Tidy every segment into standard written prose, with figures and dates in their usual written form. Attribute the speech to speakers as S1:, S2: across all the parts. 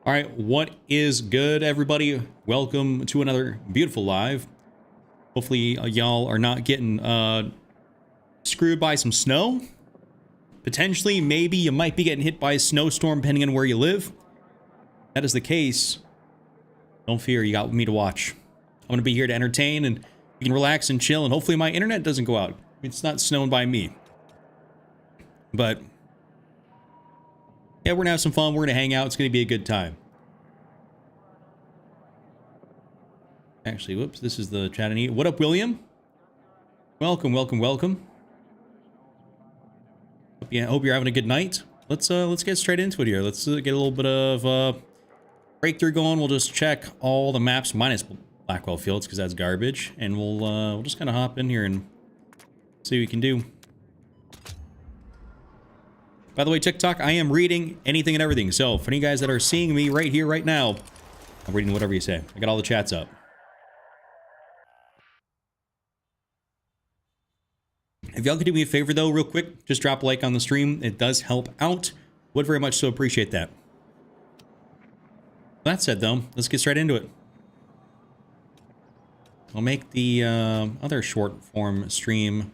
S1: All right, what is good, everybody? Welcome to another beautiful live. Hopefully, y'all are not getting screwed by some snow. Potentially, maybe you might be getting hit by a snowstorm, depending on where you live. If that is the case, don't fear, you got me to watch. I'm gonna be here to entertain, and you can relax and chill, and hopefully my internet doesn't go out. It's not snowing by me. But yeah, we're gonna have some fun. We're gonna hang out. It's gonna be a good time. Actually, whoops, this is the chat and eat. What up, William? Welcome, welcome, welcome. Hope you're having a good night. Let's get straight into it here. Let's get a little bit of breakthrough going. We'll just check all the maps minus Blackwell Fields because that's garbage, and we'll just kind of hop in here and see what we can do. By the way, TikTok, I am reading anything and everything. So for any guys that are seeing me right here, right now, I'm reading whatever you say. I got all the chats up. If y'all could do me a favor, though, real quick, just drop a like on the stream. It does help out. Would very much so appreciate that. That said, though, let's get straight into it. I'll make the other short form stream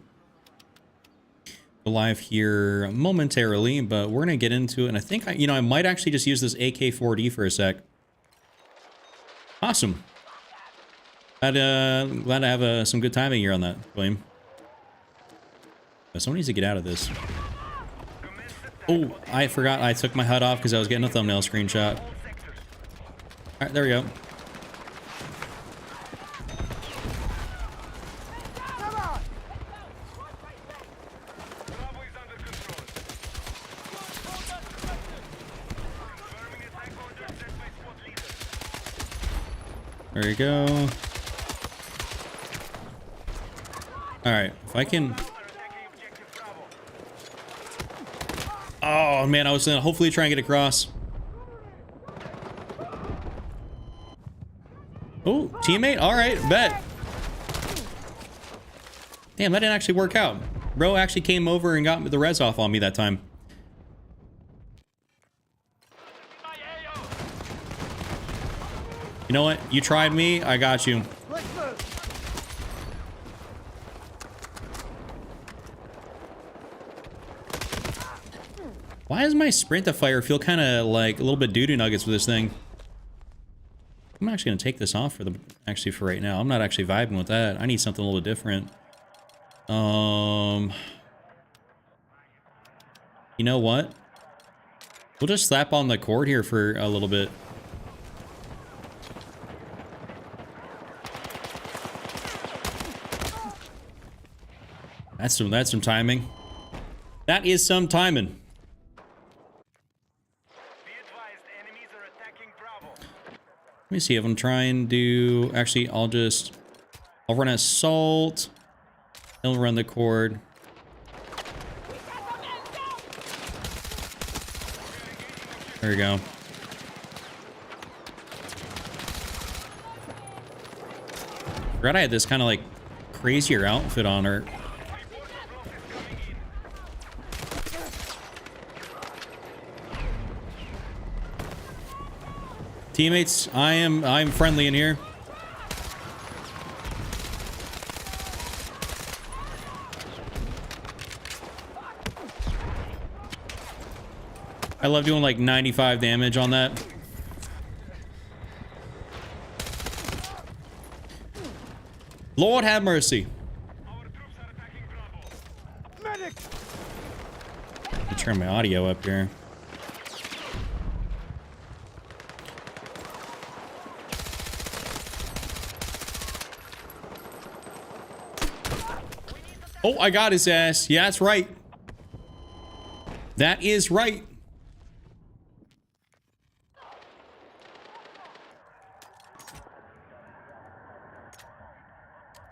S1: live here momentarily, but we're gonna get into it. And I think I might actually just use this AK-4D for a sec. Awesome. Glad to have some good timing here on that, William. Someone needs to get out of this. Oh, I forgot I took my HUD off because I was getting a thumbnail screenshot. All right, there we go. There you go. All right, if I can... Oh, man, I was gonna hopefully try and get across. Oh, teammate? All right, bet. Damn, that didn't actually work out. Bro actually came over and got the res off on me that time. You know what? You tried me, I got you. Why does my sprint to fire feel kind of like a little bit doo-doo nuggets with this thing? I'm actually going to take this off for right now. I'm not actually vibing with that. I need something a little bit different. You know what? We'll just slap on the cord here for a little bit. That's some timing. That is some timing. Let me see if I'm trying to... Actually, I'll run assault. Then run the cord. There we go. Forgot I had this kind of like crazier outfit on her. Teammates, I'm friendly in here. I love doing like 95 damage on that. Lord have mercy. Let me turn my audio up here. Oh, I got his ass. Yeah, that's right. That is right.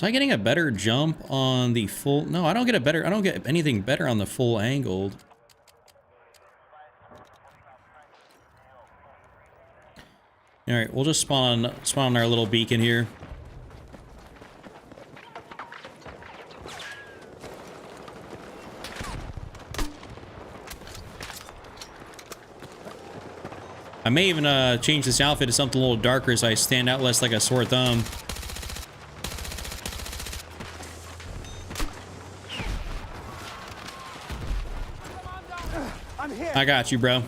S1: Am I getting a better jump on the full? No, I don't get anything better on the full angled. All right, we'll just spawn our little beacon here. I may even change this outfit to something a little darker so I stand out less like a sore thumb. I got you, bro.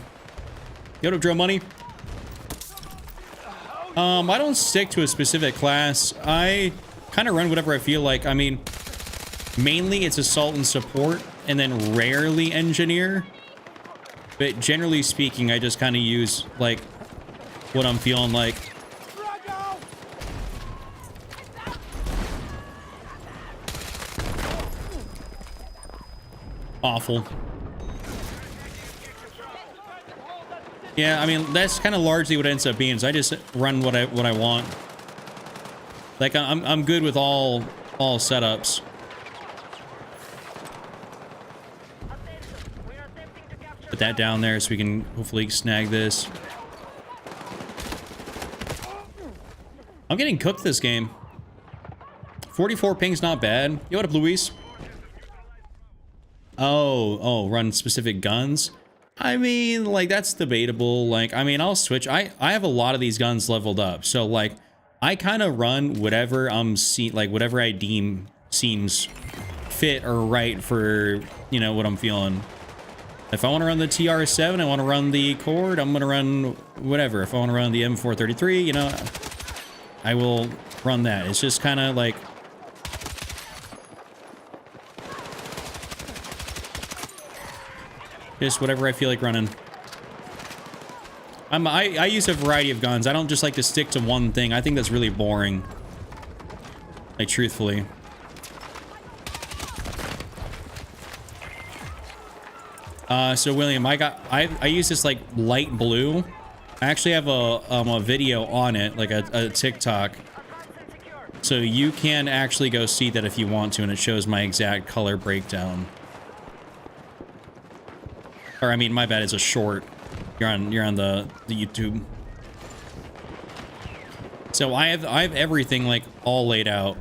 S1: Yo, to drill money. I don't stick to a specific class. I kind of run whatever I feel like. I mean, mainly it's assault and support, and then rarely engineer. But generally speaking, I just kind of use like what I'm feeling like. Awful. Yeah, I mean, that's kind of largely what it ends up being. So I just run what I want. Like I'm good with all setups. Put that down there so we can hopefully snag this. I'm getting cooked this game. 44 ping's not bad. Yo, what up, Luis? Oh, run specific guns. I mean, like, that's debatable. Like, I mean, I'll switch. I have a lot of these guns leveled up. So, like, I kind of run whatever whatever I deem seems fit or right for, you know, what I'm feeling. If I want to run the TR7, I want to run the Cord, I'm going to run whatever. If I want to run the M433, you know, I will run that. It's just kind of like... just whatever I feel like running. I use a variety of guns. I don't just like to stick to one thing. I think that's really boring. Like, truthfully. So William, I use this like light blue. I actually have a video on it, like a TikTok. So you can actually go see that if you want to, and it shows my exact color breakdown. Or I mean, my bad, it's a short. You're on the YouTube. So I have everything like all laid out.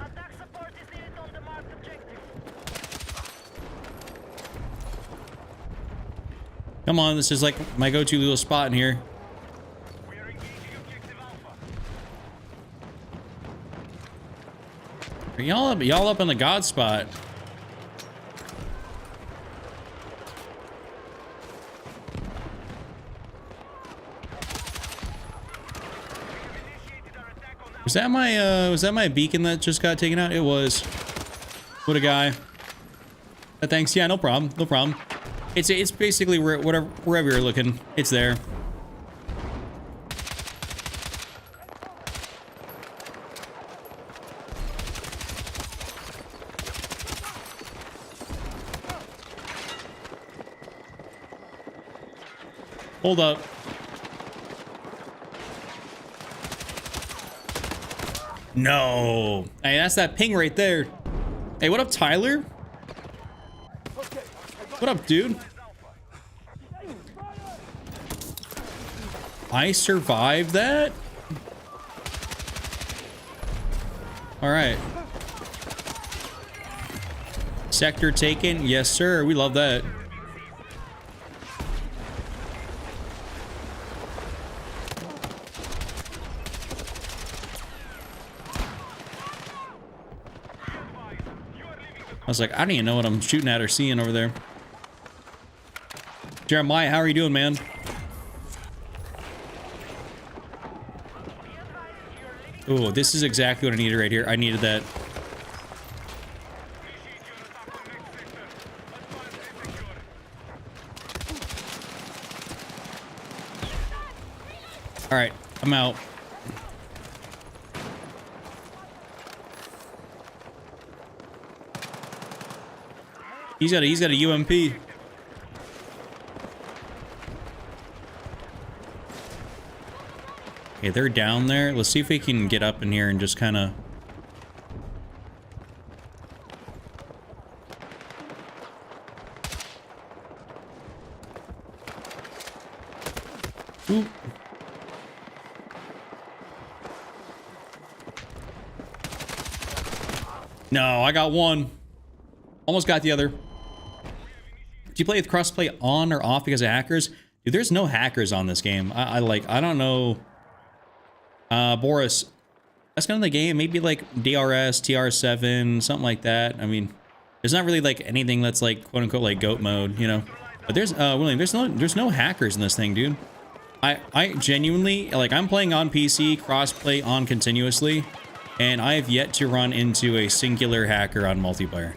S1: Come on, this is like my go-to little spot in here. Are y'all up on the God spot? Was that my beacon that just got taken out? It was. What a guy. Thanks. Yeah, no problem. No problem. It's basically wherever you're looking, it's there. Hold up. No. Hey, that's that ping right there. Hey, what up, Tyler? What up, dude? I survived that? All right. Sector taken. Yes, sir. We love that. I was like, I don't even know what I'm shooting at or seeing over there. Jeremiah, how are you doing, man? Oh, this is exactly what I needed right here. I needed that. All right, I'm out. He's got a UMP. Okay, they're down there. Let's see if we can get up in here and just kind of... Ooh. No, I got one. Almost got the other. Do you play with crossplay on or off because of hackers? Dude, there's no hackers on this game. I don't know. Boris, that's kind of the game. Maybe like DRS, TR7, something like that. I mean, there's not really like anything that's like quote unquote like goat mode, you know. But there's William, there's no hackers in this thing, dude. I genuinely, like, I'm playing on PC, crossplay on continuously, and I have yet to run into a singular hacker on multiplayer.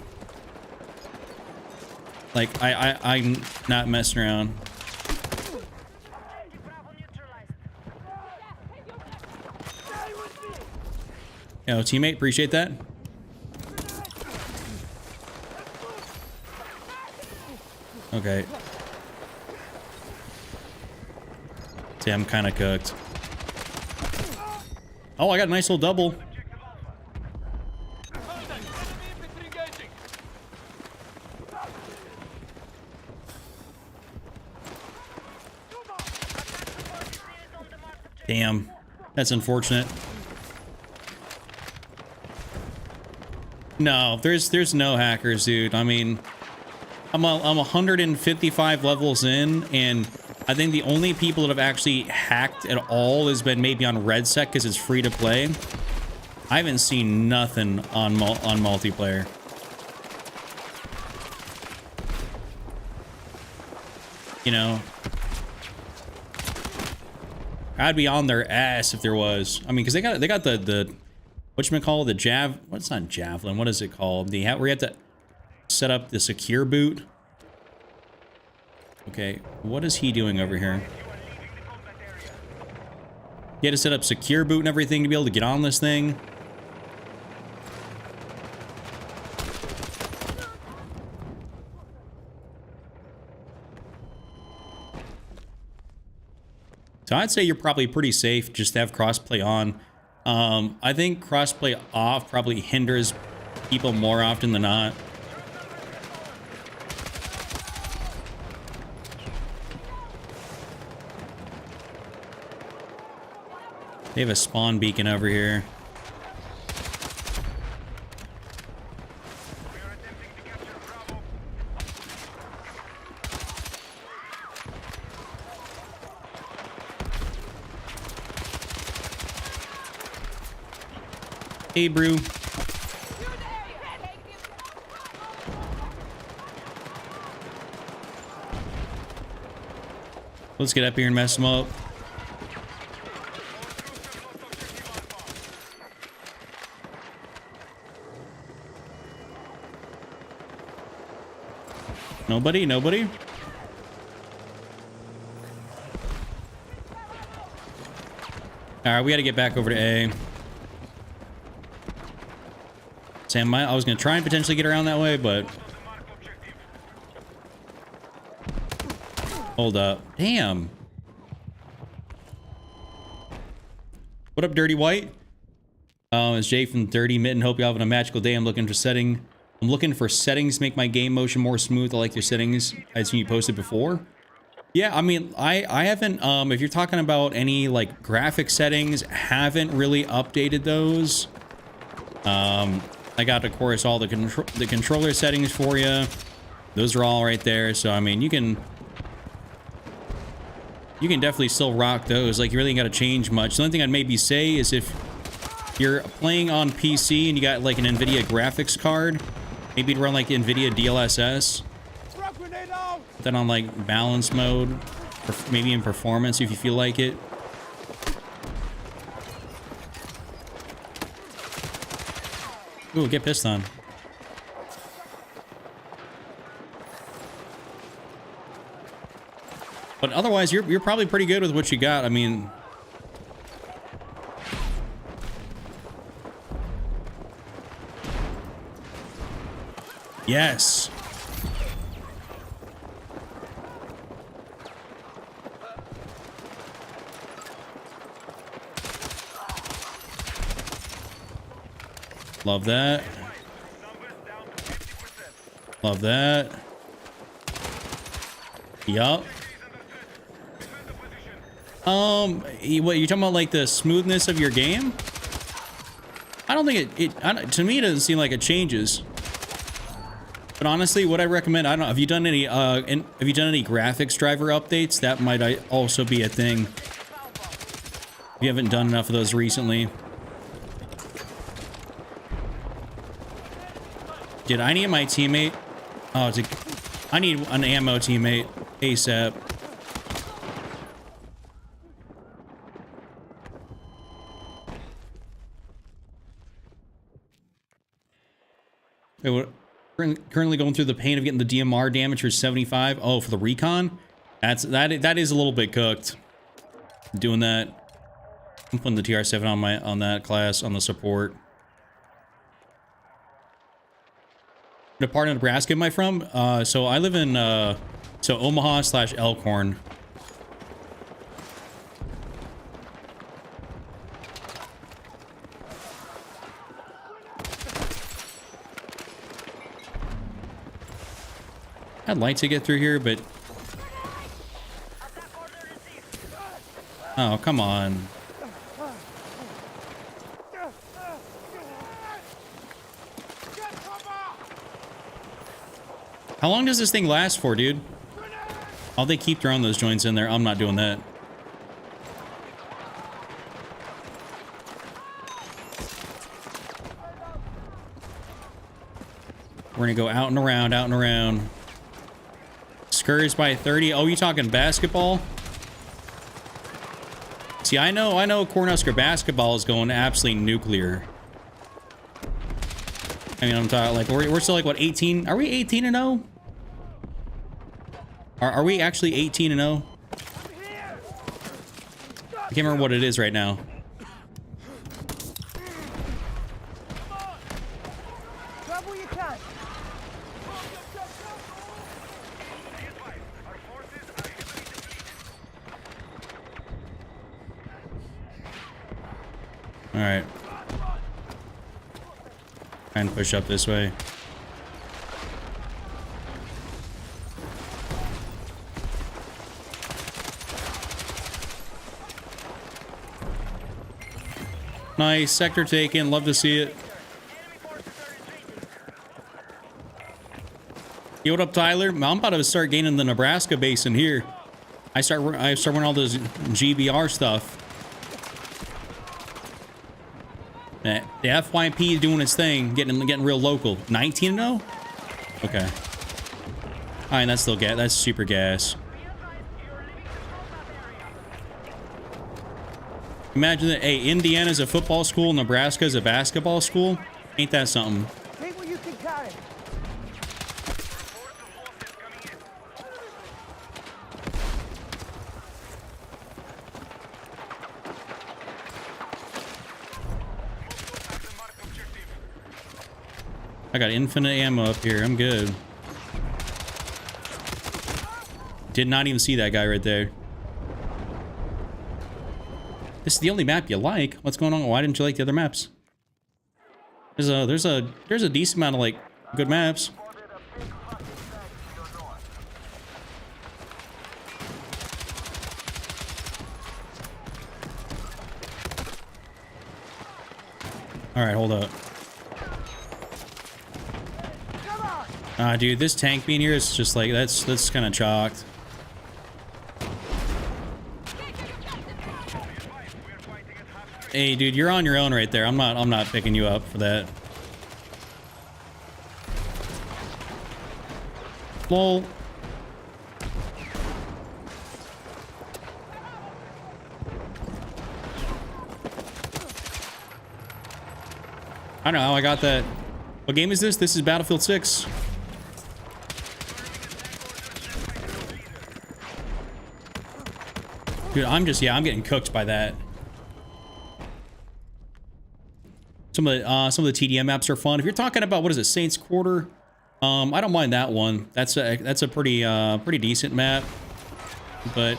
S1: Like, I'm not messing around. Yo, teammate, appreciate that. Okay. See, I'm kind of cooked. Oh, I got a nice little double. Damn, that's unfortunate. No, there's no hackers, dude. I mean, I'm 155 levels in, and I think the only people that have actually hacked at all has been maybe on RedSec because it's free to play. I haven't seen nothing on multiplayer. You know, I'd be on their ass if there was. I mean, because they got the whatchamacallit, the what's not javelin? What is it called? Where you have to set up the secure boot. Okay, what is he doing over here? You had to set up secure boot and everything to be able to get on this thing. So I'd say you're probably pretty safe just to have crossplay on. I think crossplay off probably hinders people more often than not. They have a spawn beacon over here. Hey, Brew. Let's get up here and mess them up. Nobody? Nobody? Alright, we gotta get back over to A. Sam, I was gonna try and potentially get around that way, but... Hold up. Damn. What up, Dirty White? It's Jay from Dirty Mitten. Hope you're having a magical day. I'm looking for settings to make my game motion more smooth. I like your settings. I've seen you posted before. Yeah, I mean, I haven't, if you're talking about any, like, graphic settings, haven't really updated those. I got, of course, all the controller settings for you. Those are all right there. So, I mean, you can definitely still rock those. Like, you really ain't got to change much. The only thing I'd maybe say is if you're playing on PC and you got, like, an NVIDIA graphics card, maybe you'd run, like, NVIDIA DLSS. Put that on, like, balance mode. Or maybe in performance if you feel like it. Ooh, get pissed on. But otherwise, you're probably pretty good with what you got. I mean... Yes! Love that. Love that. Yup. What, you talking about, like, the smoothness of your game? I don't think to me, it doesn't seem like it changes. But But honestly, what I recommend, I don't know, have you done any graphics driver updates? That might also be a thing. If you haven't done enough of those recently. Dude, I need my teammate. Oh, I need an ammo teammate ASAP. Wait, what? Currently going through the pain of getting the DMR damage for 75. Oh, for the recon? That is a little bit cooked. Doing that. I'm putting the TR7 on that class on the support. What part of Nebraska am I from? So I live in Omaha / Elkhorn. I'd like to get through here, but... Oh, come on. How long does this thing last for, dude? Oh, they keep throwing those joints in there. I'm not doing that. We're gonna go out and around, out and around. Scurries by 30. Oh, you talking basketball? See, I know Cornhusker basketball is going absolutely nuclear. I mean, I'm talking like we're still like what, 18? Are we 18 and 0? Are we actually 18 and 0? I can't remember what it is right now. All right. Try and push up this way. Nice. Sector taken. Love to see it. Yo, what up, Tyler? I'm about to start gaining the Nebraska base in here. I start running all this GBR stuff. The FYP is doing its thing, getting real local. 19 0? Okay. All right, that's still gas. That's super gas. Imagine that. Hey, Indiana's a football school, Nebraska's a basketball school. Ain't that something?
S2: Take what you can carry.
S1: I got infinite ammo up here. I'm good. Did not even see that guy right there. This is the only map you like. What's going on? Why didn't you like the other maps? There's a decent amount of like good maps. All right, hold up. Dude, this tank being here is just like that's kind of chalked. Hey, dude, you're on your own right there. I'm not picking you up for that. Lol. I don't know how I got that. What game is this? This is Battlefield 6. Dude, I'm getting cooked by that. Some of the TDM maps are fun. If you're talking about, what is it, Saints Quarter? I don't mind that one. That's a pretty decent map. But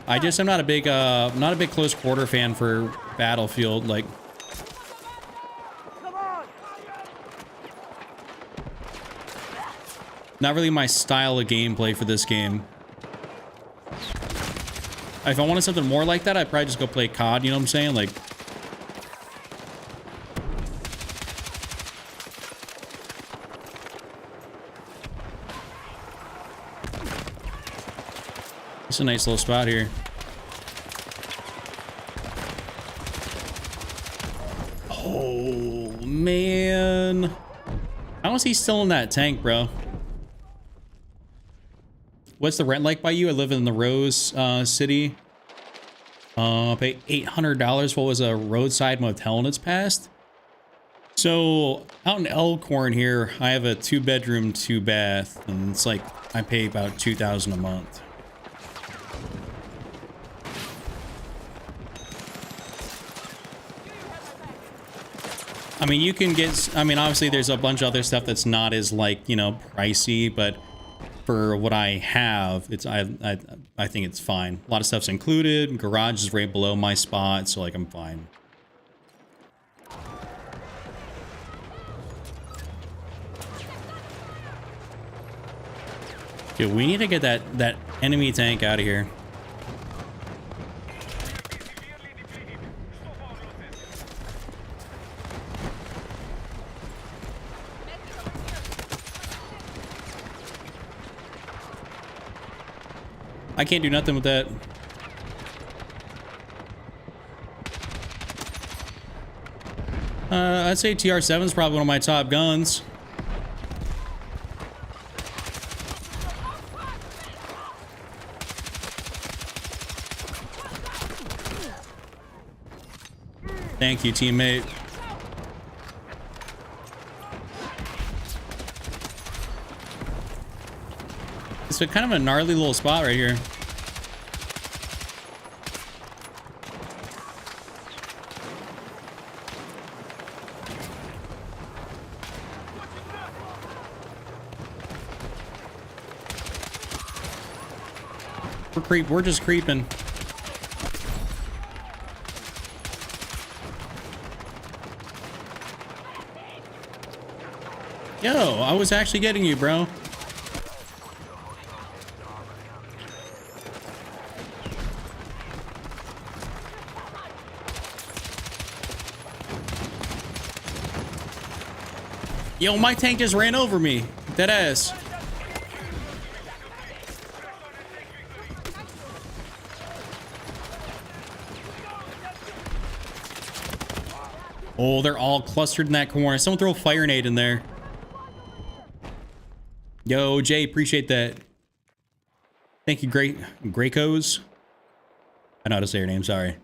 S1: I'm not a big close quarter fan for Battlefield. Like, not really my style of gameplay for this game. If I wanted something more like that, I'd probably just go play COD, you know what I'm saying? Like, it's a nice little spot here. Oh, man. How is he still in that tank, bro? What's the rent like by you? I live in the Rose City. Pay $800 for what was a roadside motel in its past. So out in Elkhorn here, I have a 2-bedroom, 2-bath, and it's like I pay about $2,000 a month. I mean, you can get, I mean, obviously there's a bunch of other stuff that's not as, like, you know, pricey, but for what I have, it's, I think it's fine. A lot of stuff's included. Garage is right below my spot, so, like, I'm fine. Dude, we need to get that enemy tank out of here. I can't do nothing with that. I'd say TR7 is probably one of my top guns. Thank you, teammate. It's kind of a gnarly little spot right here. We're just creeping. Yo, I was actually getting you, bro. Yo, my tank just ran over me. Dead ass. Oh, they're all clustered in that corner. Someone throw a fire nade in there. Yo, Jay, appreciate that. Thank you, Greycos. I know how to say your name, sorry.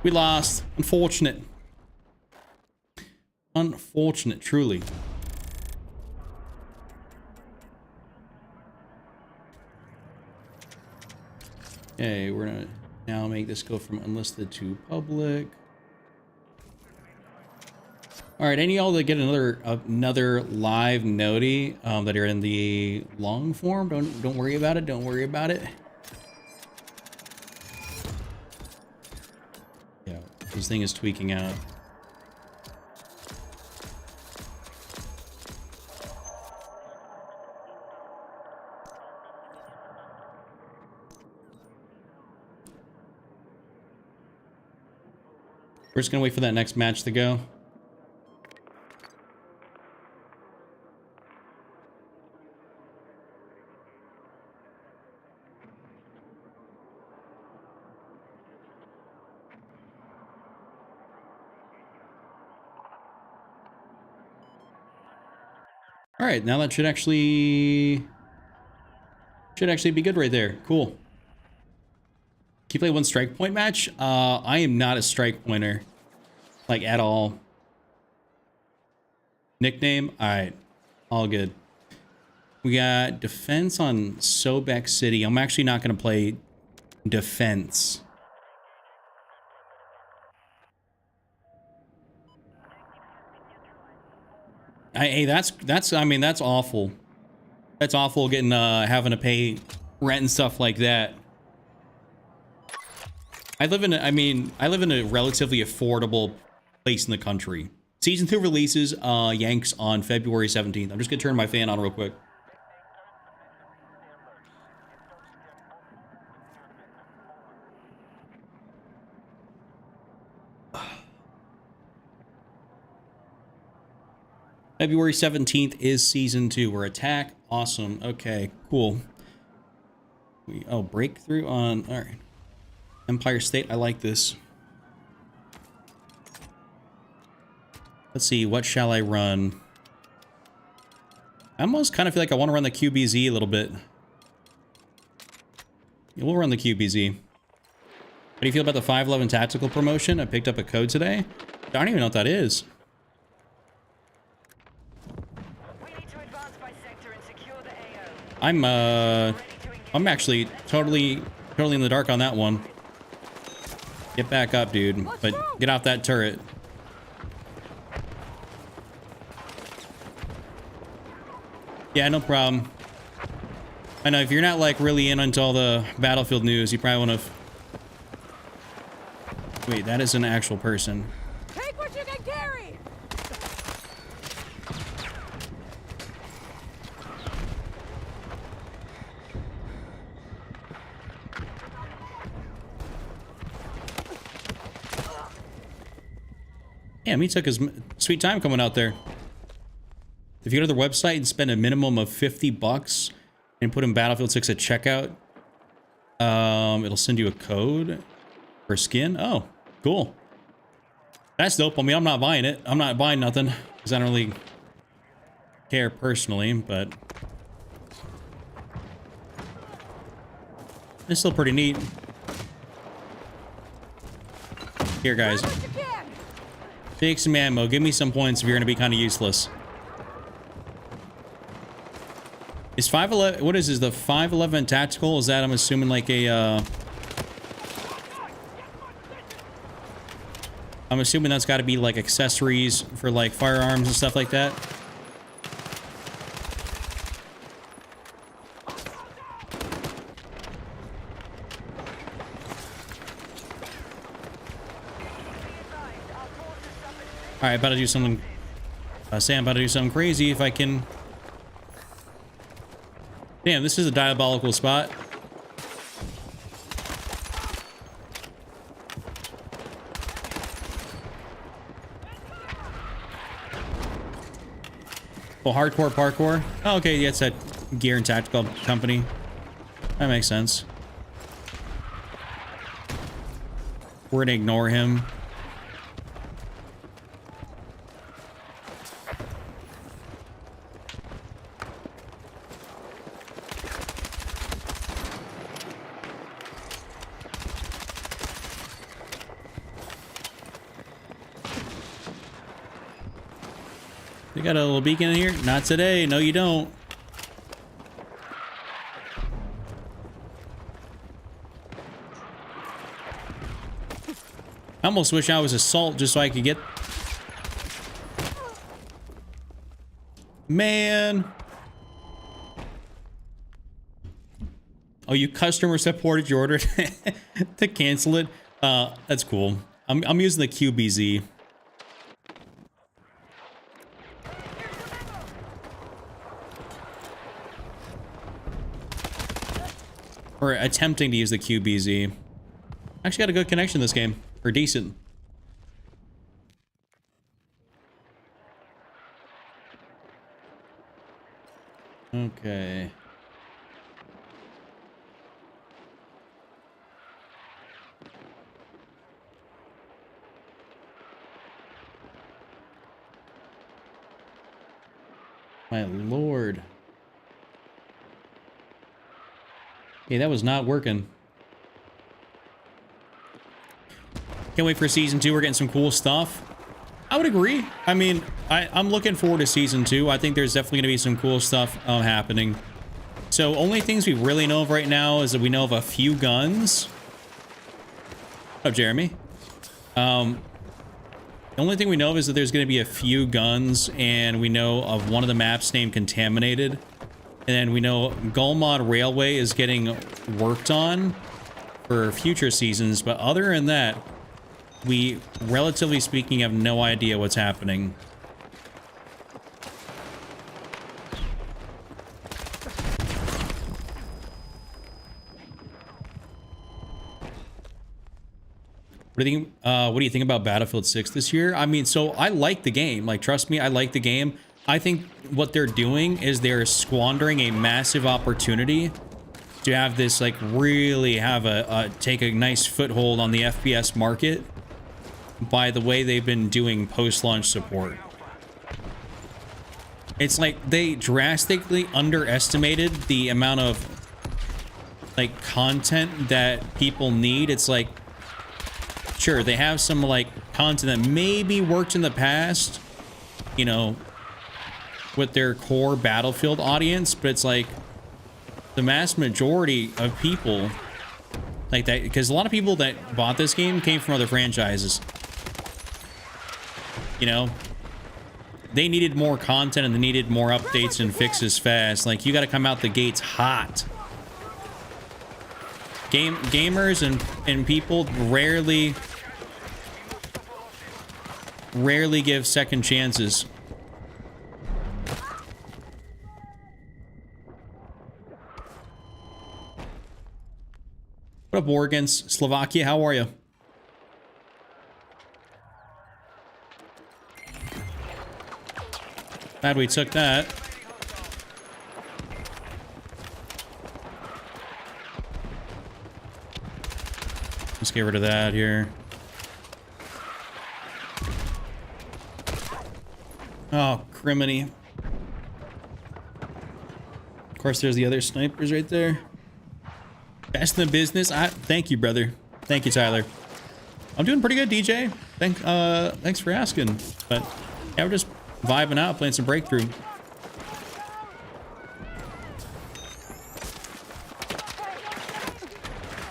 S1: We lost. Unfortunate. Unfortunate, truly. Okay, we're gonna now make this go from unlisted to public. All right, any of y'all that get another live noti that are in the long form, don't worry about it. Don't worry about it. Yeah, this thing is tweaking out. We're just gonna wait for that next match to go. All right, now that should actually be good right there. Cool. Can you play one strike point match? I am not a strike pointer, like, at all. Nickname? All right, all good. We got defense on Sobek City. I'm actually not going to play defense. Hey, that's I mean, that's awful. That's awful getting having to pay rent and stuff like that. I live in a relatively affordable place in the country. Season 2 releases Yanks on February 17th. I'm just gonna turn my fan on real quick. February 17th is Season 2. We're Attack. Awesome. Okay, cool. Oh, breakthrough on... Alright. Empire State. I like this. Let's see. What shall I run? I almost kind of feel like I want to run the QBZ a little bit. Yeah, we'll run the QBZ. How do you feel about the 511 Tactical promotion? I picked up a code today. I don't even know what that is. I'm actually totally in the dark on that one. Get back up, dude. But get off that turret. Yeah, no problem. I know if you're not like really in into all the Battlefield news, you probably want to... Wait, that is an actual person.
S2: Take what you can carry.
S1: Damn, he took his sweet time coming out there. If you go to their website and spend a minimum of $50 and put in Battlefield 6 at checkout, it'll send you a code for skin. Oh, cool. That's dope. I mean, I'm not buying it. I'm not buying nothing because I don't really care personally, but it's still pretty neat. Here, guys. Take some ammo. Give me some points if you're going to be kind of useless. Is 511... What is this? The 511 Tactical? Is that, I'm assuming, like a... I'm assuming that's got to be, like, accessories for, like, firearms and stuff like that. Alright, about to do something... Sam, about to do something crazy if I can... Damn, this is a diabolical spot. Oh, hardcore parkour? Oh, okay, yeah, it's that gear and tactical company. That makes sense. We're gonna ignore him. You got a little beacon in here? Not today. No, you don't. I almost wish I was assault just so I could get... Man. Oh, you customer supported your order to cancel it? That's cool. I'm using the QBZ. Or attempting to use the QBZ. Actually got a good connection this game. Or decent. Okay. My lord. Okay, that was not working. Can't wait for Season 2. We're getting some cool stuff. I would agree. I mean, I'm looking forward to Season 2. I think there's definitely going to be some cool stuff happening. So, only things we really know of right now is that we know of a few guns. What's up, Jeremy? The only thing we know of is that there's going to be a few guns, and we know of one of the maps named Contaminated. And then we know Gulmod Railway is getting worked on for future seasons, but other than that, we, relatively speaking, have no idea what's happening. What do you think about Battlefield 6 this year? I mean, so I like the game. Like, trust me, I like the game. I think what they're doing is they're squandering a massive opportunity to have this, like, really have take a nice foothold on the FPS market by the way they've been doing post-launch support. It's like they drastically underestimated the amount of, like, content that people need. It's like, sure, they have some, like, content that maybe worked in the past, you know, with their core Battlefield audience, but it's like the mass majority of people like that, because a lot of people that bought this game came from other franchises. You know, they needed more content and they needed more updates and fixes fast. Like, you got to come out the gates hot. Gamers and people rarely give second chances. What up, war against Slovakia? How are you? Glad we took that. Let's get rid of that here. Oh, criminy. Of course, there's the other snipers right there. Best in the business. Thank you, brother. Thank you, Tyler. I'm doing pretty good, DJ. Thanks for asking. But yeah, we're just vibing out, playing some Breakthrough.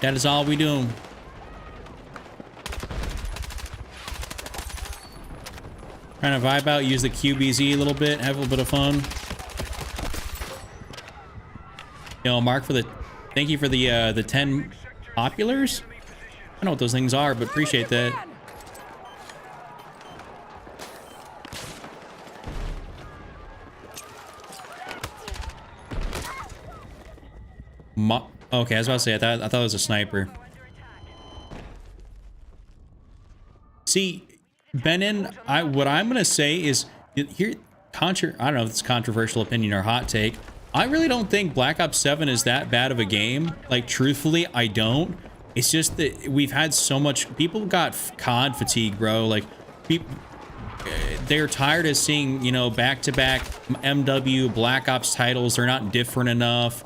S1: That is all we do. Trying to vibe out, use the QBZ a little bit, have a little bit of fun. Yo, Mark, thank you for the 10 populars. I don't know what those things are, but appreciate that. Okay, I was about to say, I thought it was a sniper. See, Benin, what I'm gonna say is here. I don't know if it's a controversial opinion or hot take. I really don't think Black Ops 7 is that bad of a game. Like, truthfully, I don't. It's just that we've had so much. People got COD fatigue, bro. Like, they're tired of seeing, you know, back-to-back MW Black Ops titles. They're not different enough.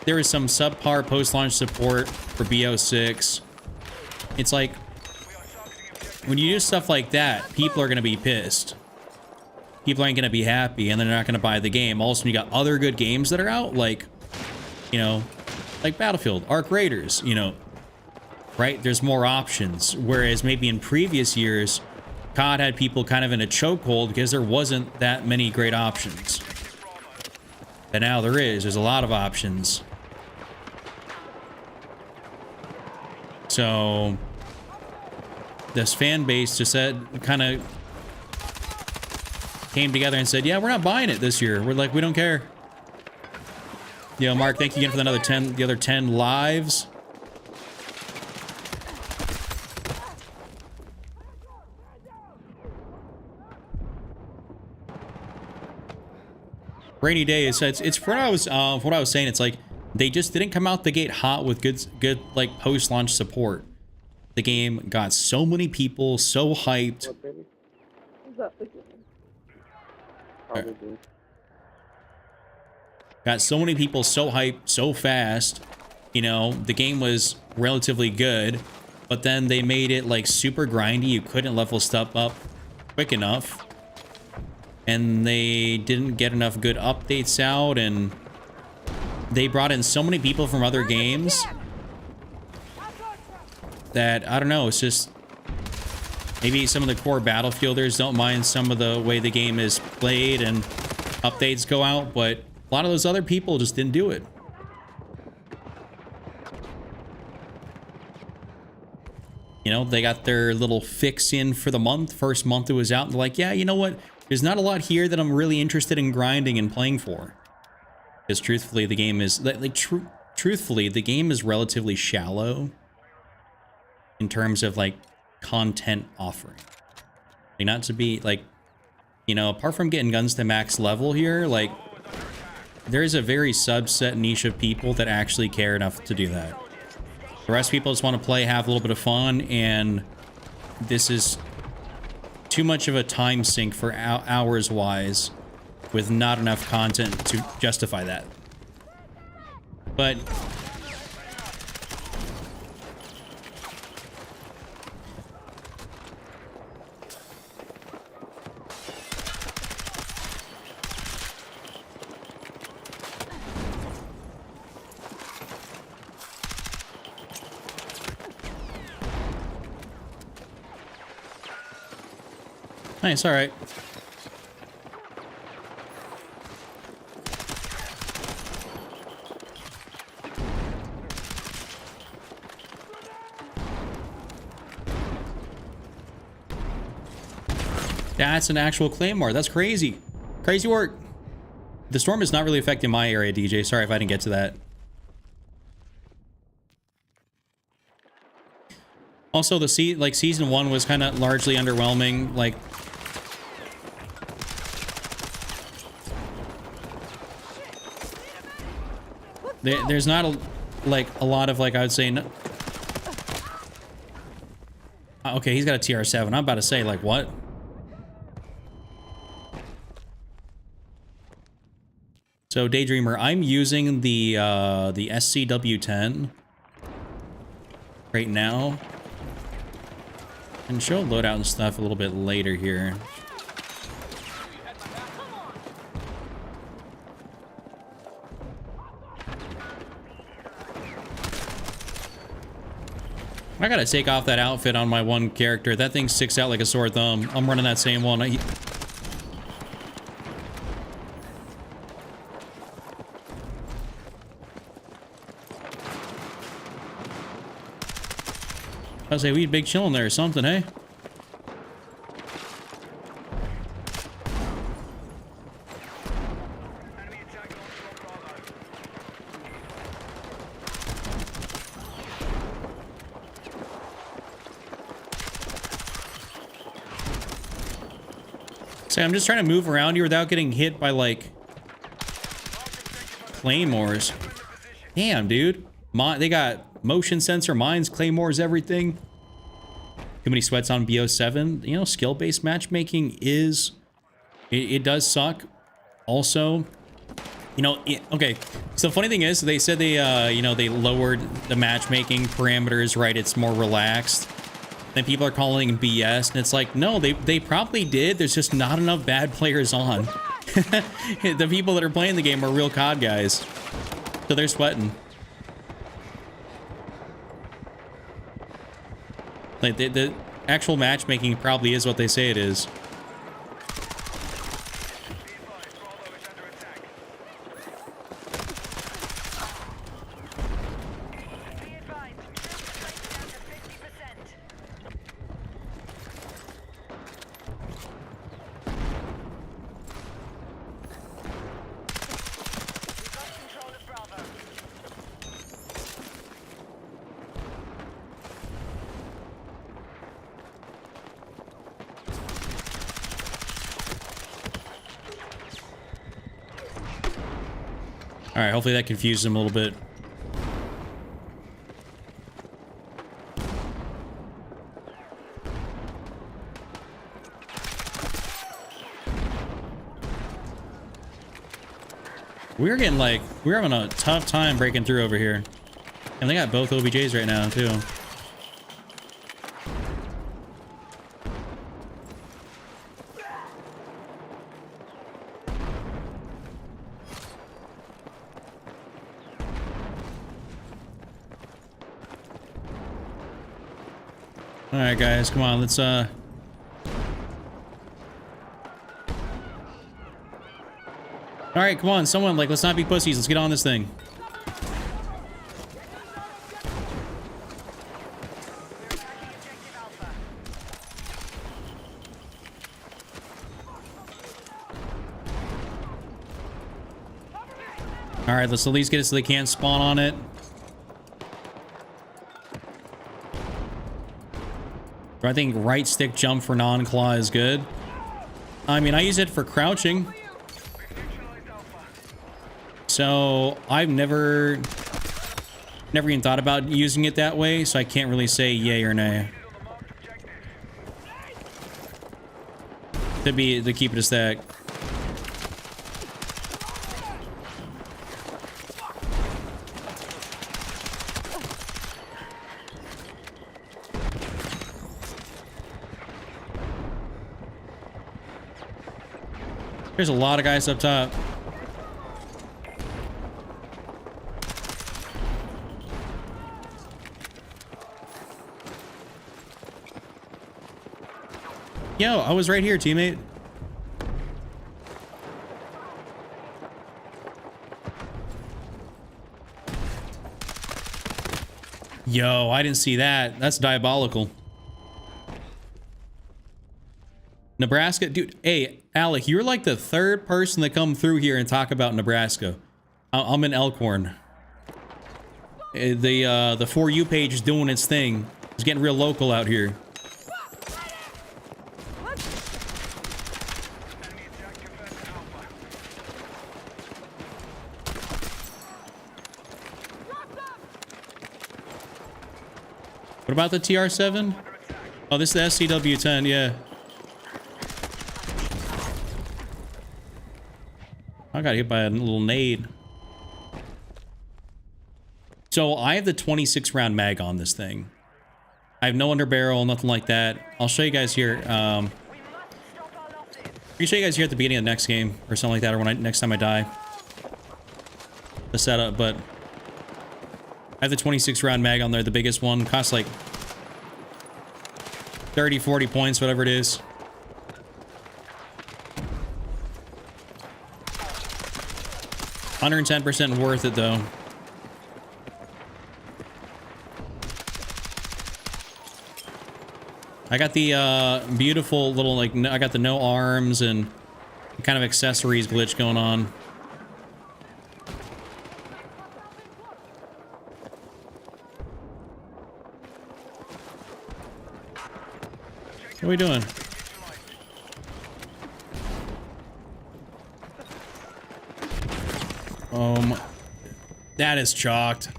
S1: There is some subpar post-launch support for BO6. It's like, when you do stuff like that, people are gonna be pissed. People ain't gonna be happy, and they're not gonna buy the game. Also, you got other good games that are out, like, you know, like Battlefield, Arc Raiders, you know, right? There's more options. Whereas maybe in previous years, COD had people kind of in a chokehold because there wasn't that many great options. And now there is. There's a lot of options. So this fan base just said, kind of came together and said, yeah, we're not buying it this year. We're like, we don't care. Yo, Mark, thank you again for the other 10 lives. Rainy day is it's what I was saying. It's like they just didn't come out the gate hot with good like post-launch support. The game got so many people so hyped. Got so many people so hyped so fast. You know, the game was relatively good, but then they made it like super grindy. You couldn't level stuff up quick enough. And they didn't get enough good updates out, and they brought in so many people from other games that, I don't know, it's just maybe some of the core Battlefielders don't mind some of the way the game is played and updates go out, but a lot of those other people just didn't do it. You know, they got their little fix in for the month. First month it was out, and they're like, yeah, you know what? There's not a lot here that I'm really interested in grinding and playing for. Because truthfully, the game is truthfully, the game is relatively shallow in terms of like content offering. Like, not to be like, you know, apart from getting guns to max level here, like there is a very subset niche of people that actually care enough to do that. The rest of people just want to play, have a little bit of fun, and this is too much of a time sink for hours wise with not enough content to justify that. But nice, all right. That's an actual claymore. That's crazy. Crazy work. The storm is not really affecting my area, DJ. Sorry if I didn't get to that. Also, the season 1 was kind of largely underwhelming. Like, there's not a lot of, like, I would say. No, okay, he's got a TR7. I'm about to say, like, what? So Daydreamer, I'm using the SCW-10 right now. And show loadout and stuff a little bit later here. I gotta take off that outfit on my one character. That thing sticks out like a sore thumb. I'm running that same one. I say we'd big chillin' there or something, hey? Say, I'm just trying to move around here without getting hit by, like, claymores. Damn, dude. They got motion sensor mines, claymores, everything. Too many sweats on BO7. You know, skill-based matchmaking is... It does suck. Also, you know, okay. So the funny thing is, they said they, you know, they lowered the matchmaking parameters, right? It's more relaxed. Then people are calling BS, and it's like, no, they probably did. There's just not enough bad players on. The people that are playing the game are real COD guys. So they're sweating. Like, the actual matchmaking probably is what they say it is. All right, hopefully that confused him a little bit. We're getting like, we're having a tough time breaking through over here. And they got both OBJs right now, too. All right, guys, come on, let's all right, come on, someone, like, let's not be pussies. Let's get on this thing. All right, let's at least get it so they can't spawn on it. I think right stick jump for non-claw is good. I mean, I use it for crouching. So I've never even thought about using it that way, so I can't really say yay or nay. To keep it a stack. There's a lot of guys up top. Yo, I was right here, teammate. Yo, I didn't see that. That's diabolical. Nebraska, dude. Hey, Alec, you're like the third person to come through here and talk about Nebraska. I'm in Elkhorn. The For You page is doing its thing. It's getting real local out here. What about the TR7? Oh, this is the SCW-10, yeah. I got hit by a little nade. So I have the 26 round mag on this thing. I have no underbarrel, nothing like that. I'll show you guys here. I can show you guys here at the beginning of the next game or something like that, or when next time I die. The setup, but I have the 26 round mag on there, the biggest one. Costs like 30, 40 points, whatever it is. $110% worth it, though. I got the beautiful little, like, I got the no arms and kind of accessories glitch going on. What are we doing? That is chalked.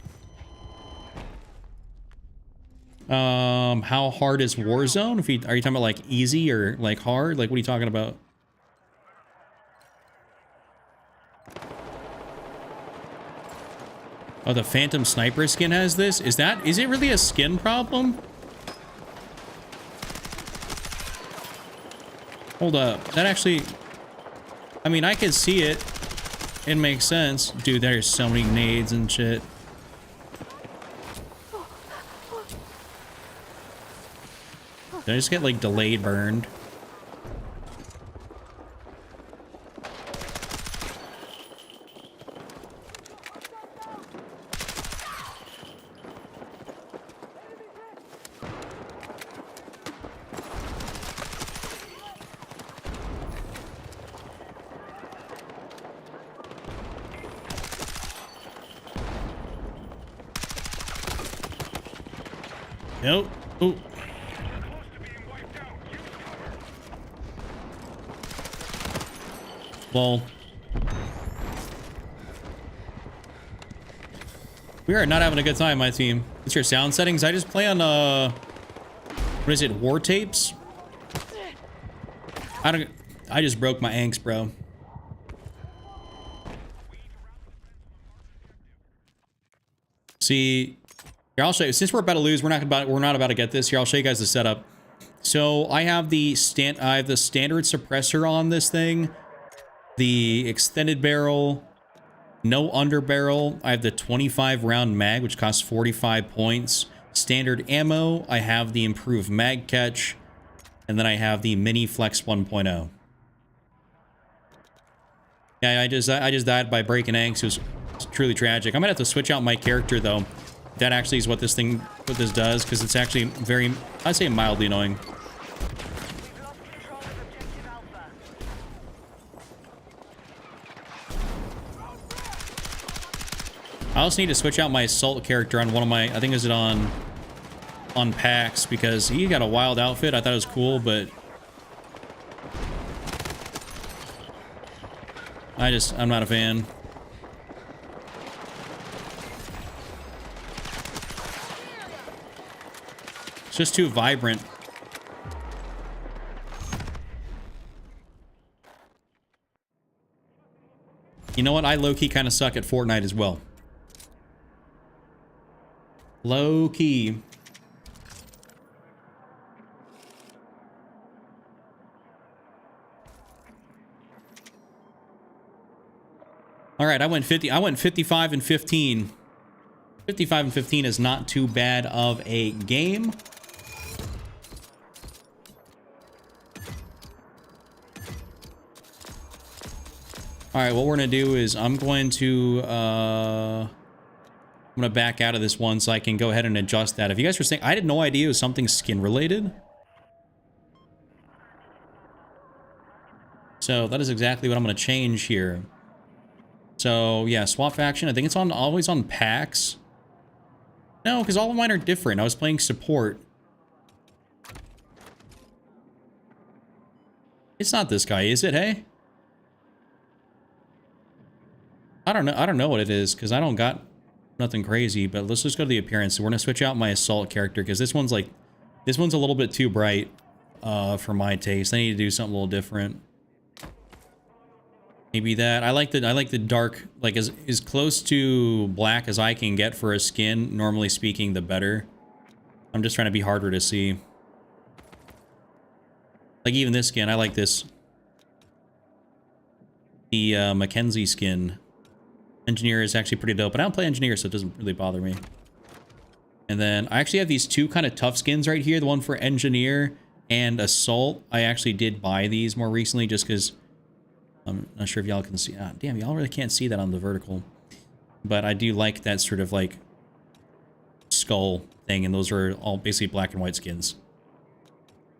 S1: How hard is Warzone? Are you talking about like easy or like hard? Like, what are you talking about? Oh, the Phantom Sniper skin has this? Is it really a skin problem? Hold up. That actually, I mean, I can see it. It makes sense. Dude, there's so many nades and shit. Did I just get, like, delayed burned? Nope. Ooh. Lol. We are not having a good time, my team. It's your sound settings. I just play on, what is it, War Tapes? I just broke my anks, bro. See, here, I'll show you. Since we're about to lose, we're not about to get this. Here, I'll show you guys the setup. So I have the standard suppressor on this thing, the extended barrel, no underbarrel. I have the 25 round mag, which costs 45 points. Standard ammo. I have the improved mag catch, and then I have the mini flex 1.0. Yeah, I just died by breaking anks. It was truly tragic. I'm gonna have to switch out my character though. That actually is what this does, because it's actually very, I'd say, mildly annoying. I also need to switch out my assault character on one of my, I think is it on PAX, because he got a wild outfit. I thought it was cool, but I'm not a fan. It's just too vibrant. You know what? I low-key kind of suck at Fortnite as well. Low-key. All right, I went 55 and 15. 55 and 15 is not too bad of a game. All right, what we're gonna do is I'm gonna back out of this one so I can go ahead and adjust that. If you guys were saying, I had no idea it was something skin related. So that is exactly what I'm gonna change here. So yeah, swap faction. I think it's always on PAX. No, because all of mine are different. I was playing support. It's not this guy, is it? Hey, I don't know what it is because I don't got nothing crazy. But let's just go to the appearance. So we're gonna switch out my assault character because this one's a little bit too bright for my taste. I need to do something a little different. Maybe that. I like the dark, like as close to black as I can get for a skin. Normally speaking, the better. I'm just trying to be harder to see. Like even this skin, I like this. The Mackenzie skin. Engineer is actually pretty dope, but I don't play Engineer, so it doesn't really bother me. And then I actually have these two kind of tough skins right here. The one for Engineer and Assault. I actually did buy these more recently just because I'm not sure if y'all can see. Ah, damn, y'all really can't see that on the vertical. But I do like that sort of like skull thing, and those are all basically black and white skins.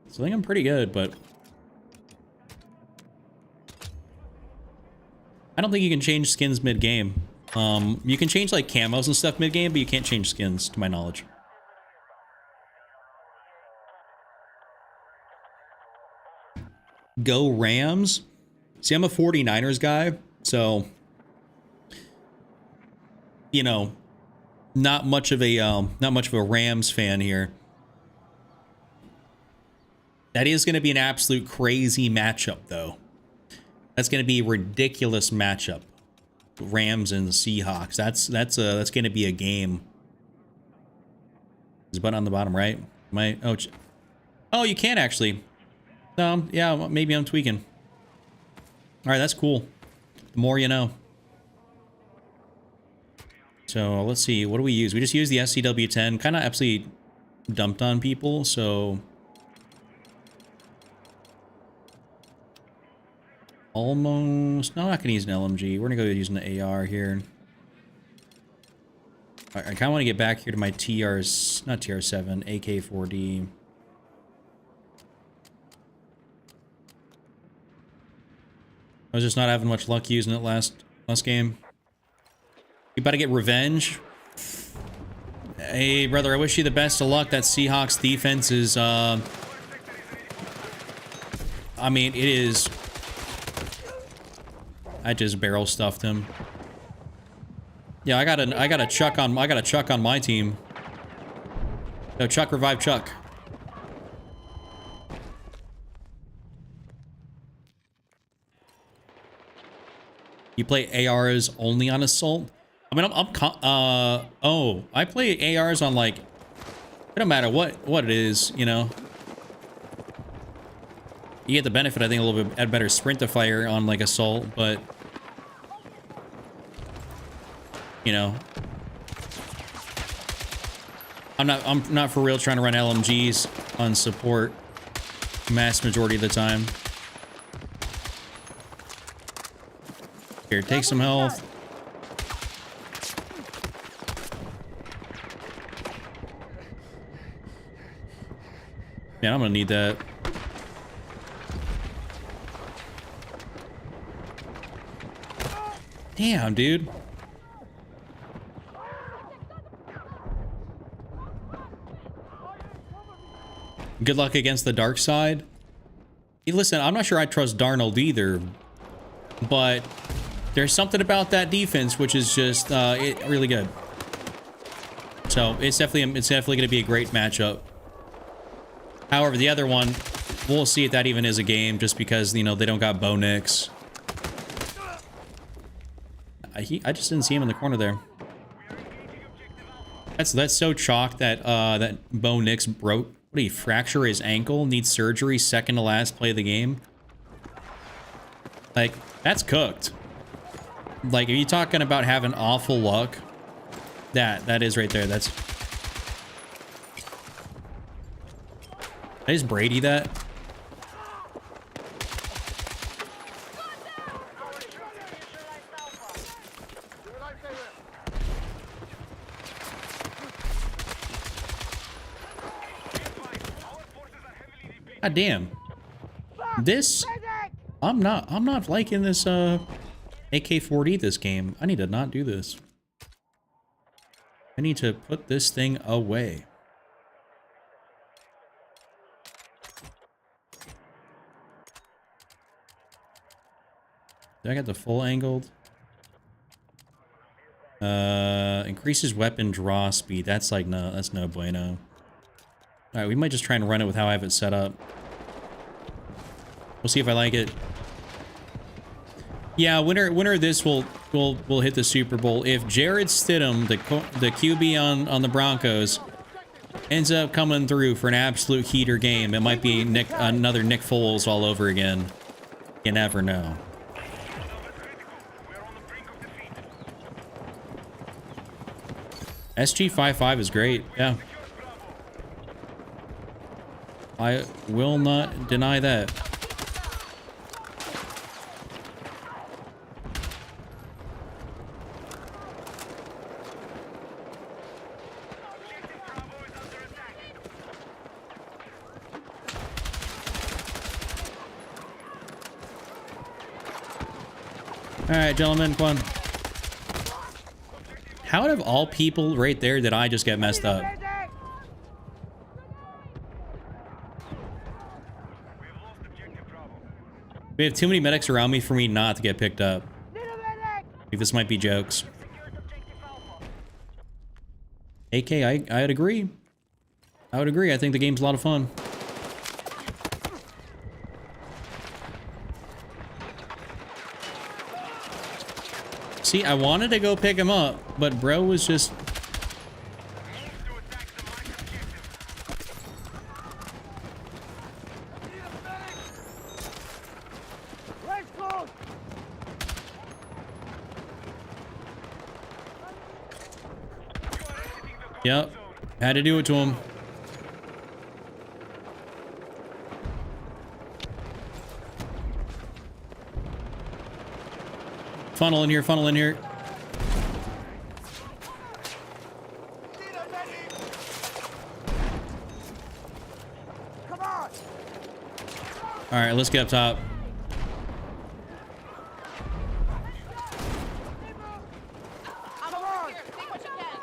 S1: So I think I'm pretty good, but I don't think you can change skins mid-game. You can change like camos and stuff mid-game, but you can't change skins, to my knowledge. Go Rams. See, I'm a 49ers guy, so you know, not much of a Rams fan here. That is going to be an absolute crazy matchup, though. That's going to be a ridiculous matchup. Rams and Seahawks. That's going to be a game. There's a button on the bottom right. Oh, you can actually. Yeah, maybe I'm tweaking. All right, that's cool. The more you know. So let's see. What do we use? We just use the SCW-10. Kind of absolutely dumped on people. So almost. No, I'm not gonna use an LMG. We're gonna go using the AR here. I kind of want to get back here to my not TR7, AK-4D. I was just not having much luck using it last game. You about to get revenge? Hey, brother, I wish you the best of luck. That Seahawks defense is, I mean, it is. I just barrel stuffed him. Yeah, I got a Chuck on my team. No, Chuck, revive Chuck. You play ARs only on Assault? I mean, oh, I play ARs on, like, it don't matter what it is, you know. You get the benefit, I think, a little bit at better sprint to fire on, like, Assault, but you know, I'm not for real trying to run LMGs on support mass majority of the time. Here, take some health. Yeah, I'm gonna need that. Damn, dude. Good luck against the dark side. Hey, listen, I'm not sure I trust Darnold either, but there's something about that defense which is just really good. So it's definitely going to be a great matchup. However, the other one, we'll see if that even is a game, just because, you know, they don't got Bo Nix. I just didn't see him in the corner there. That's so chalk that that Bo Nix broke. What did he fracture his ankle? Needs surgery. Second to last play of the game. Like, that's cooked. Like, are you talking about having awful luck? That is right there. That's. I just Brady that. God damn. This I'm not liking this AK-40 this game. I need to not do this. I need to put this thing away. Did I get the full angled? Increases weapon draw speed. That's like no, that's no bueno. Alright, we might just try and run it with how I have it set up. We'll see if I like it. Yeah, winner of this will hit the Super Bowl. If Jared Stidham, the QB on the Broncos, ends up coming through for an absolute heater game, it might be another Nick Foles all over again. You never know. SG-55 is great, yeah. I will not deny that. All right, gentlemen, come on. How out of all people right there did I just get messed up? We have too many medics around me for me not to get picked up. I think this might be jokes. AK, I'd agree. I would agree. I think the game's a lot of fun. See, I wanted to go pick him up, but bro was just... Yep, had to do it to him. Funnel in here, funnel in here.
S2: Come on.
S1: All right, let's get up top.
S2: I'm on. Take what you can.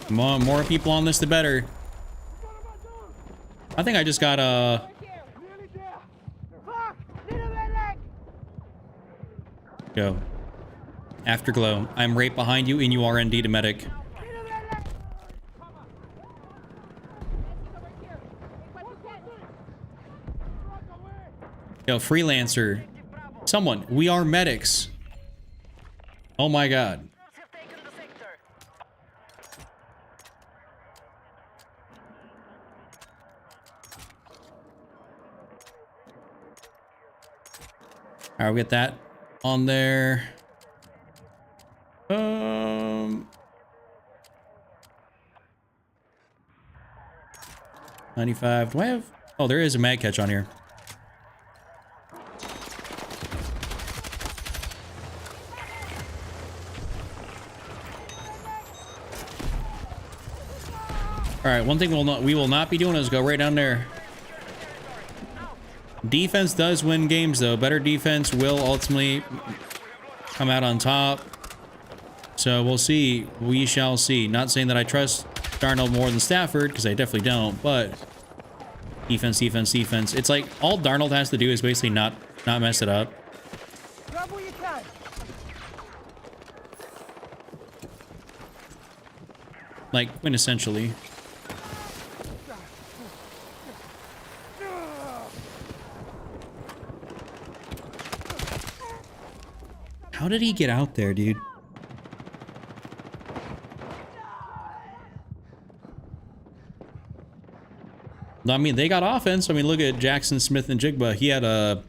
S1: Come on, more people on this, the better. I think I just got Go. Afterglow. I'm right behind you, and you are indeed a medic. Yo, freelancer. Someone. We are medics. Oh my god. All right, we get that on there. 95. Do I have? Oh, there is a mag catch on here. All right, one thing we will not be doing is go right down there. Defense does win games, though. Better defense will ultimately come out on top. So we'll see. We shall see. Not saying that I trust Darnold more than Stafford, because I definitely don't, but defense, defense, defense. It's like all Darnold has to do is basically not mess it up.
S2: Grab what you can.
S1: Like, quintessentially. How did he get out there, dude? I mean, they got offense. I mean, look at Jackson Smith and Jigba. He had a...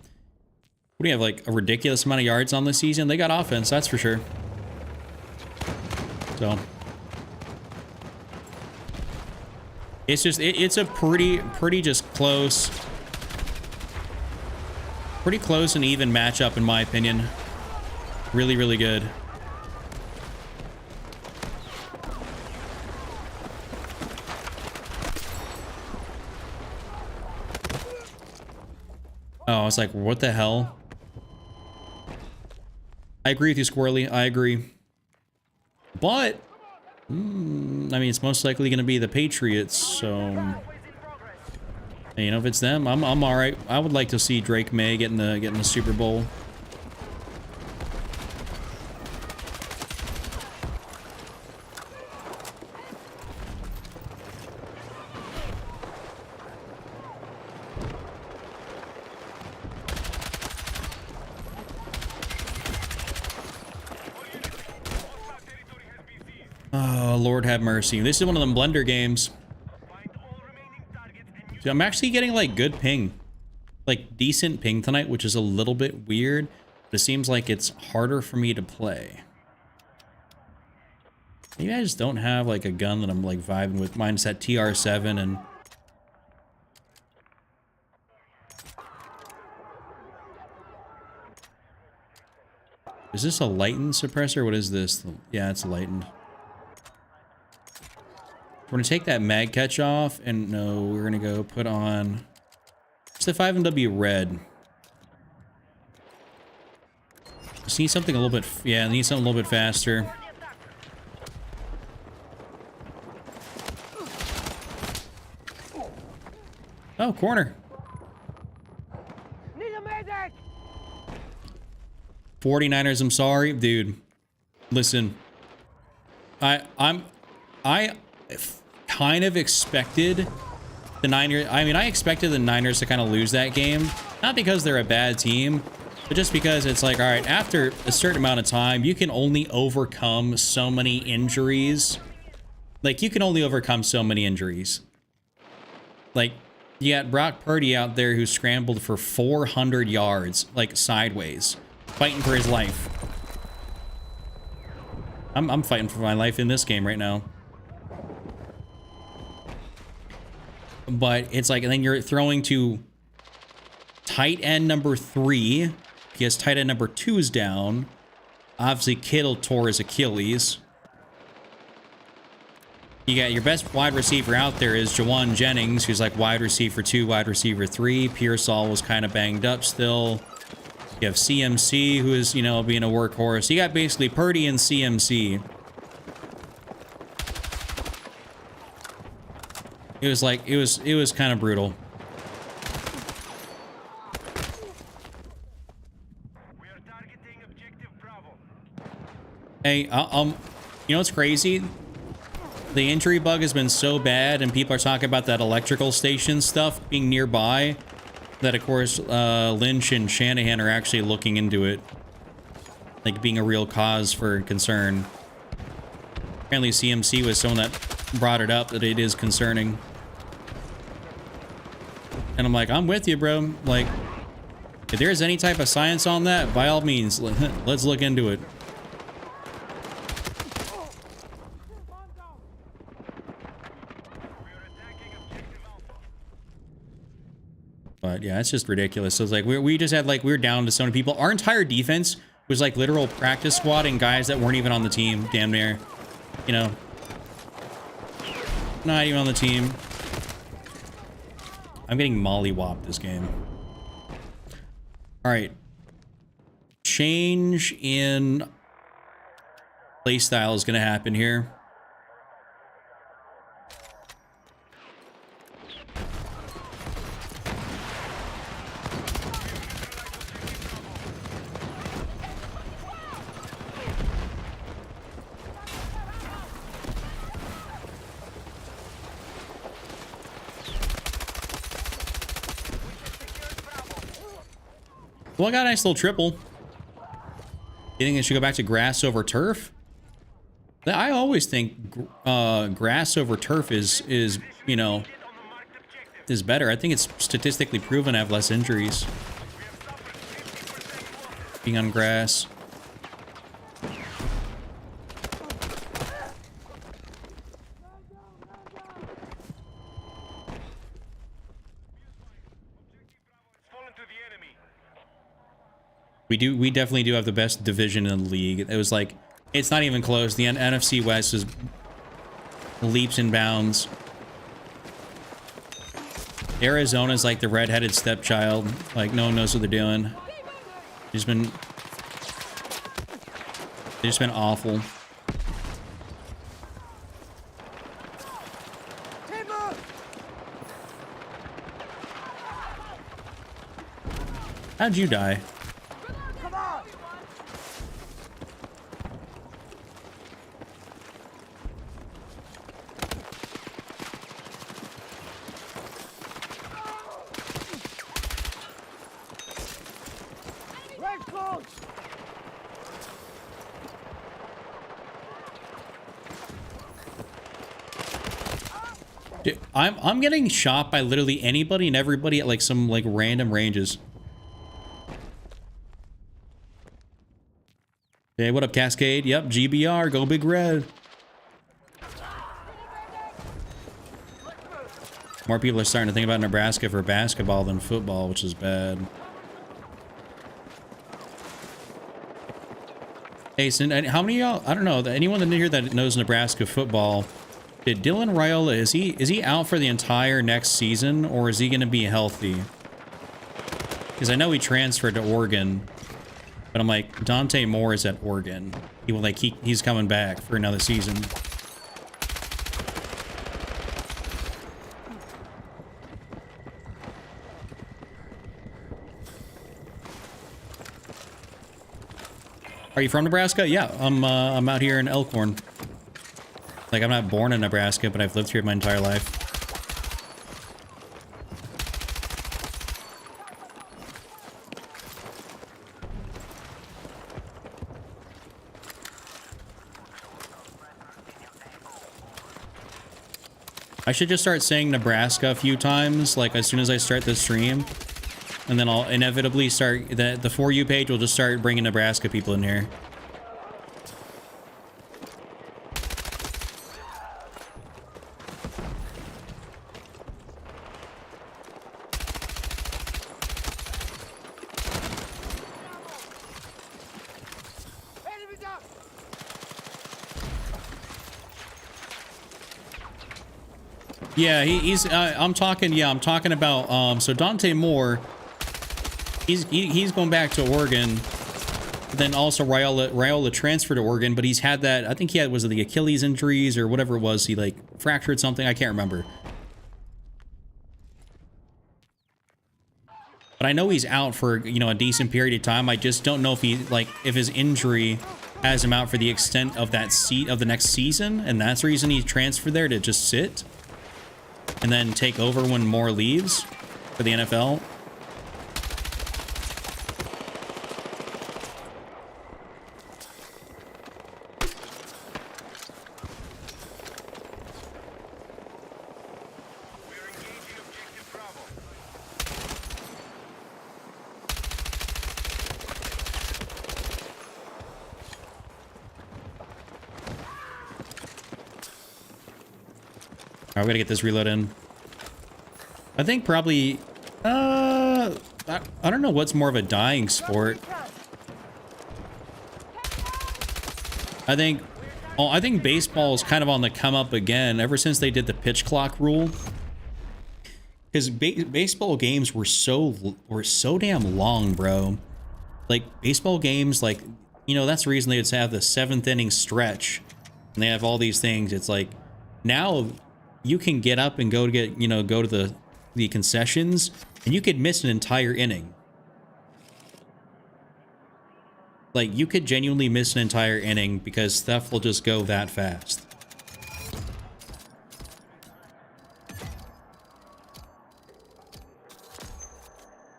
S1: What do you have, like, a ridiculous amount of yards on this season? They got offense, that's for sure. So... It's just, it's a pretty just close... Pretty close and even matchup, in my opinion. Really, really good. Oh, I was like, what the hell? I agree with you, Squirrely. I agree. But, I mean, it's most likely going to be the Patriots, so... And, you know, if it's them, I'm all right. I would like to see Drake May getting the Super Bowl. Oh, Lord have mercy. This is one of them blender games. Dude, I'm actually getting, like, good ping. Like, decent ping tonight, which is a little bit weird. But it seems like it's harder for me to play. Maybe I just don't have, like, a gun that I'm, like, vibing with. Mine's that TR7 and... Is this a lightened suppressor? What is this? Yeah, it's lightened. We're gonna take that mag catch off, and no, we're gonna go put on just the 5MW red. Just need something a little bit, yeah, need something a little bit faster. Oh, corner.
S2: Need a medic.
S1: 49ers, I'm sorry, dude. Listen, I kind of expected the Niners. I mean, I expected the Niners to kind of lose that game, not because they're a bad team, but just because it's like, all right, after a certain amount of time, you can only overcome so many injuries. Like, you can only overcome so many injuries. Like, you got Brock Purdy out there who scrambled for 400 yards, like, sideways, fighting for his life. I'm fighting for my life in this game right now. But it's like, and then you're throwing to tight end number 3 because tight end number 2 is down. Obviously, Kittle tore his Achilles. You got your best wide receiver out there is Jawan Jennings, who's like wide receiver 2, wide receiver 3. Pearsall was kind of banged up still. You have CMC, who is, you know, being a workhorse. You got basically Purdy and CMC. It was like, it was kind of brutal.
S2: We are targeting objective Bravo.
S1: Hey, you know what's crazy? The injury bug has been so bad, and people are talking about that electrical station stuff being nearby, that of course Lynch and Shanahan are actually looking into it, like being a real cause for concern. Apparently CMC was someone that brought it up, that it is concerning. And I'm like, I'm with you, bro. Like, if there's any type of science on that, by all means, let's look into it. But yeah, it's just ridiculous. So it's like we just had like, we were down to so many people. Our entire defense was like literal practice squad and guys that weren't even on the team, damn near. You know, not even on the team. I'm getting mollywopped this game. All right. Change in play style is going to happen here. Well, I got a nice little triple. You think I should go back to grass over turf? I always think grass over turf is you know, is better. I think it's statistically proven to have less injuries being on grass. We definitely do have the best division in the league. It was like, it's not even close. The NFC West is leaps and bounds. Arizona's like the redheaded stepchild. Like, no one knows what they're doing. They've just been awful. How'd you die? Dude, I'm getting shot by literally anybody and everybody at like some like random ranges. Hey, what up, Cascade? Yep, GBR, go Big Red. More people are starting to think about Nebraska for basketball than football, which is bad. Hey, so how many of y'all, I don't know, anyone in here that knows Nebraska football, did Dylan Raiola, is he out for the entire next season, or is he going to be healthy? Because I know he transferred to Oregon, but I'm like, Dante Moore is at Oregon. He will like he's coming back for another season. Are you from Nebraska? Yeah, I'm out here in Elkhorn. Like, I'm not born in Nebraska, but I've lived here my entire life. I should just start saying Nebraska a few times, like as soon as I start the stream. And then I'll inevitably start, the For You page will just start bringing Nebraska people in here. Yeah, he's I'm talking about so Dante Moore, he's going back to Oregon. Then also Raiola transferred to Oregon, but he's had that, I think he had, was it the Achilles injuries or whatever it was, he like fractured something, I can't remember. But I know he's out for, you know, a decent period of time. I just don't know if he, like, if his injury has him out for the extent of that of the next season, and that's the reason he transferred there, to just sit and then take over when Moore leaves for the NFL. Alright, we gotta get this reload in. I think probably, I don't know what's more of a dying sport. I think baseball is kind of on the come up again ever since they did the pitch clock rule. Because baseball games were so damn long, bro. Like, baseball games, like, you know, that's the reason they would have the 7th inning stretch, and they have all these things. It's like, now you can get up and go to get, you know, go to the concessions, and you could miss an entire inning. Like, you could genuinely miss an entire inning because stuff will just go that fast.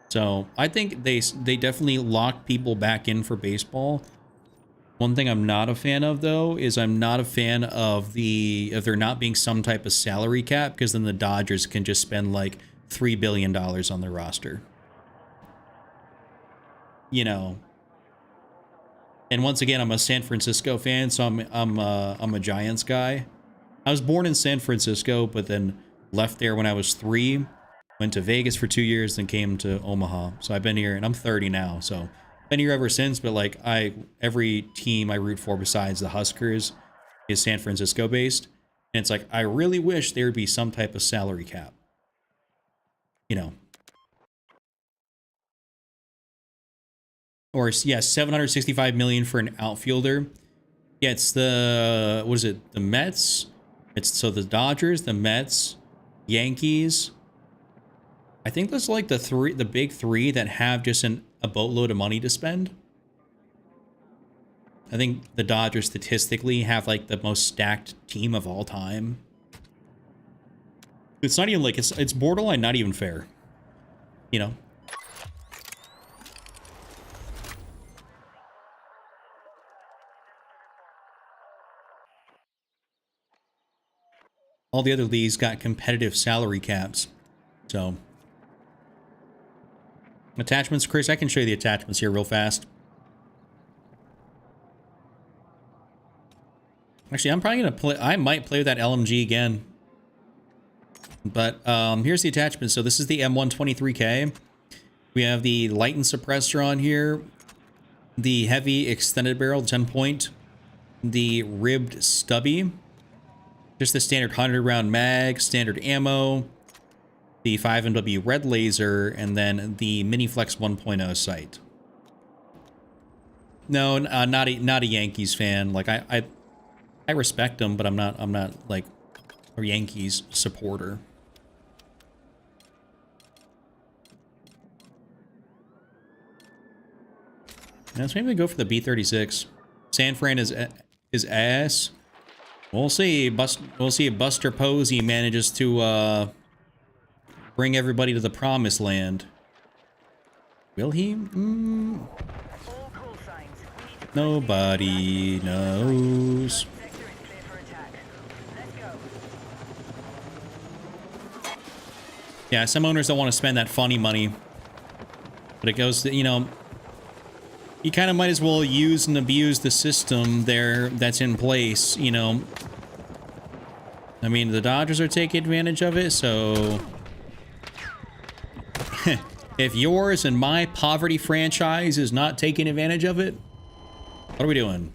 S1: So I think they definitely lock people back in for baseball. One thing I'm not a fan of, though, is I'm not a fan of there not being some type of salary cap, because then the Dodgers can just spend like $3 billion on their roster. You know. And once again, I'm a San Francisco fan, so I'm a Giants guy. I was born in San Francisco, but then left there when I was 3. Went to Vegas for 2 years, then came to Omaha. So I've been here, and I'm 30 now. So been here ever since. But like every team I root for besides the Huskers is San Francisco based, and it's like I really wish there would be some type of salary cap. You know. Or yeah, $765 million for an outfielder. Yeah, it's the what is it? The Mets. It's so the Dodgers, the Mets, Yankees. I think that's like the big 3 that have just a boatload of money to spend. I think the Dodgers statistically have like the most stacked team of all time. It's not even like it's borderline not even fair. You know. All the other leagues got competitive salary caps. So, attachments, Chris, I can show you the attachments here real fast. Actually, I'm probably going to play, I might play with that LMG again. But here's the attachment. So this is the M123K. We have the Lighten suppressor on here. The heavy extended barrel 10-point. The ribbed stubby. Just the standard 100 round mag, standard ammo, the 5MW red laser, and then the Miniflex 1.0 sight. No, not a Yankees fan. Like I respect them, but I'm not like a Yankees supporter. Now let's maybe go for the B-36. San Fran is ass. We'll see. We'll see if Buster Posey manages to bring everybody to the promised land. Will he? Nobody knows. Yeah, some owners don't want to spend that funny money. But it goes to, you know, you kind of might as well use and abuse the system there that's in place, you know. I mean, the Dodgers are taking advantage of it, so if yours and my poverty franchise is not taking advantage of it, what are we doing?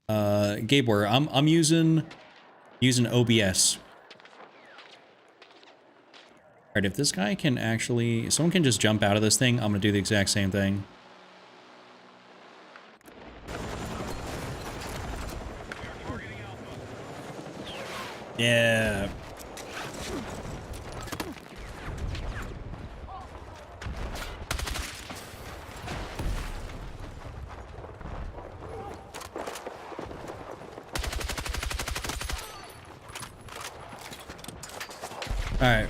S1: Gabler, I'm using OBS. All right, if this guy can actually, if someone can just jump out of this thing, I'm gonna do the exact same thing. Yeah. All right.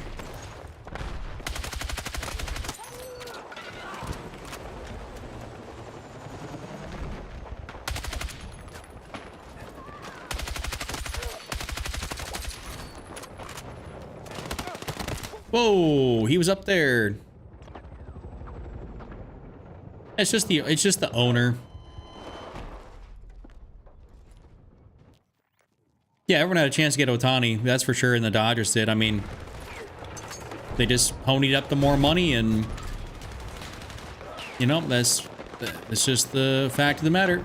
S1: Whoa, he was up there. It's just the owner. Yeah, everyone had a chance to get Ohtani, that's for sure, and the Dodgers did. I mean, they just ponied up the more money, and you know, that's just the fact of the matter.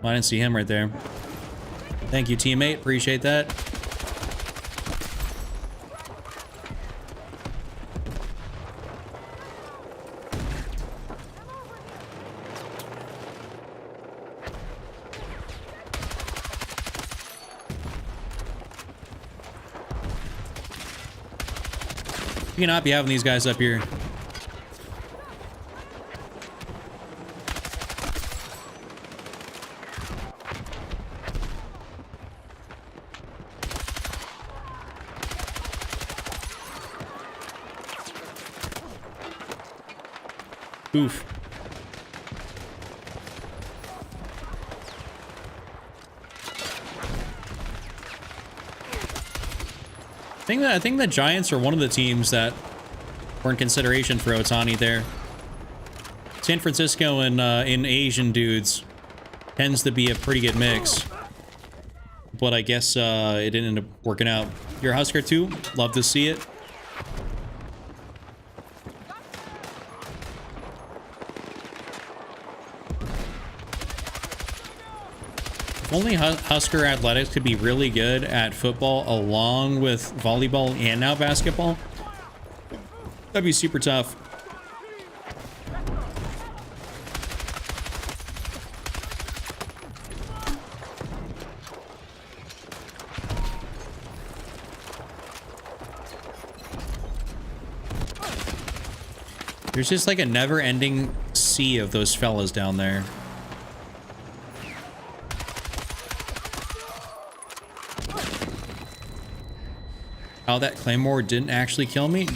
S1: I didn't see him right there. Thank you, teammate. Appreciate that. You cannot be having these guys up here. Oof. I think the Giants are one of the teams that were in consideration for Otani there. San Francisco and in Asian dudes tends to be a pretty good mix, but I guess it didn't end up working out. You're a Husker too. Love to see it. If only Husker athletics could be really good at football along with volleyball and now basketball. That'd be super tough. There's just like a never-ending sea of those fellas down there. How that Claymore didn't actually kill me?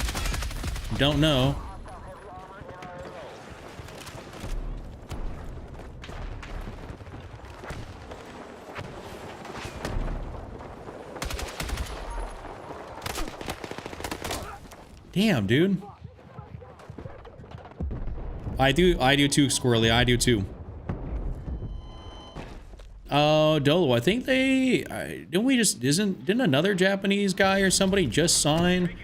S1: Don't know. Damn, dude. I do too, Squirrely. I do too. Dolo, I think didn't another Japanese guy or somebody just sign?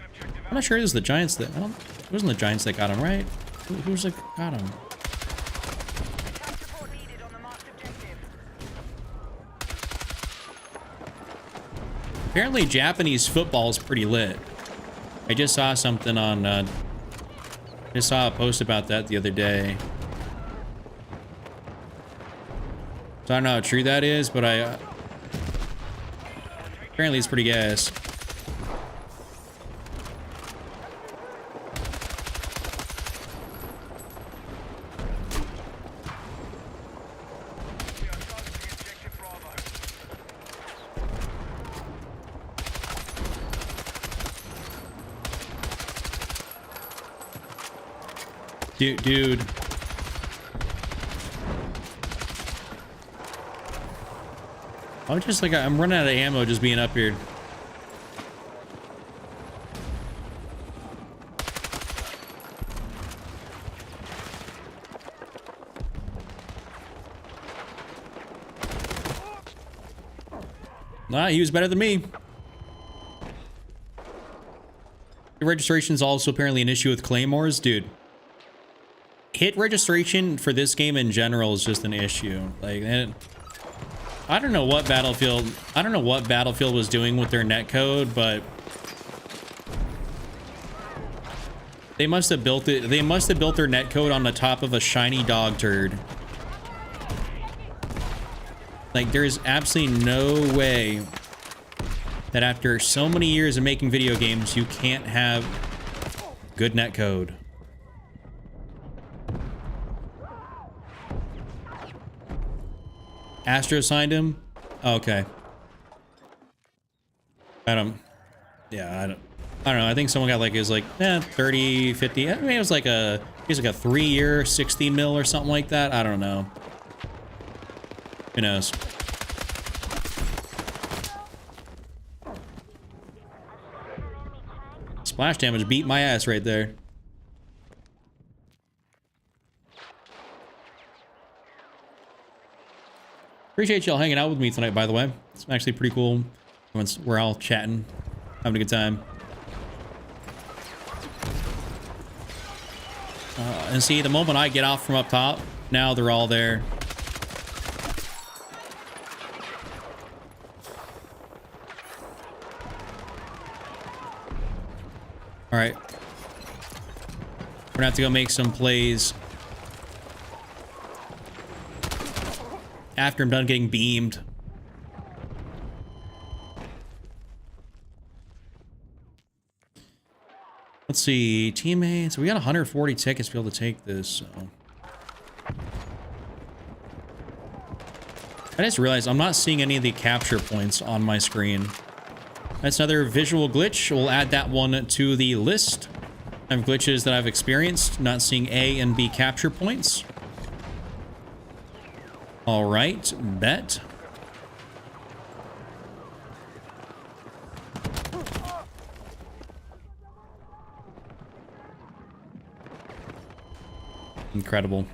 S1: I'm not sure it was the Giants that, it wasn't the Giants that got him, right? Who's like got him? Apparently Japanese football is pretty lit. I just saw something on, just saw a post about that the other day. So I don't know how true that is, but apparently it's pretty gas. Dude. I'm running out of ammo just being up here. Nah, he was better than me. The registration is also apparently an issue with claymores, dude. Hit registration for this game in general is just an issue. Like, I don't know what Battlefield was doing with their netcode, but they must have built their netcode on the top of a shiny dog turd. Like, there's absolutely no way that after so many years of making video games, you can't have good netcode. Astro signed him? Oh, okay. I don't know. I think someone got like, it was like 30, 50. I mean, it was like a 3-year, 60 mil or something like that. I don't know. Who knows? Splash damage beat my ass right there. Appreciate y'all hanging out with me tonight, by the way. It's actually pretty cool. Once we're all chatting, having a good time. And see, the moment I get off from up top, now they're all there. All right. We're gonna have to go make some plays after I'm done getting beamed. Let's see, teammates. We got 140 tickets to be able to take this. So. I just realized I'm not seeing any of the capture points on my screen. That's another visual glitch. We'll add that one to the list of glitches that I've experienced. Not seeing A and B capture points. All right, bet. Incredible.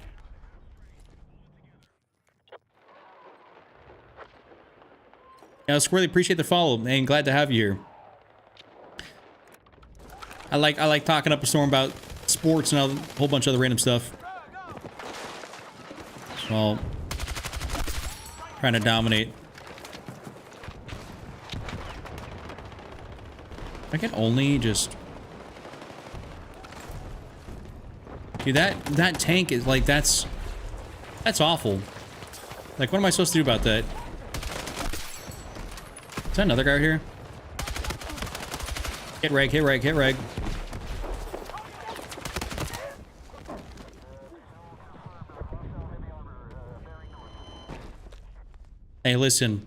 S1: Yeah, Squirrely, appreciate the follow, and glad to have you here. I like talking up a storm about sports and a whole bunch of other random stuff. Well, trying to dominate. I can only just... Dude, that tank is like, that's awful. Like, what am I supposed to do about that? Is that another guy here? Hit reg, hit reg, hit reg. Hey, listen.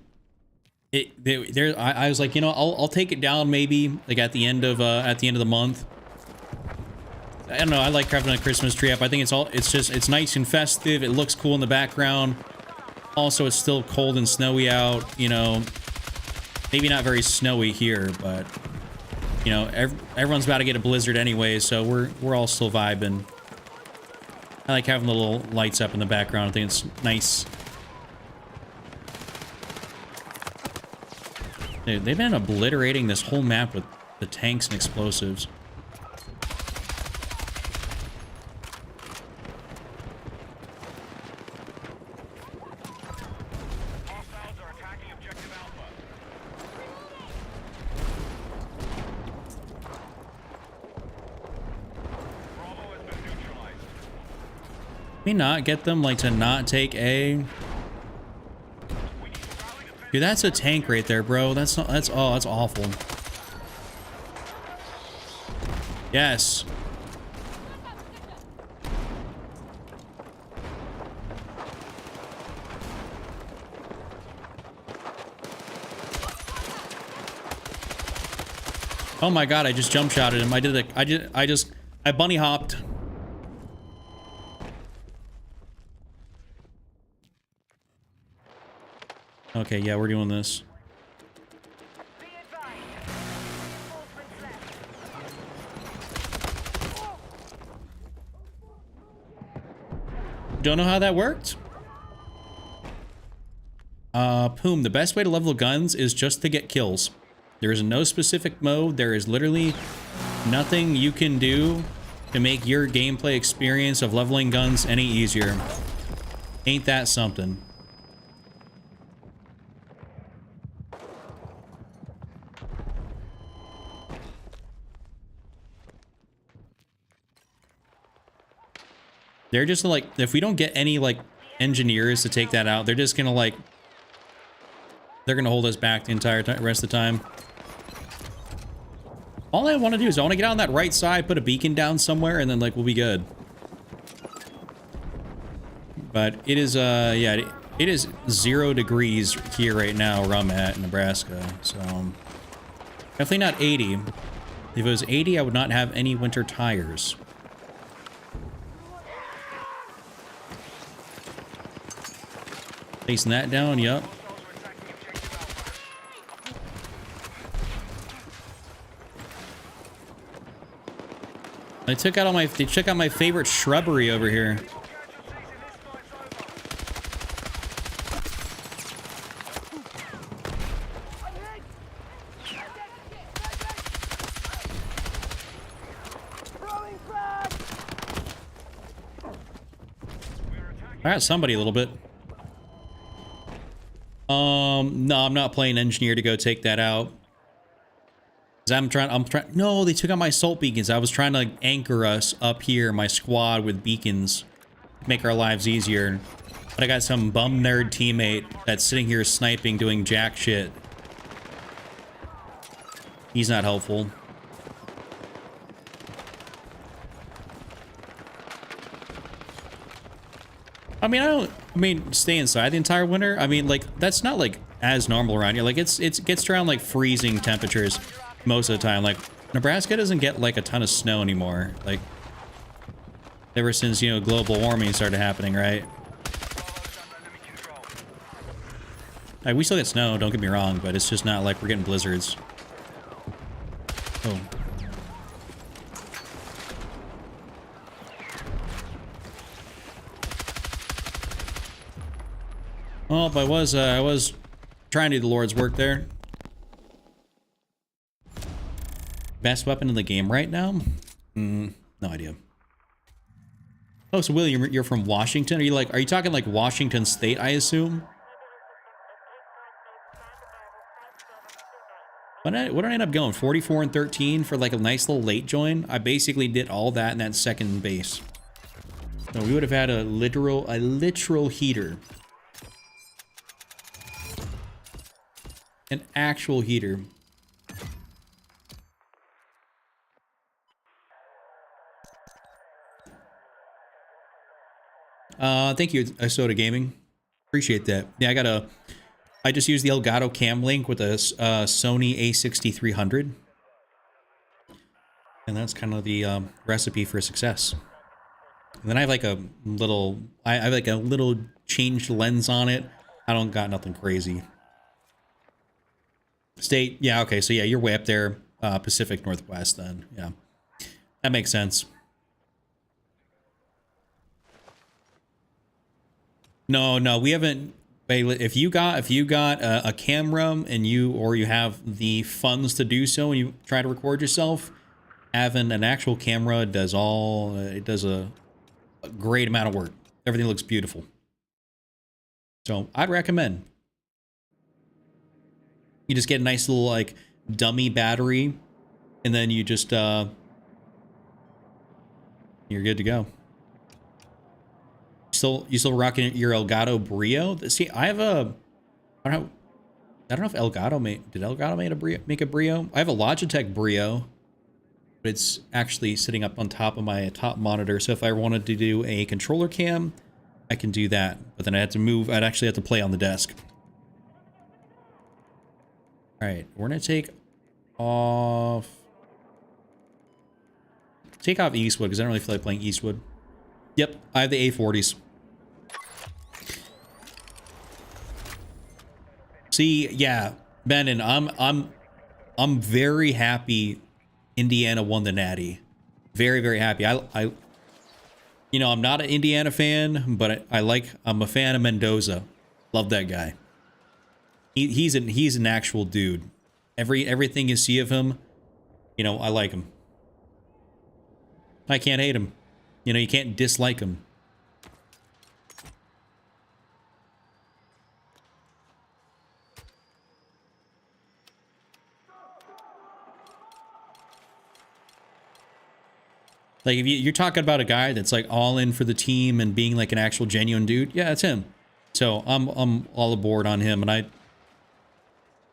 S1: I was like, you know, I'll take it down maybe like at the end of the month. I don't know. I like crafting a Christmas tree up. I think it's nice and festive. It looks cool in the background. Also, it's still cold and snowy out. You know, maybe not very snowy here, but you know, everyone's about to get a blizzard anyway, so we're all still vibing. I like having the little lights up in the background. I think it's nice. Dude, they've been obliterating this whole map with the tanks and explosives. Can we not get them like to not take A? Dude, that's a tank right there, bro. That's awful. Yes. Oh my god, I just jump shotted him. I bunny hopped. Okay, yeah, we're doing this. Don't know how that worked? Poom, the best way to level guns is just to get kills. There is no specific mode. There is literally nothing you can do to make your gameplay experience of leveling guns any easier. Ain't that something? They're just like, if we don't get any like engineers to take that out, they're just gonna like, they're gonna hold us back the entire rest of the time. All I want to do is I want to get out on that right side, put a beacon down somewhere, and then like we'll be good. But it is yeah, it is 0 degrees here right now where I'm at in Nebraska, so definitely not 80. If it was 80, I would not have any winter tires. Facing that down, yup. They took out my favorite shrubbery over here. I got somebody a little bit. No, I'm not playing engineer to go take that out. I'm trying. No, they took out my assault beacons. I was trying to like, anchor us up here, my squad with beacons, make our lives easier. But I got some bum nerd teammate that's sitting here sniping, doing jack shit. He's not helpful. I mean, stay inside the entire winter. I mean, like, that's not, like, as normal around here. Like, it gets around, like, freezing temperatures most of the time. Like, Nebraska doesn't get, like, a ton of snow anymore. Like, ever since, you know, global warming started happening, right? Like, we still get snow, don't get me wrong, but it's just not like we're getting blizzards. Oh. Well, if I was trying to do the Lord's work there. Best weapon in the game right now? No idea. Oh, so William, you're from Washington? Are you talking like Washington State, I assume? What did I end up going? 44 and 13 for like a nice little late join? I basically did all that in that second base. So we would have had a literal heater. An actual heater. Thank you, Soda Gaming. Appreciate that. Yeah, I just used the Elgato Cam Link with a Sony A6300. And that's kind of the recipe for success. And then I have like a little, I have like a little changed lens on it. I don't got nothing crazy. State, yeah, okay, so yeah, you're way up there, Pacific Northwest then, yeah. That makes sense. No, we haven't. If you got a camera and you have the funds to do so and you try to record yourself, having an actual camera does a great amount of work. Everything looks beautiful. So I'd recommend. You just get a nice little like dummy battery, and then you just you're good to go. You still rocking your Elgato Brio? See, I have a, I don't know if Elgato did Elgato make a Brio? I have a Logitech Brio, but it's actually sitting up on top of my top monitor. So if I wanted to do a controller cam, I can do that. But then I'd actually have to play on the desk. All right, we're gonna take off Eastwood because I don't really feel like playing Eastwood. Yep, I have the A40s. See, yeah, Ben, and I'm very happy Indiana won the Natty. Very, very happy. I you know, I'm not an Indiana fan, but I'm a fan of Mendoza. Love that guy. He's an actual dude. Everything you see of him, you know, I like him. I can't hate him. You know, you can't dislike him. Like if you're talking about a guy that's like all in for the team and being like an actual genuine dude, yeah, it's him. So I'm all aboard on him, and I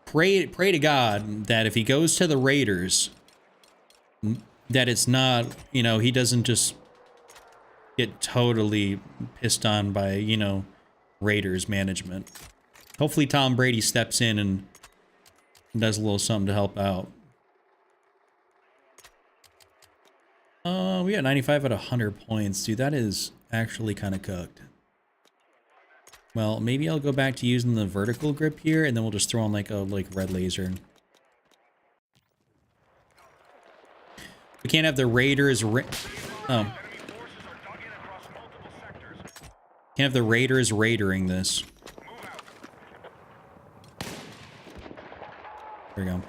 S1: pray to God that if he goes to the Raiders, that it's not, you know, he doesn't just get totally pissed on by, you know, Raiders management. Hopefully Tom Brady steps in and does a little something to help out. We got 95 out of 100 points. Dude, that is actually kind of cooked. Well, maybe I'll go back to using the vertical grip here, and then we'll just throw on like a red laser. We can't have the Raiders. Can't have the Raiders raidering this. There we go.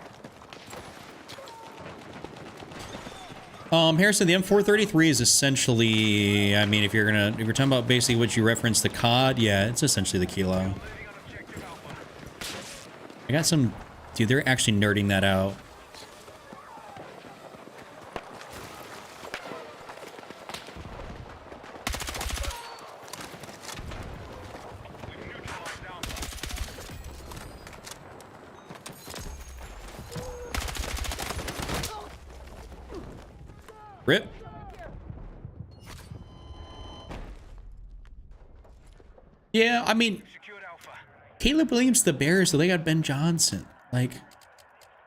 S1: Harrison, the M433 is essentially, I mean, if you're talking about basically what you referenced, the COD, yeah, it's essentially the Kilo. I got some, dude, they're actually nerding that out. Rip. Yeah, I mean,
S2: Secured Alpha.
S1: Caleb Williams, the Bears, so they got Ben Johnson. Like,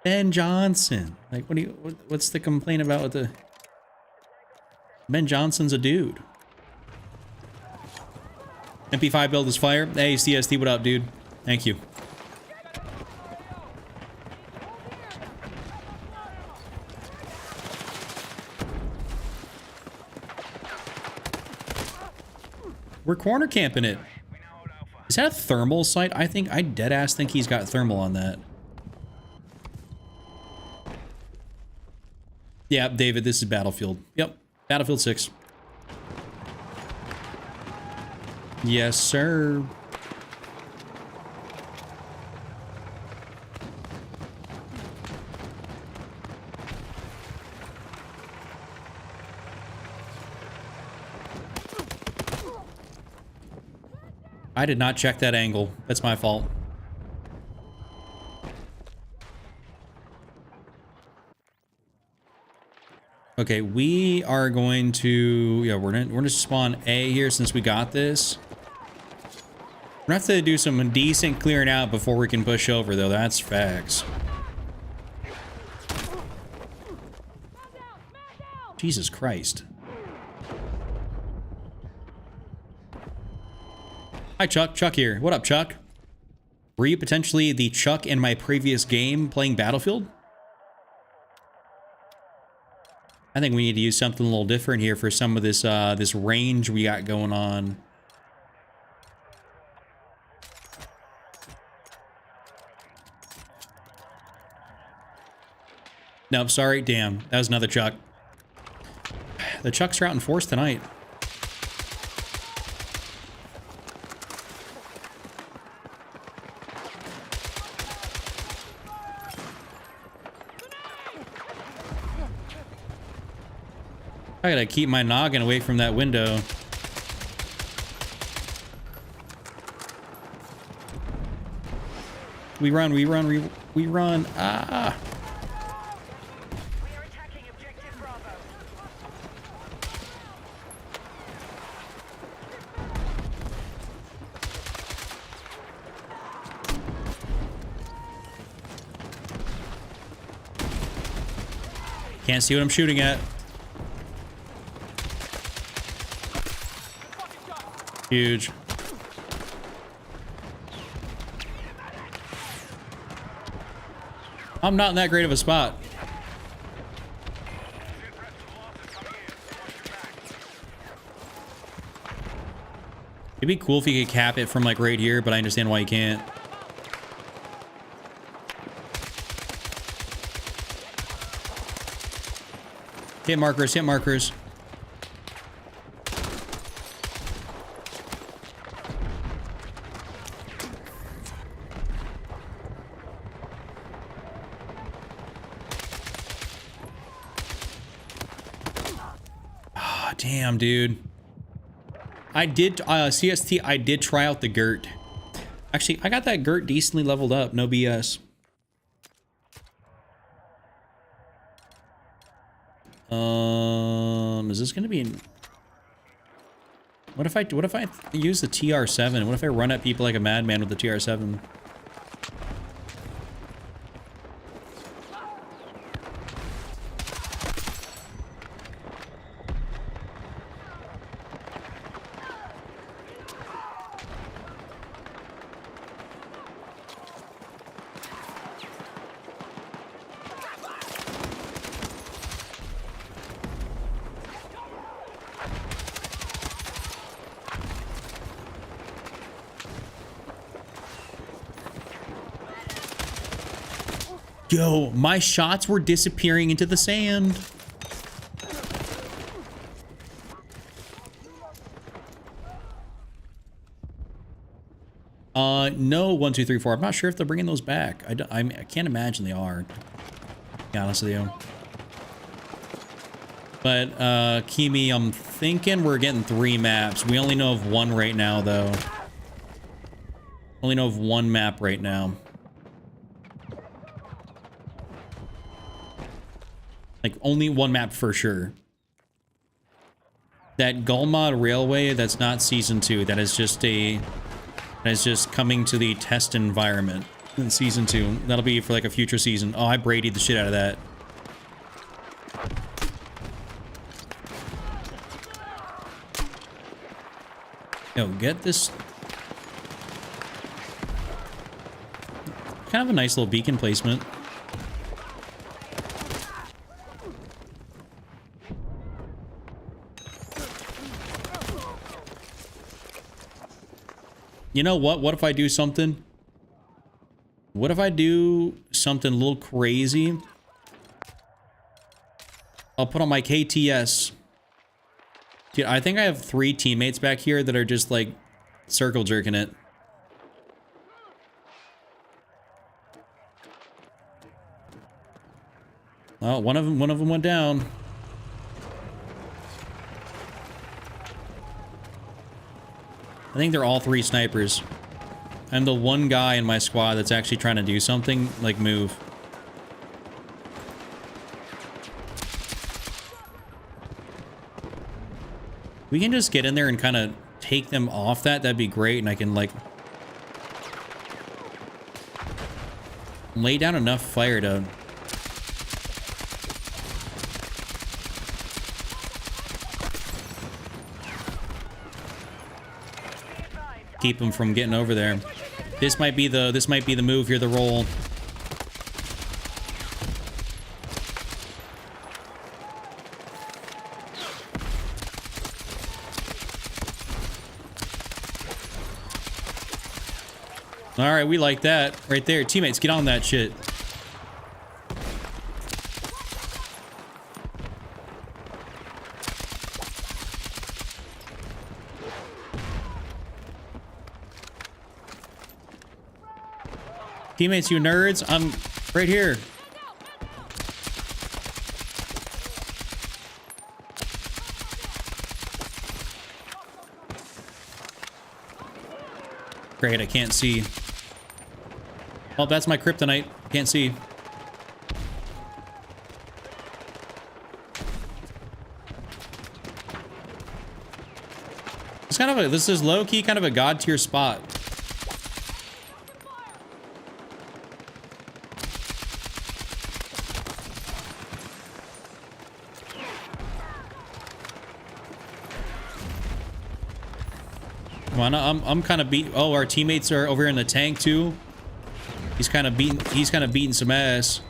S1: Ben Johnson. Like, what's the complaint about with the... Ben Johnson's a dude. MP5 build is fire. Hey, CST, what up, dude? Thank you. We're corner camping it.
S2: We now hold Alpha.
S1: Is that a thermal sight? I dead ass think he's got thermal on that. Yeah, David, this is Battlefield. Yep, Battlefield 6. Yes, sir. I did not check that angle. That's my fault. Okay, we are going to... Yeah, we're gonna spawn A here since we got this. We're gonna have to do some decent clearing out before we can push over, though. That's facts. Jesus Christ. Hi, Chuck. Chuck here. What up, Chuck? Were you potentially the Chuck in my previous game playing Battlefield? I think we need to use something a little different here for some of this this range we got going on. Nope, sorry. Damn, that was another Chuck. The Chucks are out in force tonight. I gotta keep my noggin away from that window. We run, we run, we run. Ah!
S2: We are attacking objective Bravo.
S1: Can't see what I'm shooting at. Huge. I'm not in that great of a spot. It'd be cool if you could cap it from like right here, but I understand why you can't. Hit markers, hit markers. Damn, dude. I did, CST, I did try out the GERT. Actually, I got that GERT decently leveled up, no BS. Is this gonna be... What if I use the TR7? What if I run at people like a madman with the TR7? Yo, my shots were disappearing into the sand. No, 1, 2, 3, 4. I'm not sure if they're bringing those back. I can't imagine they are, to be honest with you. But, Kimi, I'm thinking we're getting 3 maps. We only know of 1 right now, though. Only know of 1 map right now. Like, only 1 map for sure. that Gulmod Railway, that's not season 2. That is just coming to the test environment in season 2. That'll be for like a future season. Oh, I Brady'd the shit out of that. Yo, get this. Kind of a nice little beacon placement. You know what? What if I do something? What if I do something a little crazy? I'll put on my KTS. Dude, I think I have 3 teammates back here that are just like circle jerking it. Oh, one of them went down. I think they're all 3 snipers. I'm the one guy in my squad that's actually trying to do something, like move. We can just get in there and kind of take them off that. That'd be great. And I can, like, lay down enough fire to keep them from getting over there. This might be the move here, the roll. All right, we like that right there. Teammates, get on that shit. Teammates, you nerds, I'm right here. Great, I can't see. Oh, that's my kryptonite. Can't see. It's kind of a, this is low-key kind of a god tier spot. Come on, I'm kind of beat. Oh, our teammates are over here in the tank too. He's kind of beating some ass.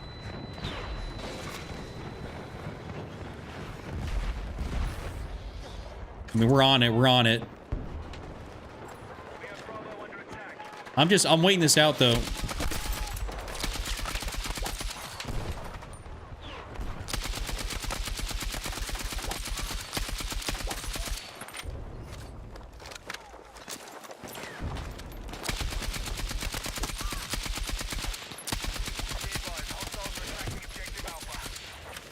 S1: I mean, we're on it. I'm waiting this out though.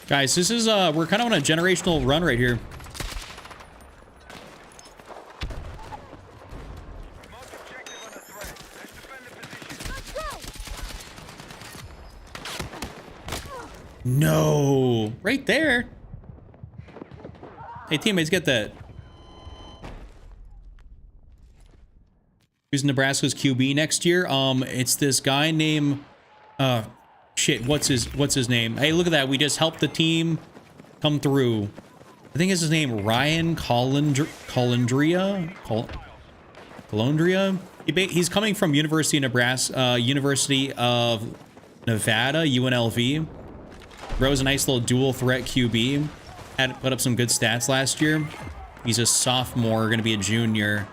S1: Guys, this is, we're kind of on a generational run right here. No! Right there! Hey, teammates, get that. Who's Nebraska's QB next year? It's this guy named, shit, what's his name? Hey, look at that. We just helped the team come through. I think it's his name, Ryan Colondria. He's coming from University of Nebraska, University of Nevada, UNLV. Bro's a nice little dual threat QB. Had put up some good stats last year. He's a sophomore, gonna be a junior.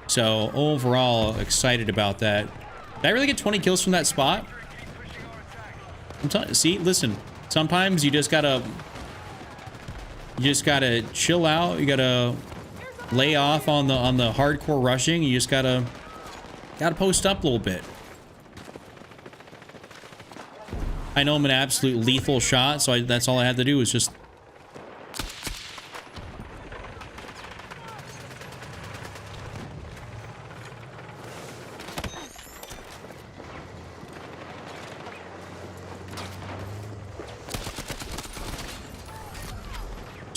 S1: So overall, excited about that. Did I really get 20 kills from that spot? See, listen, sometimes you just gotta chill out. You gotta lay off on the hardcore rushing. You just gotta post up a little bit. I know I'm an absolute lethal shot, so that's all I had to do was just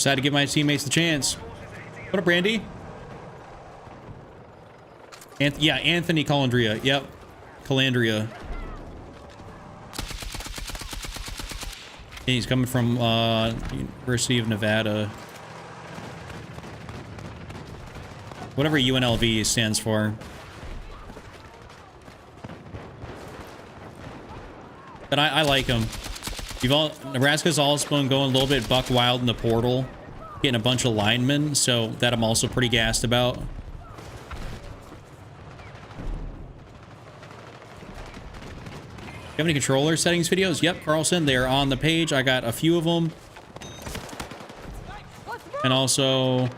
S1: Decided to give my teammates the chance. What up, Brandy? Yeah, Anthony Calandria. Yep. Calandria. He's coming from University of Nevada. Whatever UNLV stands for. But I like him. Nebraska's also been going a little bit buck wild in the portal, getting a bunch of linemen, so that I'm also pretty gassed about. You have any controller settings videos? Yep, Carlson, they're on the page. I got a few of them. And also,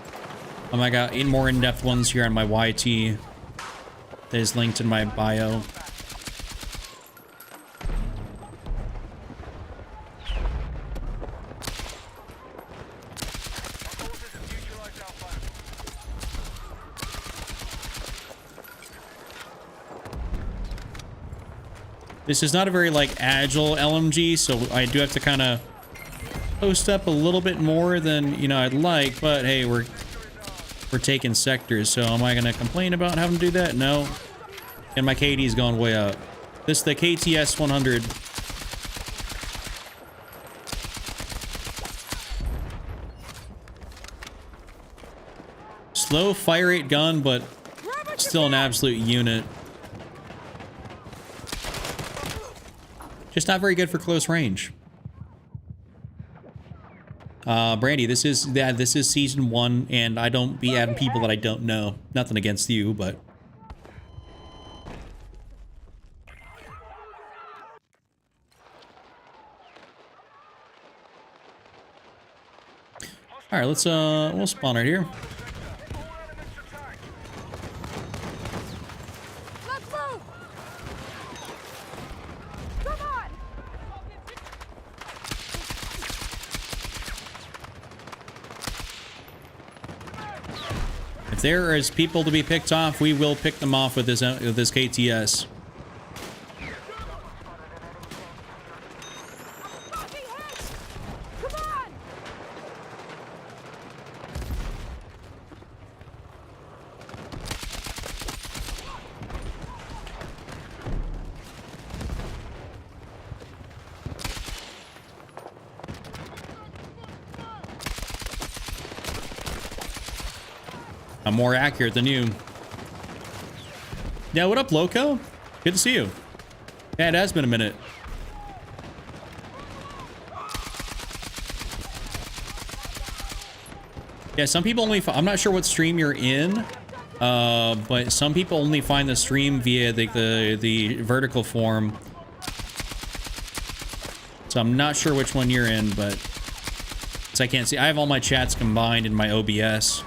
S1: I got 8 more in-depth ones here on my YT that is linked in my bio. This is not a very, like, agile LMG, so I do have to kind of post up a little bit more than, you know, I'd like, but hey, we're taking sectors, so am I going to complain about having to do that? No. And my KD's going way up. This is the KTS 100. Slow fire rate gun, but still an absolute unit. Just not very good for close range. Brandy, this is season 1, and I don't be adding people that I don't know. Nothing against you, but all right, let's we'll spawn right here. If there is people to be picked off, we will pick them off with this KTS. I'm more accurate than you. Yeah, what up, Loco? Good to see you. Yeah, it has been a minute. Yeah, some people only... I'm not sure what stream you're in, but some people only find the stream via the vertical form. So I'm not sure which one you're in, but... I can't see. I have all my chats combined in my OBS.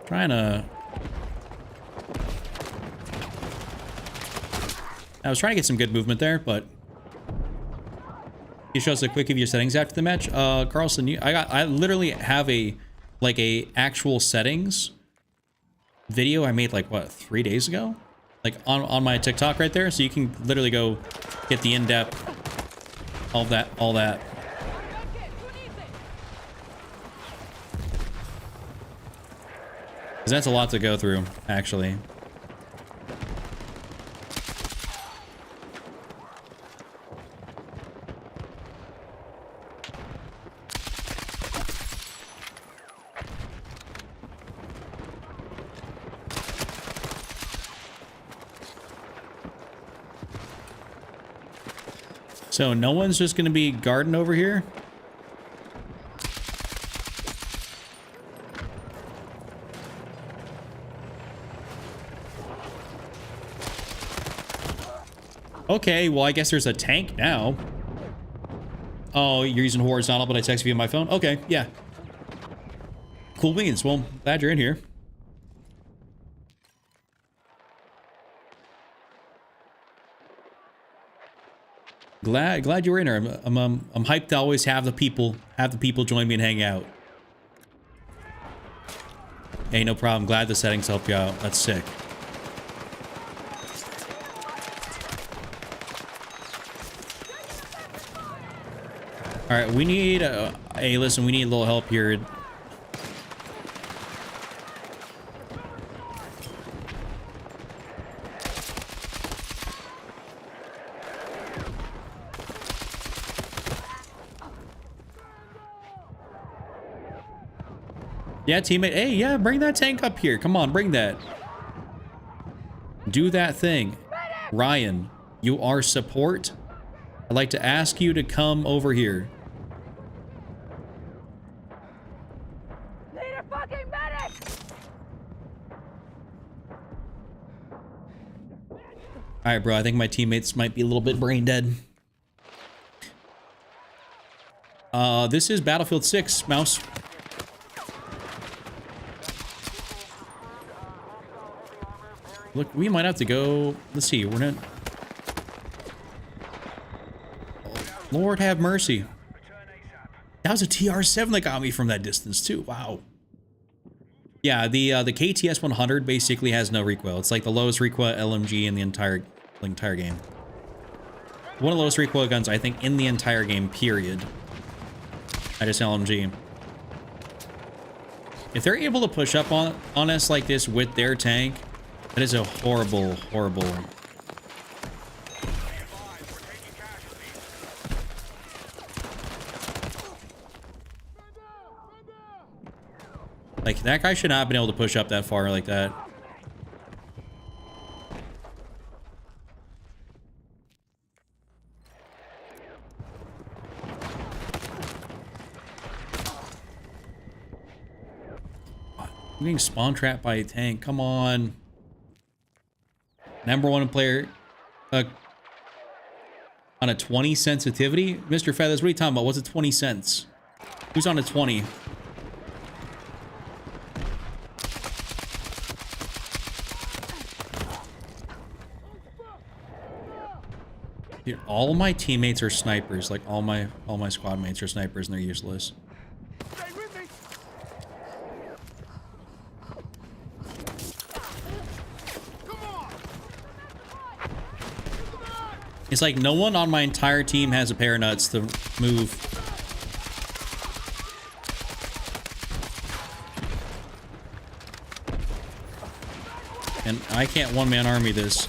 S1: Trying to... I was trying to get some good movement there, but... You show us a quick of your settings after the match. Carlson, I literally have a actual settings video I made like what 3 days ago, like on my TikTok right there, so you can literally go get the in-depth all that. Because that's a lot to go through, actually. So no one's just going to be guarding over here? Okay, well, I guess there's a tank now. Oh, you're using horizontal, but I text you on my phone? Okay, yeah. Cool beans. Well, glad you're in here. Glad you were in here. I'm hyped to always have the people join me and hang out. Hey, no problem. Glad the settings help you out. That's sick. All right, we need hey, listen, we need a little help here. Yeah, teammate. Hey, yeah, bring that tank up here. Come on, bring that. Do that thing. Ryan, you are support. I'd like to ask you to come over here.
S2: Need a fucking medic!
S1: All right, bro. I think my teammates might be a little bit brain dead. This is Battlefield 6, Mouse. Look, we might have to go. Let's see. We're not. Lord have mercy. That was a TR7 that got me from that distance too. Wow. Yeah, the KTS 100 basically has no recoil. It's like the lowest recoil LMG in the entire game. One of the lowest recoil guns I think in the entire game. Period. I just LMG. If they're able to push up on us like this with their tank, that is a horrible, horrible. Like, that guy should not have been able to push up that far like that. I'm getting spawn trapped by a tank. Come on. Number one player on a 20 sensitivity? Mr. Feathers, what are you talking about? What's a 20 cents? Who's on a 20? Dude, all my teammates are snipers. Like all my squad mates are snipers and they're useless. It's like no one on my entire team has a pair of nuts to move. And I can't one-man army this.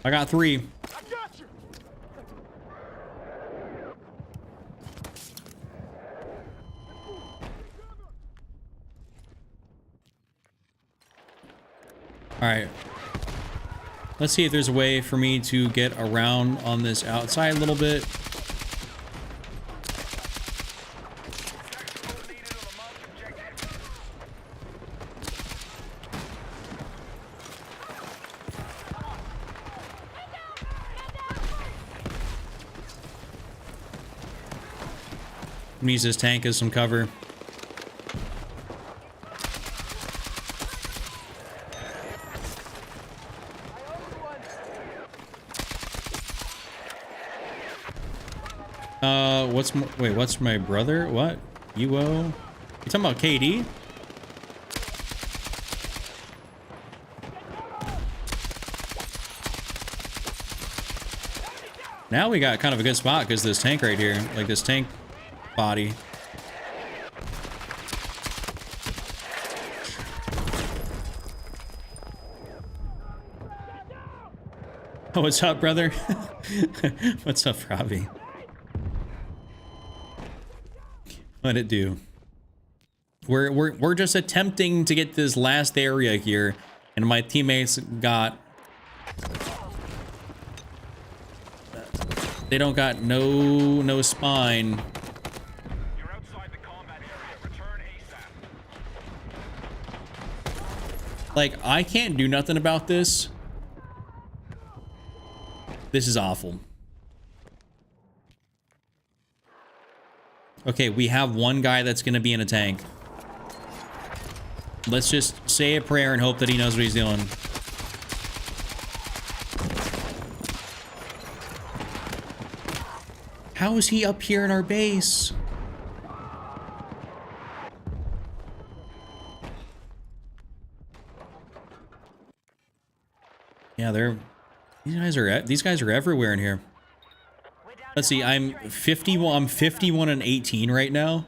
S1: I got 3. All right. Let's see if there's a way for me to get around on this outside a little bit. I'm gonna use this tank as some cover. What's my brother? What? UO? You talking about KD? Now we got kind of a good spot because this tank right here, like this tank body. Oh, what's up, brother? What's up, Robbie? What'd it do? We're just attempting to get this last area here, and my teammates got. They don't got no spine.
S3: You're outside the combat area. Return ASAP.
S1: Like, I can't do nothing about this. This is awful. Okay, we have one guy that's gonna be in a tank. Let's just say a prayer and hope that he knows what he's doing. How is he up here in our base? Yeah, these guys are everywhere in here.
S2: We're down
S1: Let's
S2: to
S1: see, I'm 51. I'm 51 and 18 right now.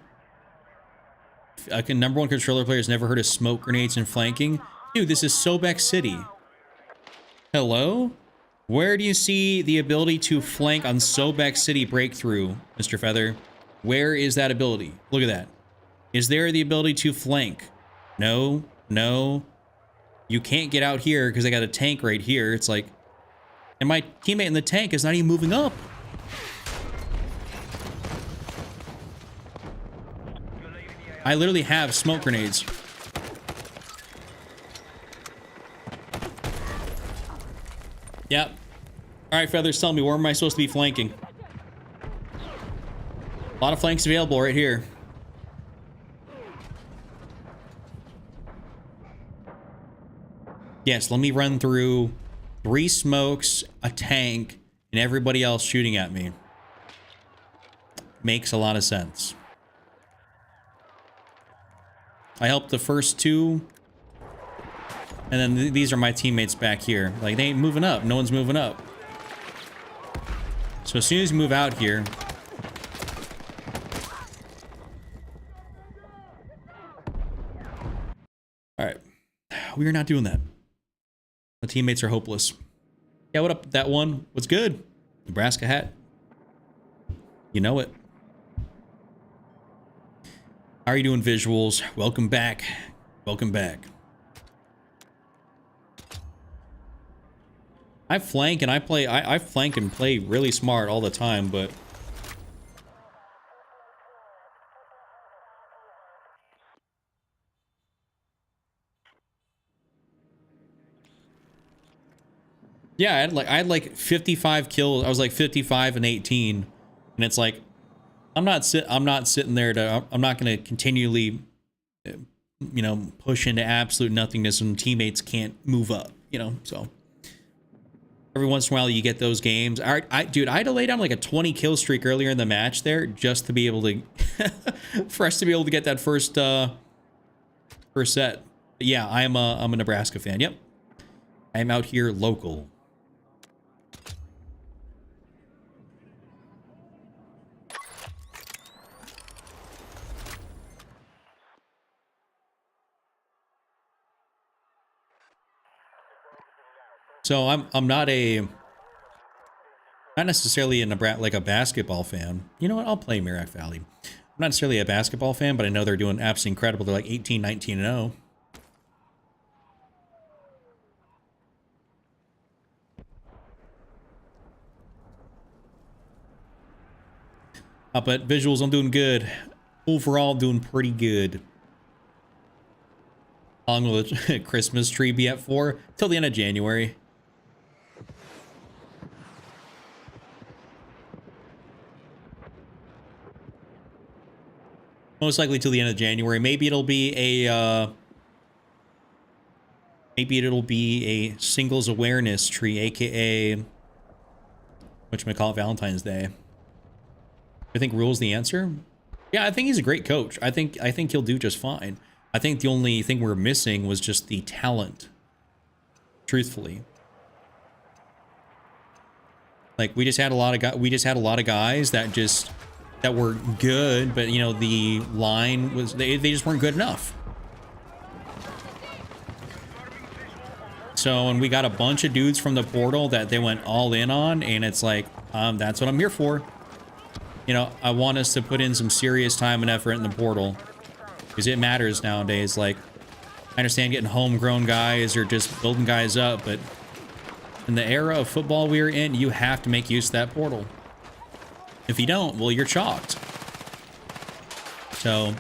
S1: Number one controller player's never heard of smoke grenades and flanking. Dude, this is Sobek City. Hello? Where do you see the ability to flank on Sobek City Breakthrough, Mr. Feather? Where is that ability? Look at that. Is there the ability to flank? No, no. You can't get out here because I got a tank right here. It's like, and my teammate in the tank is not even moving up. I literally have smoke grenades. Yep. All right, Feathers, tell me, where am I supposed to be flanking? A lot of flanks available right here. Yes, let me run through 3 smokes, a tank, and everybody else shooting at me. Makes a lot of sense. I helped the first 2. And then these are my teammates back here. Like, they ain't moving up. No one's moving up. So as soon as you move out here... Alright. We are not doing that. The teammates are hopeless. Yeah, what up, that one? What's good? Nebraska hat. You know it. How are you doing, visuals? Welcome back. Welcome back. I flank and I play. I flank and play really smart all the time, but yeah, I had like 55 kills. I was like 55 and 18, and it's like I'm not sitting there to. I'm not going to continually, you know, push into absolute nothingness when teammates can't move up. You know, so. Every once in a while you get those games. Dude, I had to lay down like a 20 kill streak earlier in the match there just to be able to, for us to be able to get that first set. But yeah, I'm a Nebraska fan. Yep. I'm out here local. So I'm not necessarily like a basketball fan. You know what? I'll play Merrick Valley. I'm not necessarily a basketball fan, but I know they're doing absolutely incredible. They're like 18, 19, and 0. But visuals, I'm doing good. Overall, doing pretty good. How long will the Christmas tree be at for? Till the end of January. Most likely till the end of January. Maybe it'll be a singles awareness tree, aka whatchamacallit, Valentine's Day. I think Rule's the answer. Yeah, I think he's a great coach. I think he'll do just fine. I think the only thing we're missing was just the talent. Truthfully. Like we just had a lot of guys that were good, but you know, the line was they just weren't good enough. So, and we got a bunch of dudes from the portal that they went all in on, and it's like, that's what I'm here for. You know, I want us to put in some serious time and effort in the portal, because it matters nowadays. Like, I understand getting homegrown guys or just building guys up, but in the era of football we're in, you have to make use of that portal. If you don't, well, you're chalked. So...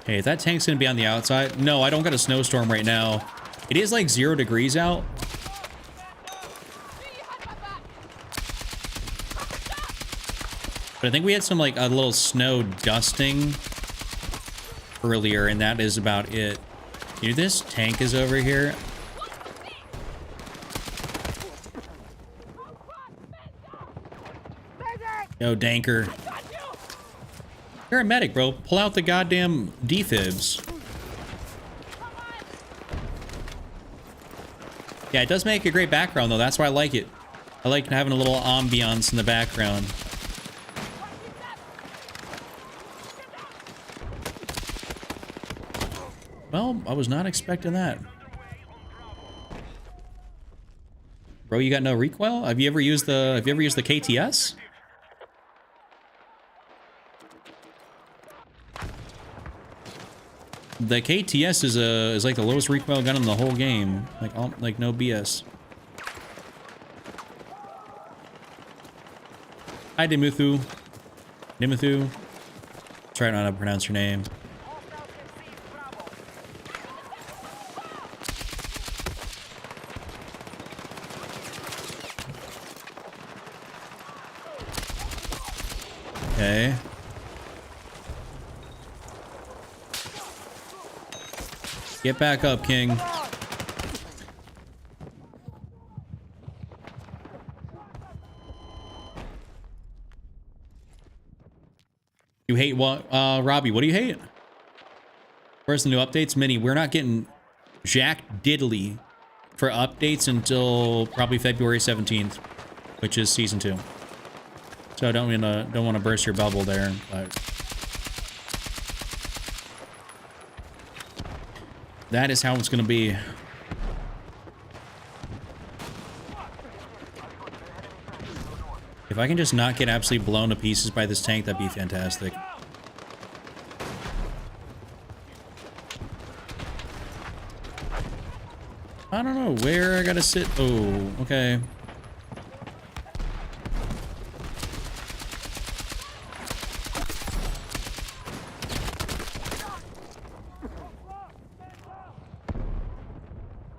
S1: Hey, if that tank's gonna be on the outside... No, I don't got a snowstorm right now. It is like 0 degrees out. But I think we had some, like, a little snow dusting earlier, and that is about it. Dude, this tank is over here. Yo, Danker. You're a medic, bro. Pull out the goddamn defibs. Yeah, it does make a great background, though. That's why I like it. I like having a little ambiance in the background. Well, I was not expecting that. Bro, you got no recoil? Have you ever used the KTS? The KTS is like the lowest recoil gun in the whole game. Like no BS. Hi, Dimuthu. Dimuthu. Try not to pronounce your name. Okay. Get back up, King. You hate what? Robbie, what do you hate? Where's the new updates? Mini, we're not getting jack diddly for updates until probably February 17th, which is season 2. So I don't want to burst your bubble there, but that is how it's going to be. If I can just not get absolutely blown to pieces by this tank, that'd be fantastic. I don't know where I gotta sit. Oh, okay.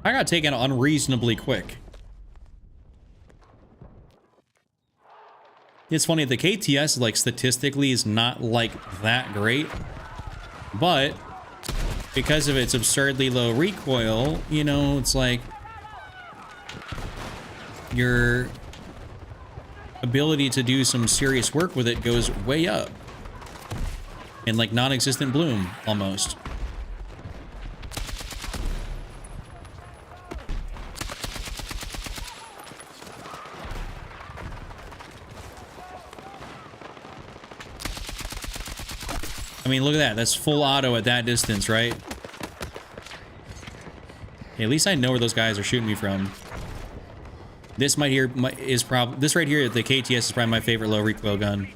S1: I got taken unreasonably quick. It's funny, the KTS, like, statistically is not, like, that great. But, because of its absurdly low recoil, you know, it's like your ability to do some serious work with it goes way up. In, like, non-existent bloom, almost. I mean, look at that. That's full auto at that distance, right? Hey, at least I know where those guys are shooting me from. This right here, the KTS is probably my favorite low recoil gun.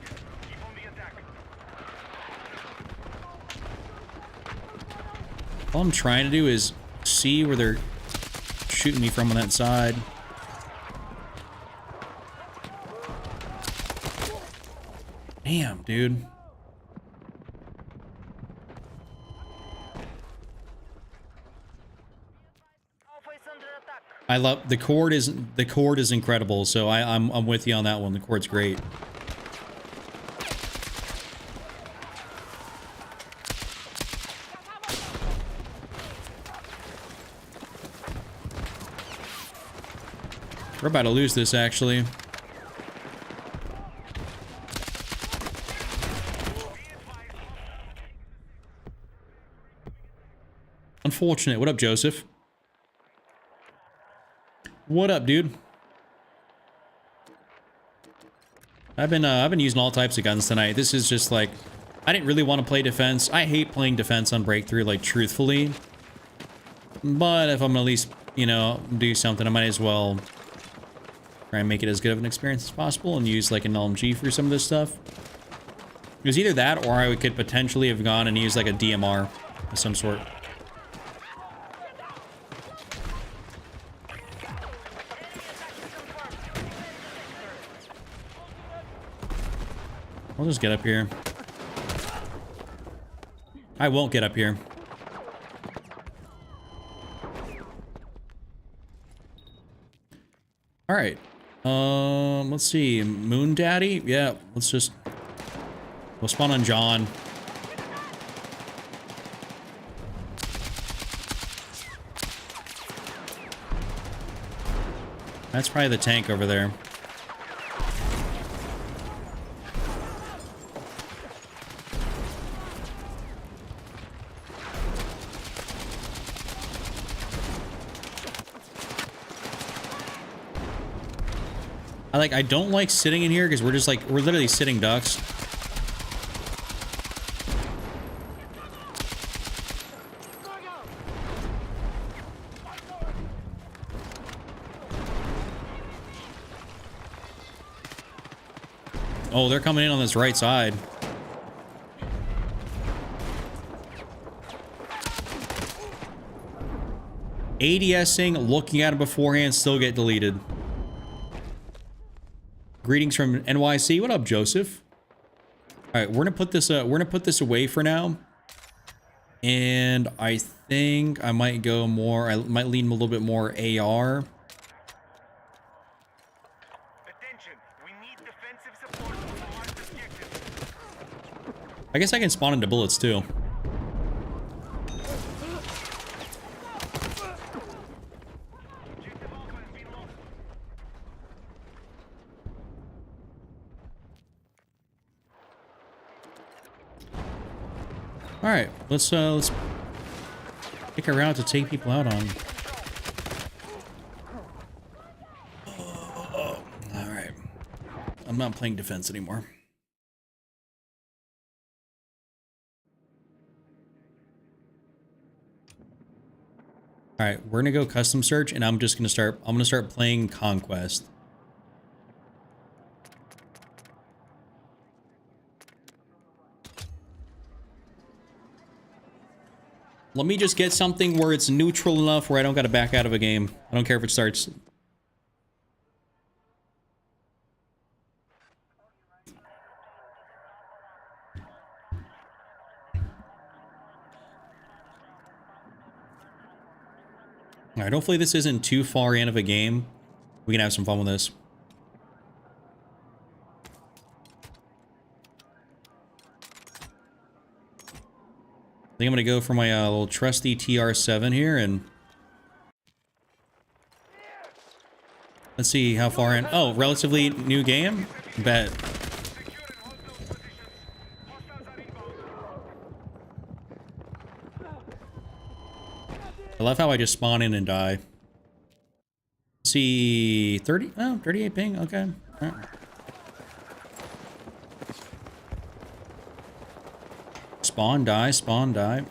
S1: All I'm trying to do is see where they're shooting me from on that side. Damn, dude. I love the cord is incredible, so I'm with you on that one. The cord's great. We're about to lose this, actually. Unfortunate. What up, Joseph? What up, dude? I've been using all types of guns tonight. This is just like, I didn't really want to play defense. I hate playing defense on breakthrough, like, truthfully. But if I'm at least, you know, do something, I might as well try and make it as good of an experience as possible and use like an LMG for some of this stuff. It was either that or I could potentially have gone and used like a DMR of some sort. I'll just get up here. I won't get up here. All right. Let's see. Moon Daddy? Yeah, we'll spawn on John. That's probably the tank over there. I don't like sitting in here because we're just like, we're literally sitting ducks. Oh, they're coming in on this right side. ADSing, looking at it beforehand, still get deleted. Greetings from NYC. What up, Joseph? All right, we're gonna put this away for now. And I think I might go more. I might lean a little bit more AR.
S3: Attention, we need defensive support for large objectives.
S1: I guess I can spawn into bullets too.
S3: Objective Alpha has been lost.
S1: All right, let's pick a route to take people out on. All right, I'm not playing defense anymore. All right, we're gonna go custom search, and I'm gonna start playing Conquest. Let me just get something where it's neutral enough where I don't gotta back out of a game. I don't care if it starts. All right, hopefully this isn't too far in of a game. We can have some fun with this. I think I'm gonna go for my little trusty TR7 here, and let's see how far in. Oh, relatively new game. Bet.
S3: Securing hostile positions. Hostiles are inbound.
S1: I love how I just spawn in and die. See, 30. Oh, 38 ping. Okay. All right. Spawn, die, spawn, die.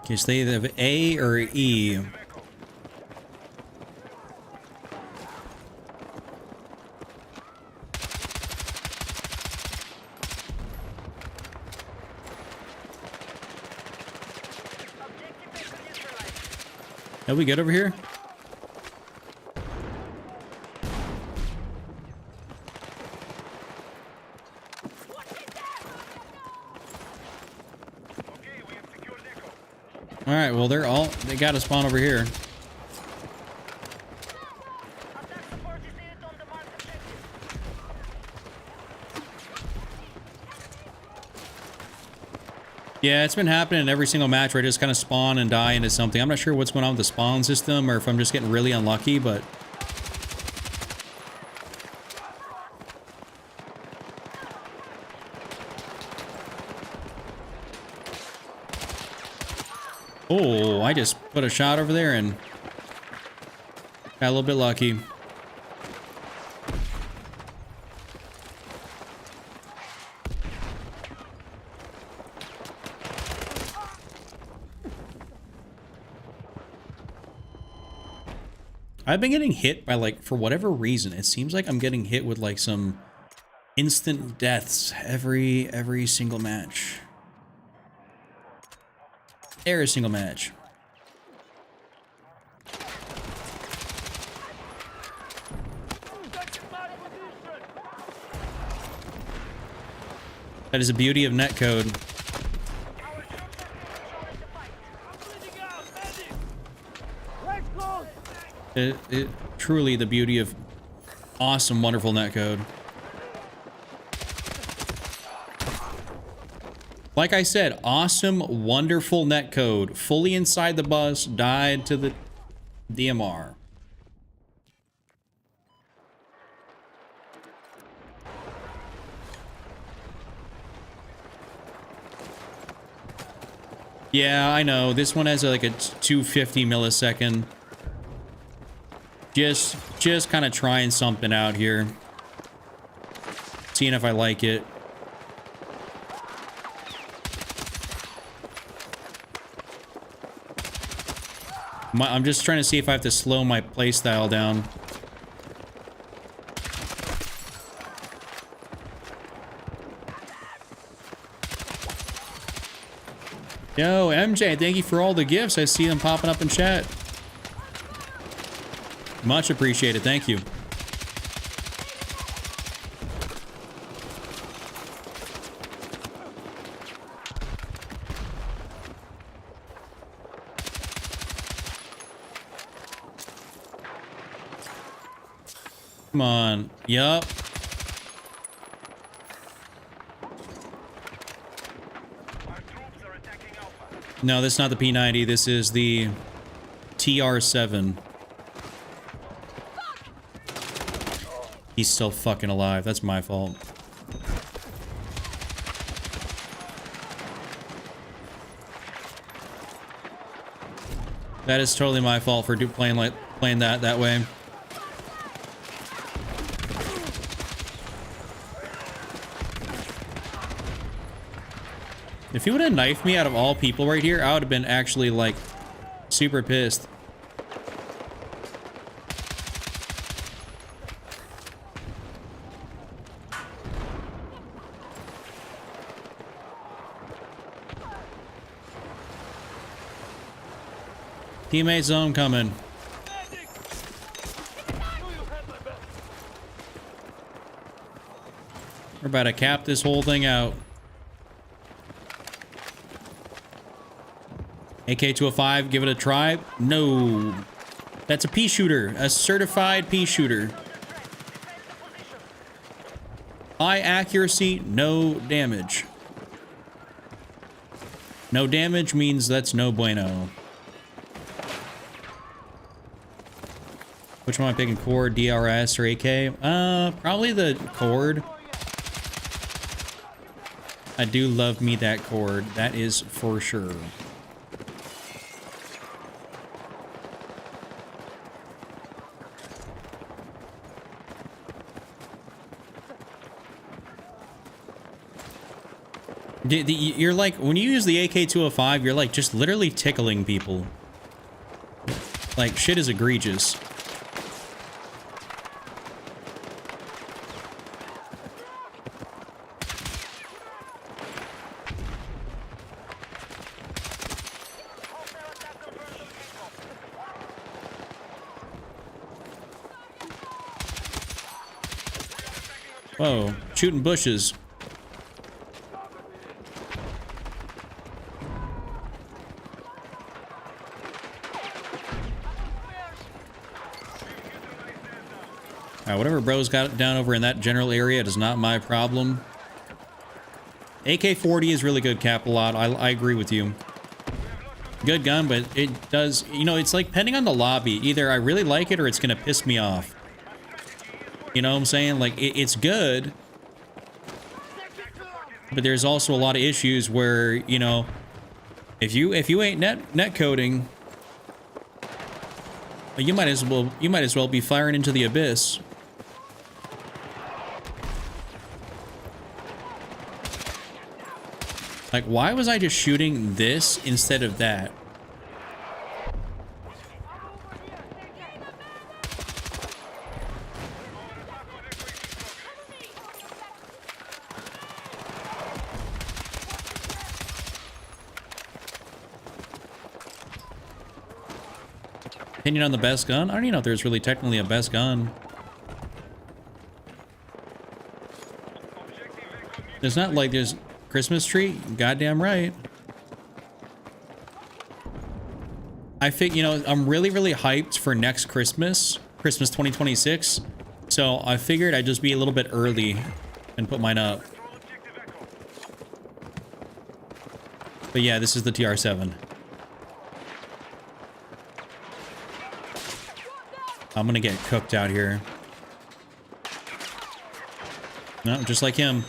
S1: Okay, so they either have A or E.
S2: Objective vessel neutralized.
S1: Are we good over here?
S3: Okay, we have secured Echo.
S1: All right, well, they got to spawn over here.
S2: Attack support is needed on the marked objective.
S1: Yeah, it's been happening in every single match where I just kind of spawn and die into something. I'm not sure what's going on with the spawn system or if I'm just getting really unlucky, but... Oh, I just put a shot over there and got a little bit lucky. I've been getting hit by, like, for whatever reason, it seems like I'm getting hit with, like, some instant deaths every single match. Every single match. That is the beauty of netcode.
S2: Our troops have been joined the fight.
S1: It truly the beauty of awesome, wonderful netcode. Like I said, awesome, wonderful netcode. Fully inside the bus, died to the DMR. Yeah, I know. This one has like a 250 millisecond. Just kind of trying something out here. Seeing if I like it. I'm just trying to see if I have to slow my playstyle down. Yo, MJ, thank you for all the gifts. I see them popping up in chat. Much appreciated. Thank you. Come on. Yup. No, this is not the P90. This is the TR7. He's still fucking alive. That's my fault. That is totally my fault for playing that way. If he would have knifed me out of all people right here, I would have been actually, like, super pissed. Teammate zone coming. We're about to cap this whole thing out. AK-205, give it a try. No. That's a pea shooter. A certified pea shooter. High accuracy, no damage. No damage means that's no bueno. Which one am I picking? Cord, DRS, or AK? Probably the Cord. I do love me that Cord. That is for sure. You're like, when you use the AK-205, you're like just literally tickling people. Like, shit is egregious. Whoa, shooting bushes. Whatever bro's got down over in that general area, it is not my problem. AK-40 is really good, Cap-a-Lot. I agree with you. Good gun, but it does... You know, it's like, depending on the lobby, either I really like it or it's going to piss me off. You know what I'm saying? Like, it's good. But there's also a lot of issues where, you know, if you ain't net coding, you might as well be firing into the abyss. Like, why was I just shooting this instead of that? Opinion on the best gun? I don't even know if there's really technically a best gun. There's not like there's Christmas tree? Goddamn right. I think, you know, I'm really, really hyped for next Christmas 2026. So I figured I'd just be a little bit early and put mine up. But yeah, this is the TR7. I'm gonna get cooked out here. No, just like him.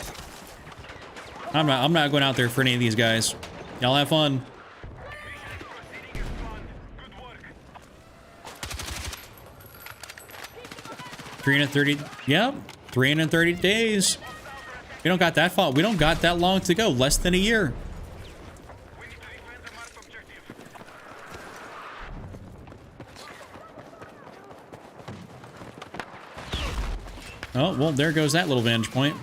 S1: I'm not going out there for any of these guys. Y'all have fun. 330. Yep. 330 days. We don't got that far. We don't got that long to go. Less than a year.
S3: We need to defend the mark objective.
S1: Oh, well, there goes that little vantage point.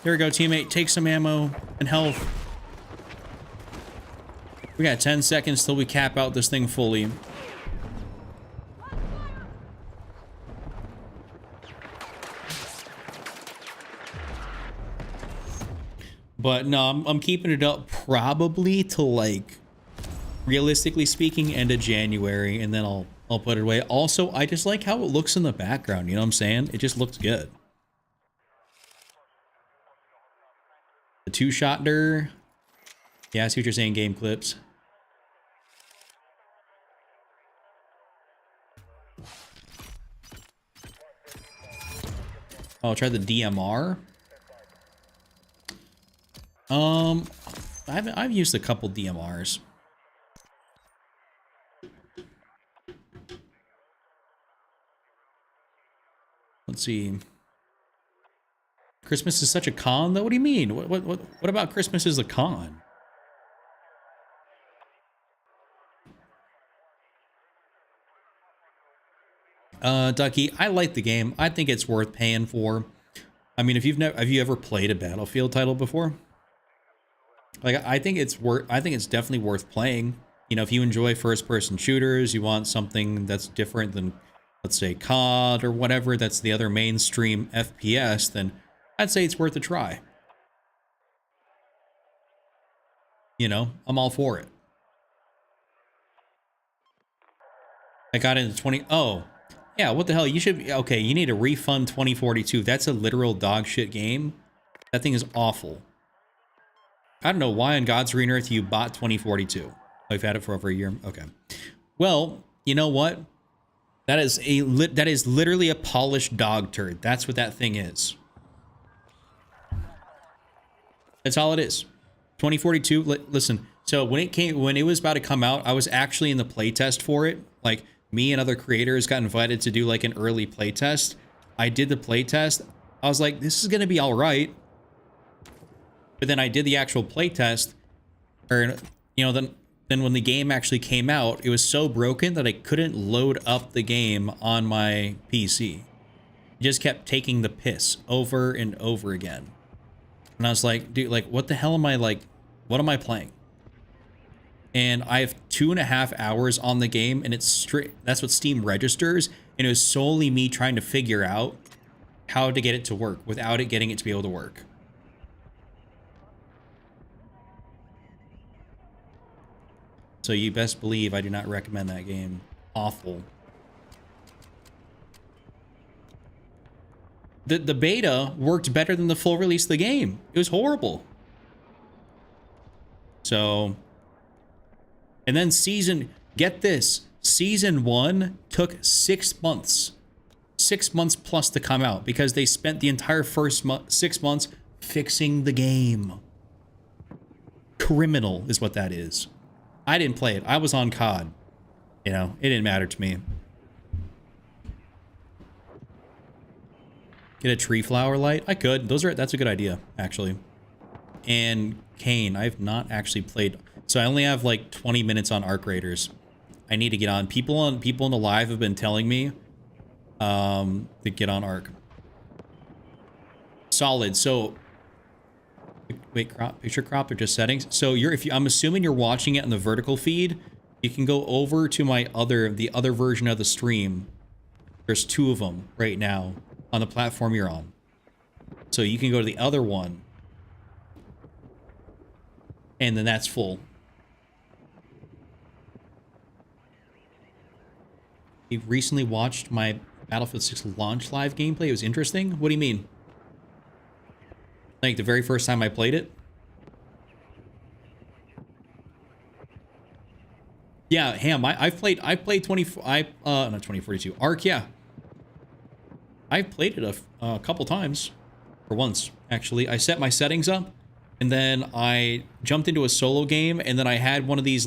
S1: Here we go, teammate. Take some ammo and health. We got 10 seconds till we cap out this thing fully. But no, I'm keeping it up probably till, like, realistically speaking, end of January, and then I'll put it away. Also, I just like how it looks in the background, you know what I'm saying? It just looks good. The two-shotter. Yeah, I see what you're saying, game clips. Oh, try the DMR. I've used a couple DMRs. Let's see. Christmas is such a con, though. What do you mean? What about Christmas is a con? Ducky, I like the game. I think it's worth paying for. I mean, if you've never, have you ever played a Battlefield title before? Like, I think it's definitely worth playing. You know, if you enjoy first-person shooters, you want something that's different than, let's say, COD or whatever, that's the other mainstream FPS, then I'd say it's worth a try. You know, I'm all for it. I got into 20... Oh, yeah, what the hell? You should... Okay, you need a refund 2042. That's a literal dog shit game. That thing is awful. I don't know why on God's green earth you bought 2042. Oh, you've had it for over a year? Okay. Well, you know what? That is literally a polished dog turd. That's what that thing is. That's all it is. 2042. Listen. So when it was about to come out, I was actually in the playtest for it. Like, me and other creators got invited to do like an early playtest. I did the playtest. I was like, this is gonna be all right. But then I did the actual playtest, or you know, then when the game actually came out, it was so broken that I couldn't load up the game on my PC. It just kept taking the piss over and over again. And I was like, dude, like, what the hell am I, like, what am I playing? And I have 2.5 hours on the game, and it's straight, that's what Steam registers, and it was solely me trying to figure out how to get it to work without it getting it to be able to work. So you best believe I do not recommend that game. Awful. The beta worked better than the full release of the game. It was horrible. So, and then get this, season 1 took 6 months. 6 months plus to come out because they spent the entire first 6 months fixing the game. Criminal is what that is. I didn't play it. I was on COD. You know, it didn't matter to me. Get a tree flower light? I could. That's a good idea, actually. And Kane, I've not actually played. So I only have like 20 minutes on Arc Raiders. I need to get on. People in the live have been telling me to get on Arc. Solid. So wait, picture crop or just settings? So I'm assuming you're watching it on the vertical feed. You can go over to the other version of the stream. There's 2 of them right now on the platform you're on. So you can go to the other one. And then that's full. You recently watched my Battlefield 6 launch live gameplay. It was interesting. What do you mean? Like the very first time I played it? Yeah, Ham, I've played not 2042. Arc, yeah. I've played it a couple times. Or once, actually. I set my settings up, and then I jumped into a solo game, and then I had one of these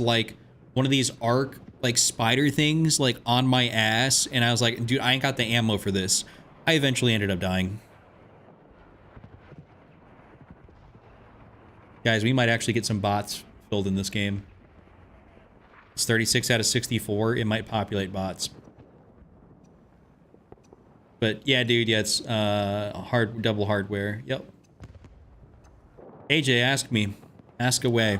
S1: Arc, like, spider things, like, on my ass, and I was like, dude, I ain't got the ammo for this. I eventually ended up dying. Guys, we might actually get some bots filled in this game. It's 36 out of 64. It might populate bots. But yeah, dude, yeah, it's double hardware. Yep. AJ, ask me. Ask away.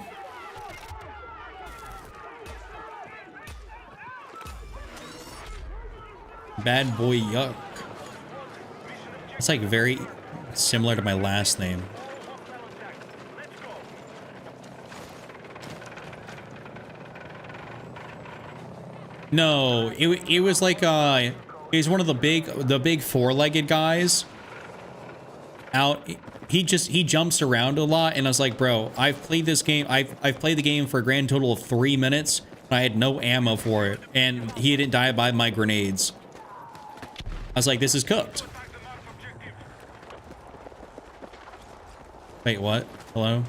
S1: Bad boy yuck. It's like very similar to my last name. No, it was like he's one of the big four-legged guys. Out, he jumps around a lot, and I was like, bro, I've played this game. I've played the game for a grand total of 3 minutes. And I had no ammo for it, and he didn't die by my grenades. I was like, this is cooked. Wait, what? Hello?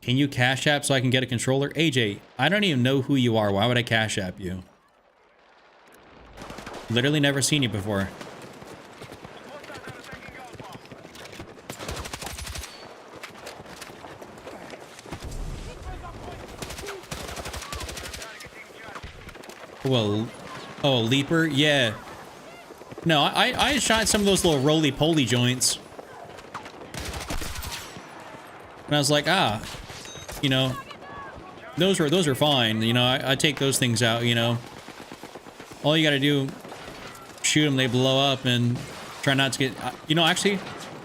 S1: Can you cash app so I can get a controller? AJ, I don't even know who you are. Why would I cash app you? Literally never seen you before. Well, oh, a leaper? Yeah. No, I shot some of those little roly-poly joints. And I was like, ah, you know, those are fine. You know, I take those things out, you know. All you gotta do, shoot them, they blow up, and try not to get, you know, actually,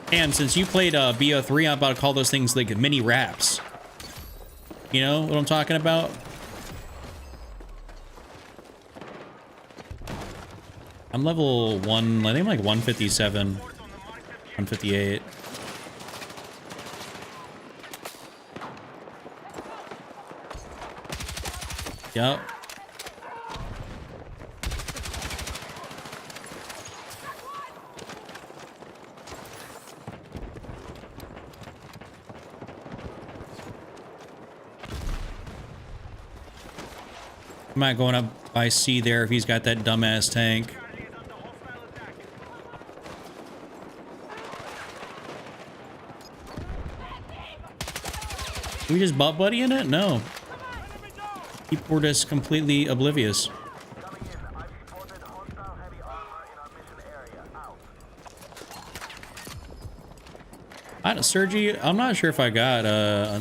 S1: Cam, since you played BO3, I'm about to call those things like mini wraps. You know what I'm talking about? I'm level 1, I think I'm like 157, 158. Yep. I'm not going up by C there if he's got that dumbass tank. Did we just butt buddy in it? No. People were just completely oblivious. Sergi, I'm not sure if I got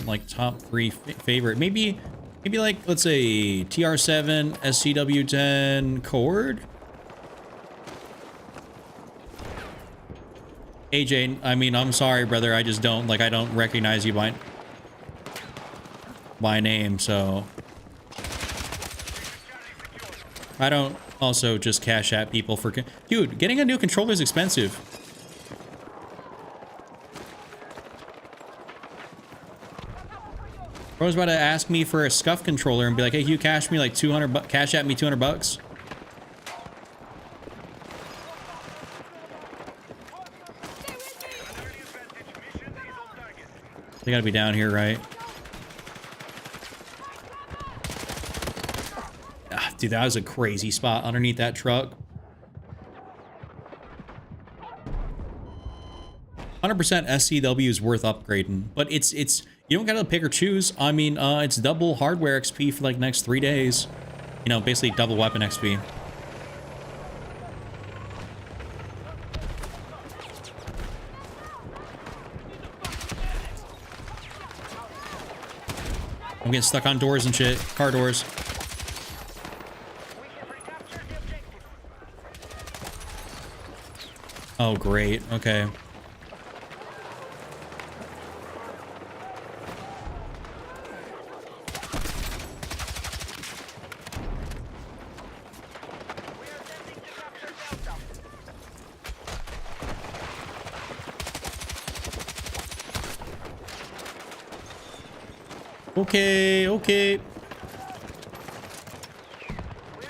S1: like top 3 favorite. Maybe like, let's say TR7, SCW10, Cord. AJ, I mean, I'm sorry, brother. I just don't like. I don't recognize you by name, so I don't also just cash at people for... Dude, getting a new controller is expensive. Bro was about to ask me for a Scuff controller and be like, hey, can you cash me like 200 cash at me 200 bucks? They gotta be down here, right? Ah, dude, that was a crazy spot underneath that truck. 100% SCW is worth upgrading, but it's you don't gotta pick or choose. I mean, it's double hardware XP for like next 3 days. You know, basically double weapon XP. I'm getting stuck on doors and shit. Car doors. Oh, great. Okay. Okay.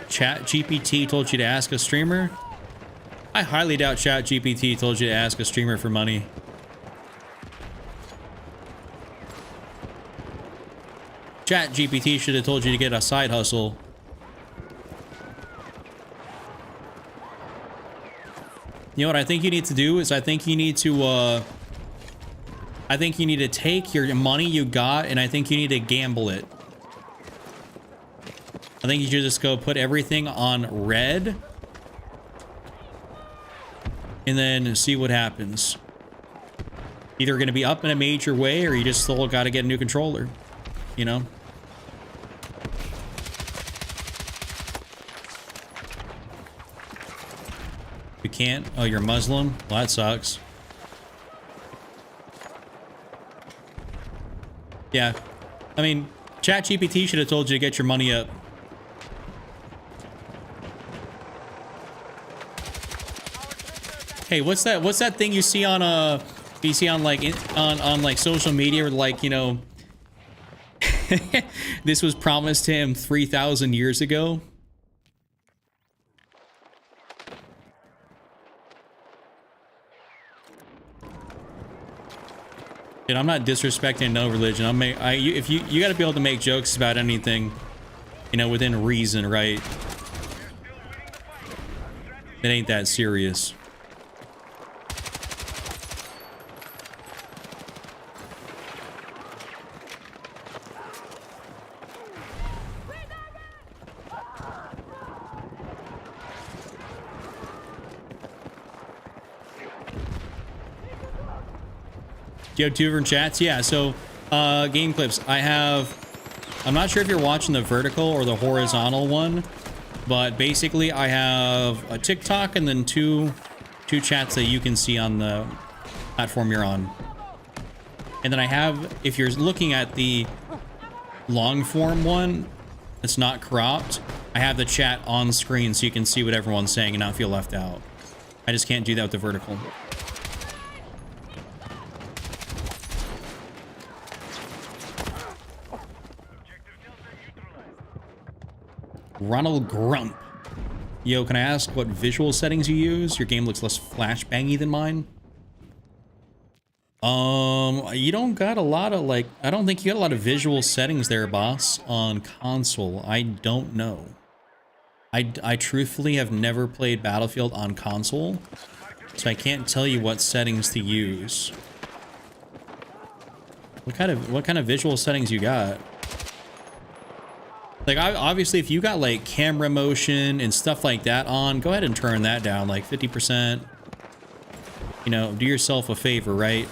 S1: Chat GPT told you to ask a streamer? I highly doubt Chat GPT told you to ask a streamer for money. Chat GPT should have told you to get a side hustle. You know what I think you need to do is I think you need to take your money you got and I think you need to gamble it. I think you should just go put everything on red and then see what happens. Either going to be up in a major way or you just still got to get a new controller, you know? You can't? Oh, you're Muslim? Well, that sucks. Yeah. I mean, ChatGPT should have told you to get your money up. Hey, what's that thing you see on like on like social media where like, you know, this was promised to him 3,000 years ago? Dude, I'm not disrespecting no religion. If you got to be able to make jokes about anything, you know, within reason, right? It ain't that serious. Do you have 2 different chats? Yeah, so game clips. I'm not sure if you're watching the vertical or the horizontal one, but basically I have a TikTok and then two chats that you can see on the platform you're on. And then I have, if you're looking at the long form one that's not cropped, I have the chat on screen so you can see what everyone's saying and not feel left out. I just can't do that with the vertical. Ronald Grump. Yo, can I ask what visual settings you use? Your game looks less flashbangy than mine. You don't got a lot of, like, I don't think you got a lot of visual settings there, boss, on console. I don't know. I truthfully have never played Battlefield on console, so I can't tell you what settings to use. What kind of visual settings you got? Like, obviously, if you got, like, camera motion and stuff like that on, go ahead and turn that down, like, 50%. You know, do yourself a favor, right?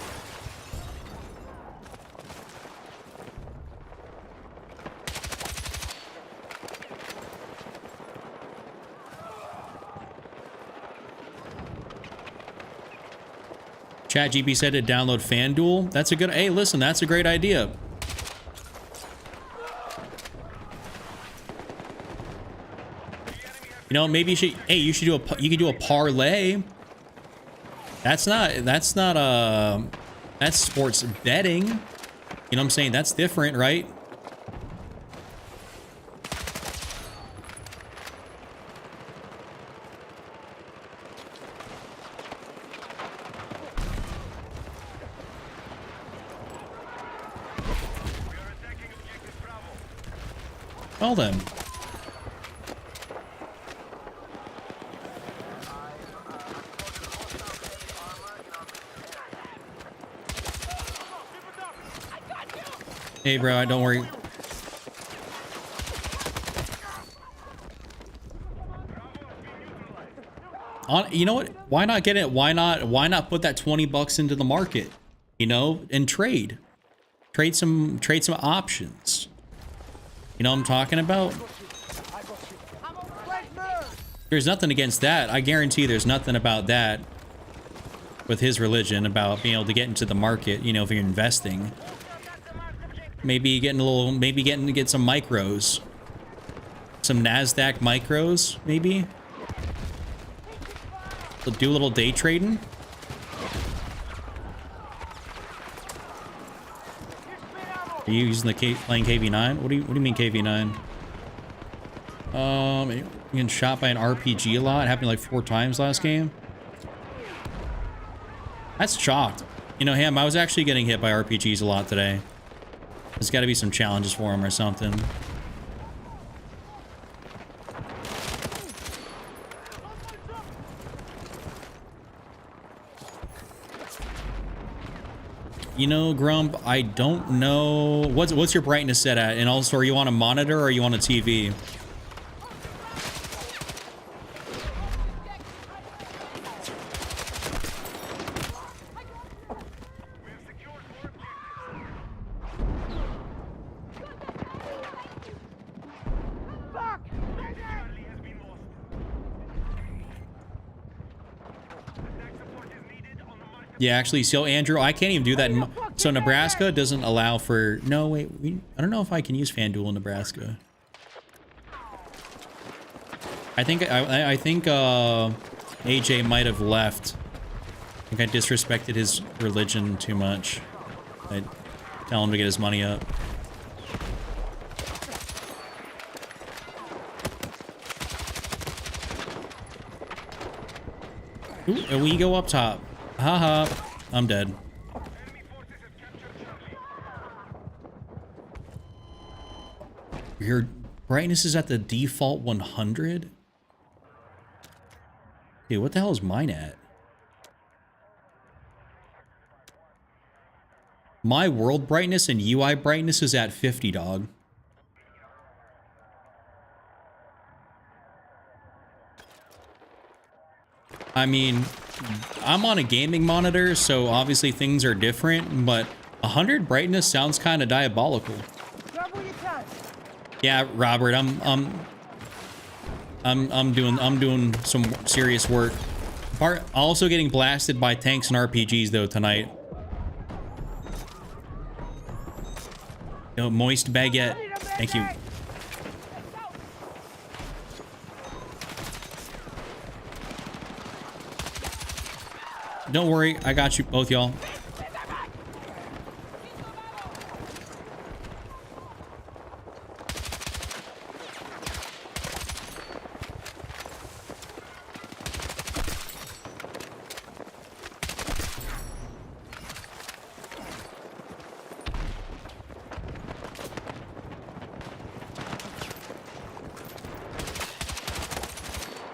S1: ChatGPT said to download FanDuel. That's a good... Hey, listen, that's a great idea. You know, maybe you should, hey, you could do a parlay. That's sports betting. You know what I'm saying? That's different, right? Well then. Hey, bro, don't worry. You know what? Why not get it? Why not put that 20 bucks into the market? You know, and trade some options. You know what I'm talking about? There's nothing against that. I guarantee there's nothing about that with his religion about being able to get into the market, you know, if you're investing. Maybe getting to get some micros. Some NASDAQ micros, maybe? So do a little day trading. Are you using the playing KV9? What do you mean KV9? Getting shot by an RPG a lot. It happened like 4 times last game. That's shocked. You know, Ham, I was actually getting hit by RPGs a lot today. There's got to be some challenges for him or something. You know, Grump, I don't know. What's your brightness set at? And also, are you on a monitor or are you on a TV?
S3: We have secured more objectives. Charlie has been lost. Attack support is needed on the mark.
S1: Yeah, actually, so Andrew, I can't even do that. So Nebraska doesn't allow for. No, wait. I don't know if I can use FanDuel in Nebraska. I think AJ might have left. I think I disrespected his religion too much. I tell him to get his money up. Ooh, and we go up top. Haha, I'm dead.
S3: Enemy forces have captured Charlie.
S1: Your brightness is at the default 100? Dude, what the hell is mine at? My world brightness and UI brightness is at 50, dog. I mean, I'm on a gaming monitor, so obviously things are different, but 100 brightness sounds kind of diabolical. Yeah, Robert, I'm doing some serious work. Also getting blasted by tanks and RPGs though tonight. Yo, moist baguette. Thank you. Don't worry, I got you both, y'all.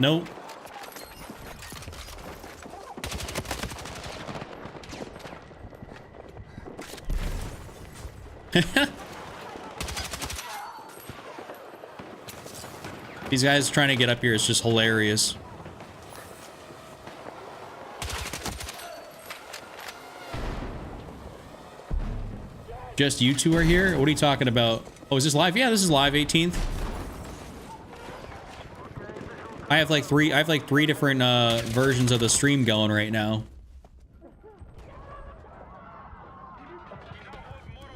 S1: Nope. These guys trying to get up here is just hilarious. Just you two are here? What are you talking about? Oh, is this live? Yeah, this is live, 18th. I have like three different versions of the stream going right now.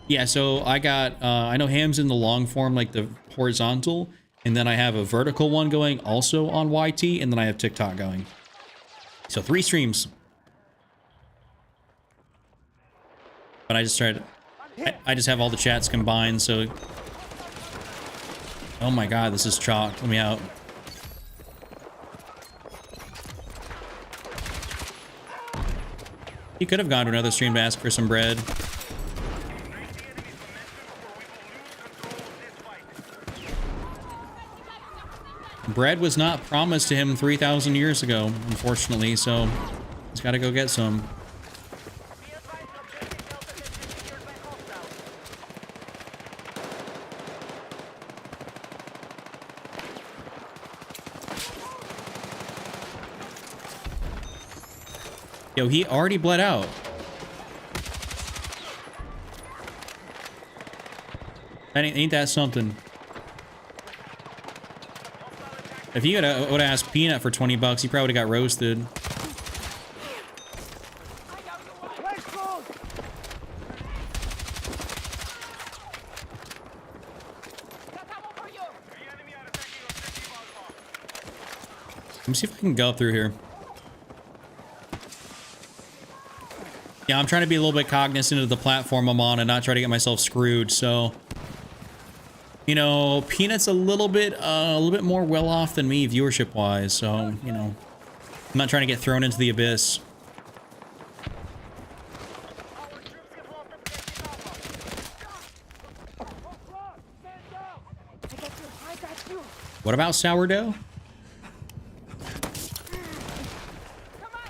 S1: Yeah, so I got I know Ham's in the long form, like the horizontal, and then I have a vertical one going also on YT, and then I have TikTok going. So 3 streams. But I just tried I just have all the chats combined, so oh my god, this is chalk. Let me out. He could have gone to another stream to ask for some bread. Bread was not promised to him 3,000 years ago, unfortunately, so he's got to go get some.
S2: Be advised, objective Delta has been secured by hostiles.
S1: Yo, he already bled out. Ain't that something? If you would have asked Peanut for 20 bucks, he probably would have got roasted. Let me see if I can go through here. Yeah, I'm trying to be a little bit cognizant of the platform I'm on and not try to get myself screwed, so... You know, Peanut's a little bit more well off than me viewership-wise, so, you know... I'm not trying to get thrown into the abyss.
S2: Our troops have lost objective Alpha.
S1: What about sourdough?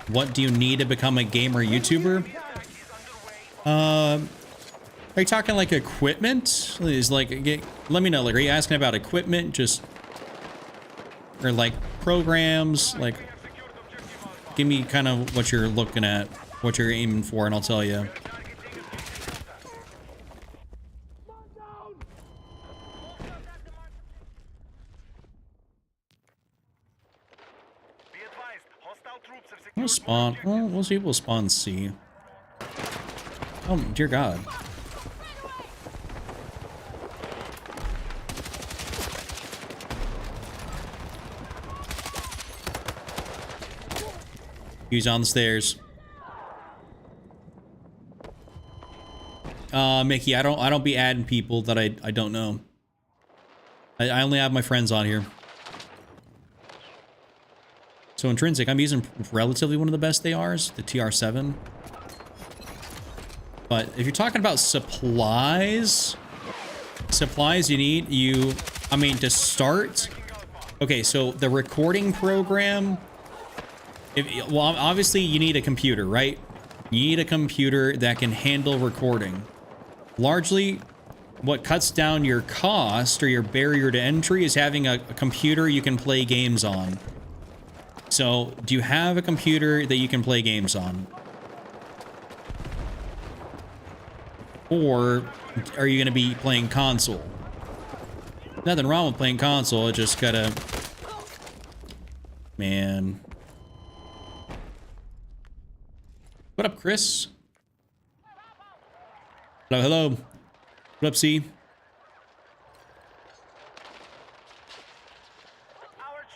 S1: What do you need to become a gamer YouTuber? Are you talking like equipment? Is like, let me know. Like, are you asking about equipment? Just, or like programs? Like, give me kind of what you're looking at, what you're aiming for, and I'll tell you.
S3: Be advised, hostile troops have
S1: We'll
S3: secured
S1: spawn. Well, we'll see if we'll spawn C. Oh, dear God. He's on the stairs. Mickey, I don't be adding people that I don't know. I only have my friends on here. So Intrinsic, I'm using relatively one of the best they are, the TR7. But if you're talking about supplies you need, I mean, to start. Okay, so the recording program, well, obviously you need a computer, right? You need a computer that can handle recording. Largely, what cuts down your cost or your barrier to entry is having a computer you can play games on. So, do you have a computer that you can play games on? Or are you going to be playing console? Nothing wrong with playing console, it just gotta... Man. What up, Chris? Hello, hello. What up, C?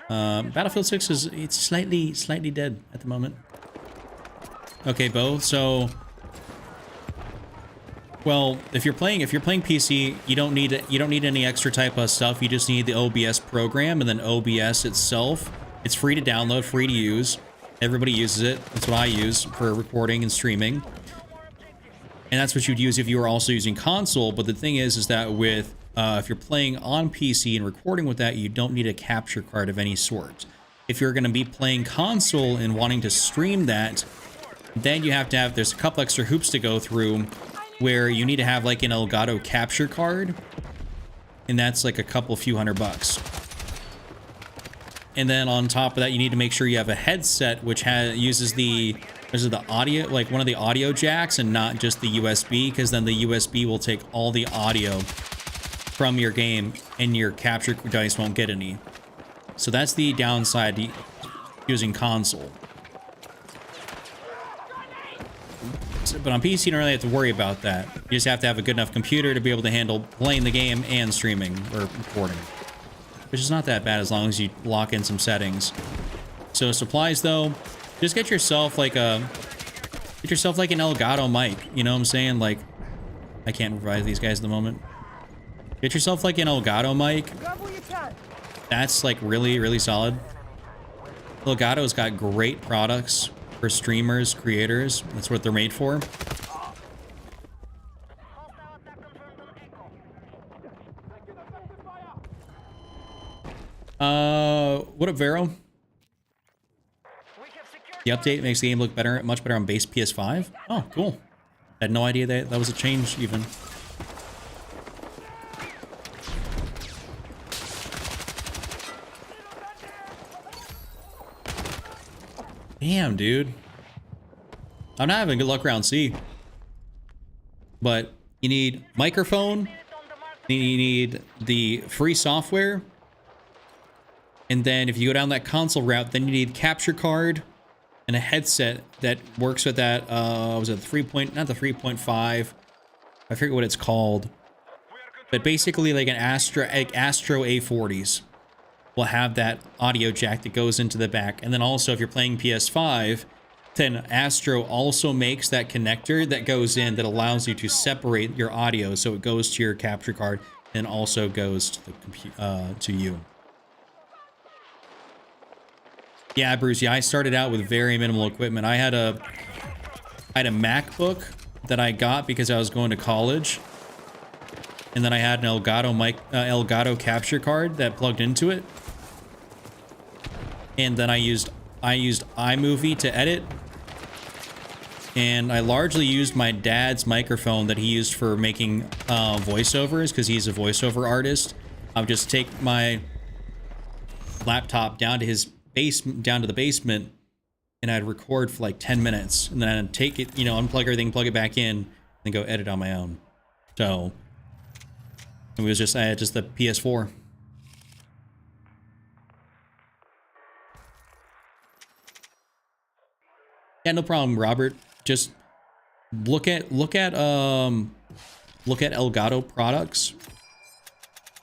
S1: Battlefield 6 is, it's slightly dead at the moment. Okay, Bo, so... Well, if you're playing PC, you don't need any extra type of stuff. You just need the OBS program, and then OBS itself. It's free to download, free to use. Everybody uses it. That's what I use for recording and streaming. And that's what you'd use if you were also using console. But the thing is that with if you're playing on PC and recording with that, you don't need a capture card of any sort. If you're going to be playing console and wanting to stream that, then you have to have, there's a couple extra hoops to go through where you need to have like an Elgato capture card. And that's like a few $100. And then on top of that, you need to make sure you have a headset which uses the audio, like one of the audio jacks and not just the USB, because then the USB will take all the audio from your game and your capture device won't get any. So that's the downside to using console. But on PC, you don't really have to worry about that. You just have to have a good enough computer to be able to handle playing the game and streaming or recording, which is not that bad as long as you lock in some settings. So supplies, though, just get yourself like an Elgato mic. You know what I'm saying? Like, I can't provide these guys at the moment. Get yourself like an Elgato mic. That's like really solid. Elgato's got great products for streamers, creators. That's what they're made for. What up, Vero? The update makes the game look better, much better on base PS5. Oh, cool. I had no idea that was a change even. Damn, dude. I'm not having good luck around C. But you need microphone, you need the free software, and then if you go down that console route, then you need capture card and a headset that works with that, was it not the 3.5, I forget what it's called, but basically like an Astro A40s will have that audio jack that goes into the back. And then also if you're playing PS5, then Astro also makes that connector that goes in that allows you to separate your audio, so it goes to your capture card and also goes to the to you. Yeah, Bruce. Yeah, I started out with very minimal equipment. I had a MacBook that I got because I was going to college, and then I had an Elgato Elgato capture card that plugged into it. and then I used iMovie to edit, and I largely used my dad's microphone that he used for making voiceovers, because he's a voiceover artist. I would just take my laptop down to the basement, and I'd record for like 10 minutes, and then I'd take it, you know, unplug everything, plug it back in, and go edit on my own. So it was just, I had just the PS4. Yeah, no problem, Robert. Just look at Elgato products,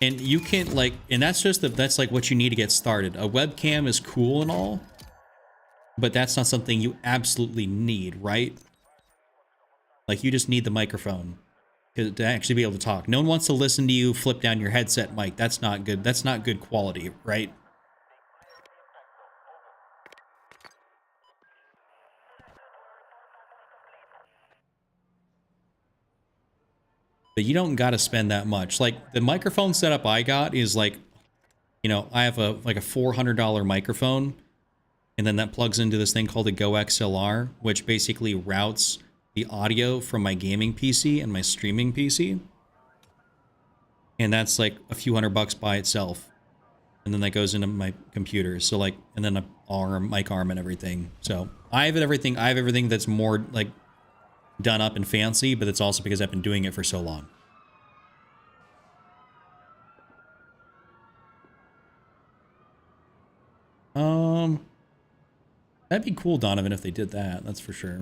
S1: and you can like, and that's like what you need to get started. A webcam is cool and all, but that's not something you absolutely need, right? Like, you just need the microphone to actually be able to talk. No one wants to listen to you flip down your headset mic. That's not good. That's not good quality, right? But you don't got to spend that much. Like, the microphone setup I got is like, you know, I have a $400 microphone, and then that plugs into this thing called a Go XLR, which basically routes the audio from my gaming PC and my streaming PC. And that's like a few $100 by itself. And then that goes into my computer. So like, and then a mic arm and everything. So I have everything that's more like done up and fancy, but it's also because I've been doing it for so long. That'd be cool, Donovan, if they did that. That's for sure.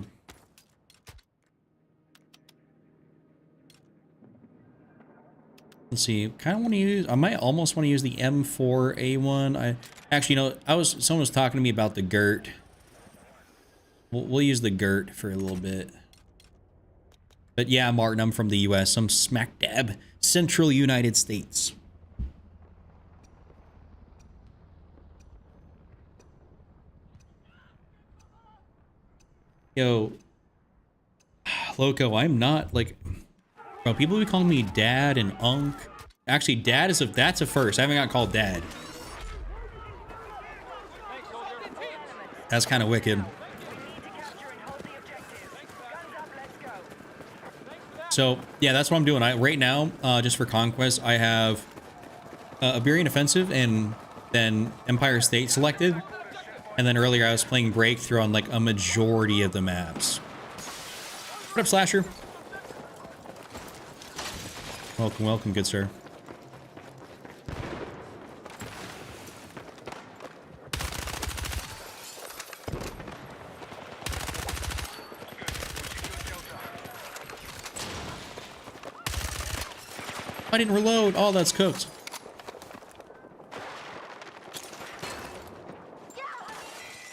S1: Let's see. Kind of want to use. I might almost want to use the M4A1. I actually, you know, someone was talking to me about the GERT. We'll use the GERT for a little bit. But yeah, Martin, I'm from the U.S. I'm smack dab central United States. Yo, Loco, I'm not like, bro, people be calling me dad and unk. Actually, dad is that's a first. I haven't got called dad. That's kind of wicked. So yeah, that's what I'm doing. Right now, just for Conquest, I have Iberian Offensive and then Empire State selected. And then earlier I was playing Breakthrough on like a majority of the maps. What up, Slasher? Welcome, welcome, good sir. I didn't reload. Oh, that's cooked.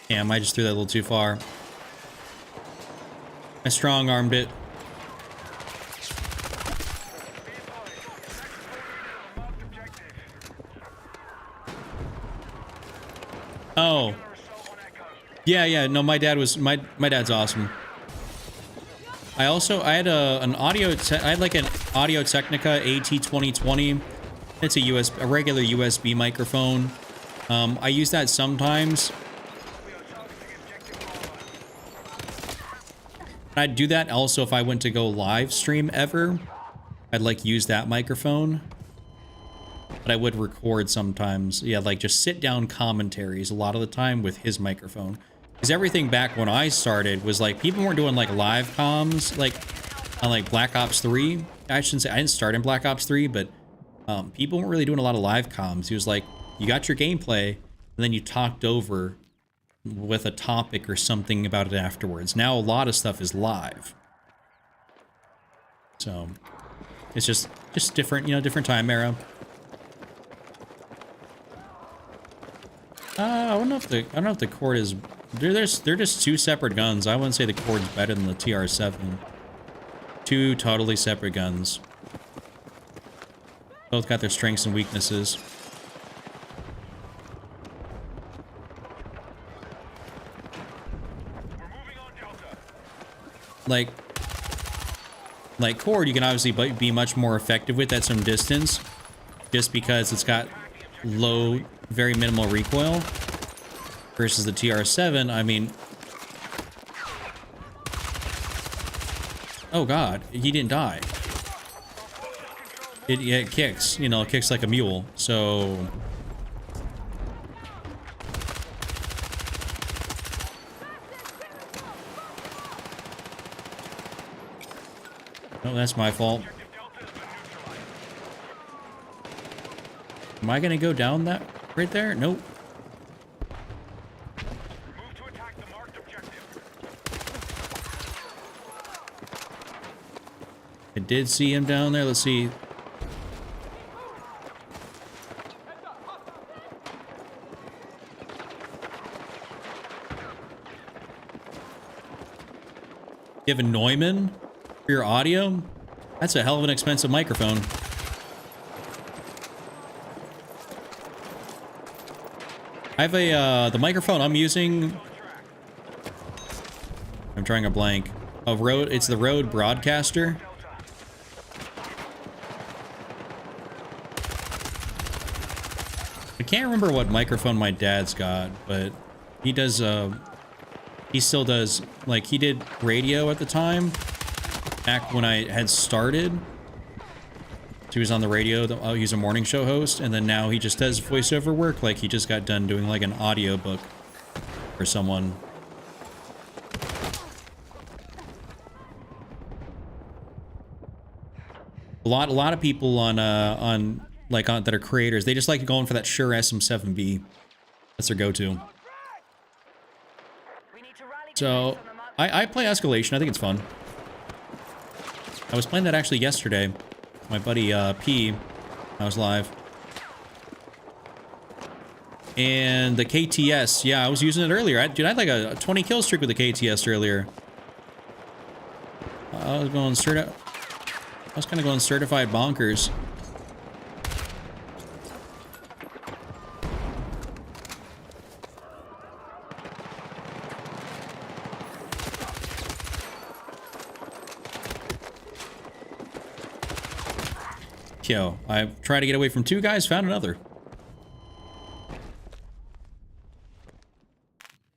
S1: Damn, I just threw that a little too far. I strong-armed it. Oh. Yeah, no, my dad's awesome. I had an Audio Technica AT2020. It's a regular USB microphone. I use that sometimes. I'd do that also if I went to go live stream ever. I'd like use that microphone. But I would record sometimes. Yeah, like just sit down commentaries a lot of the time with his microphone. Because everything back when I started was like, people weren't doing like live comms like on like Black Ops 3. I shouldn't say, I didn't start in Black Ops 3, but people weren't really doing a lot of live comms. He was like, you got your gameplay, and then you talked over with a topic or something about it afterwards. Now a lot of stuff is live. So it's just different, you know, different time era. I don't know if the Cord is, they're just two separate guns. I wouldn't say the Cord's better than the TR7. Two totally separate guns. Both got their strengths and weaknesses. Like Cord, you can obviously be much more effective with at some distance, just because it's got low, very minimal recoil. versus the TR7, I mean... Oh god, he didn't die. Yeah, it kicks, you know, it kicks like a mule, so... Oh, that's my fault. Am I gonna go down that right there? Nope.
S3: Move to attack the marked objective.
S1: I did see him down there. Let's see. You have a Neumann for your audio? That's a hell of an expensive microphone. I have a, the microphone I'm using... I'm drawing a blank. It's the Rode Broadcaster. I can't remember what microphone my dad's got, but he does, he still does, like, he did radio at the time, back when I had started. So he was on the radio, he's a morning show host, and then now he just does voiceover work, like he just got done doing, like, an audiobook for someone. A lot of people on that are creators, they just like going for that Shure SM7B. That's their go-to.
S2: We need to rally
S1: So I play Escalation. I think it's fun. I was playing that actually yesterday. My buddy P, I was live. And the KTS, yeah, I was using it earlier. Dude, I had like a 20 kill streak with the KTS earlier. I was going straight up. I was kind of going certified bonkers. Yo, I tried to get away from two guys, found another.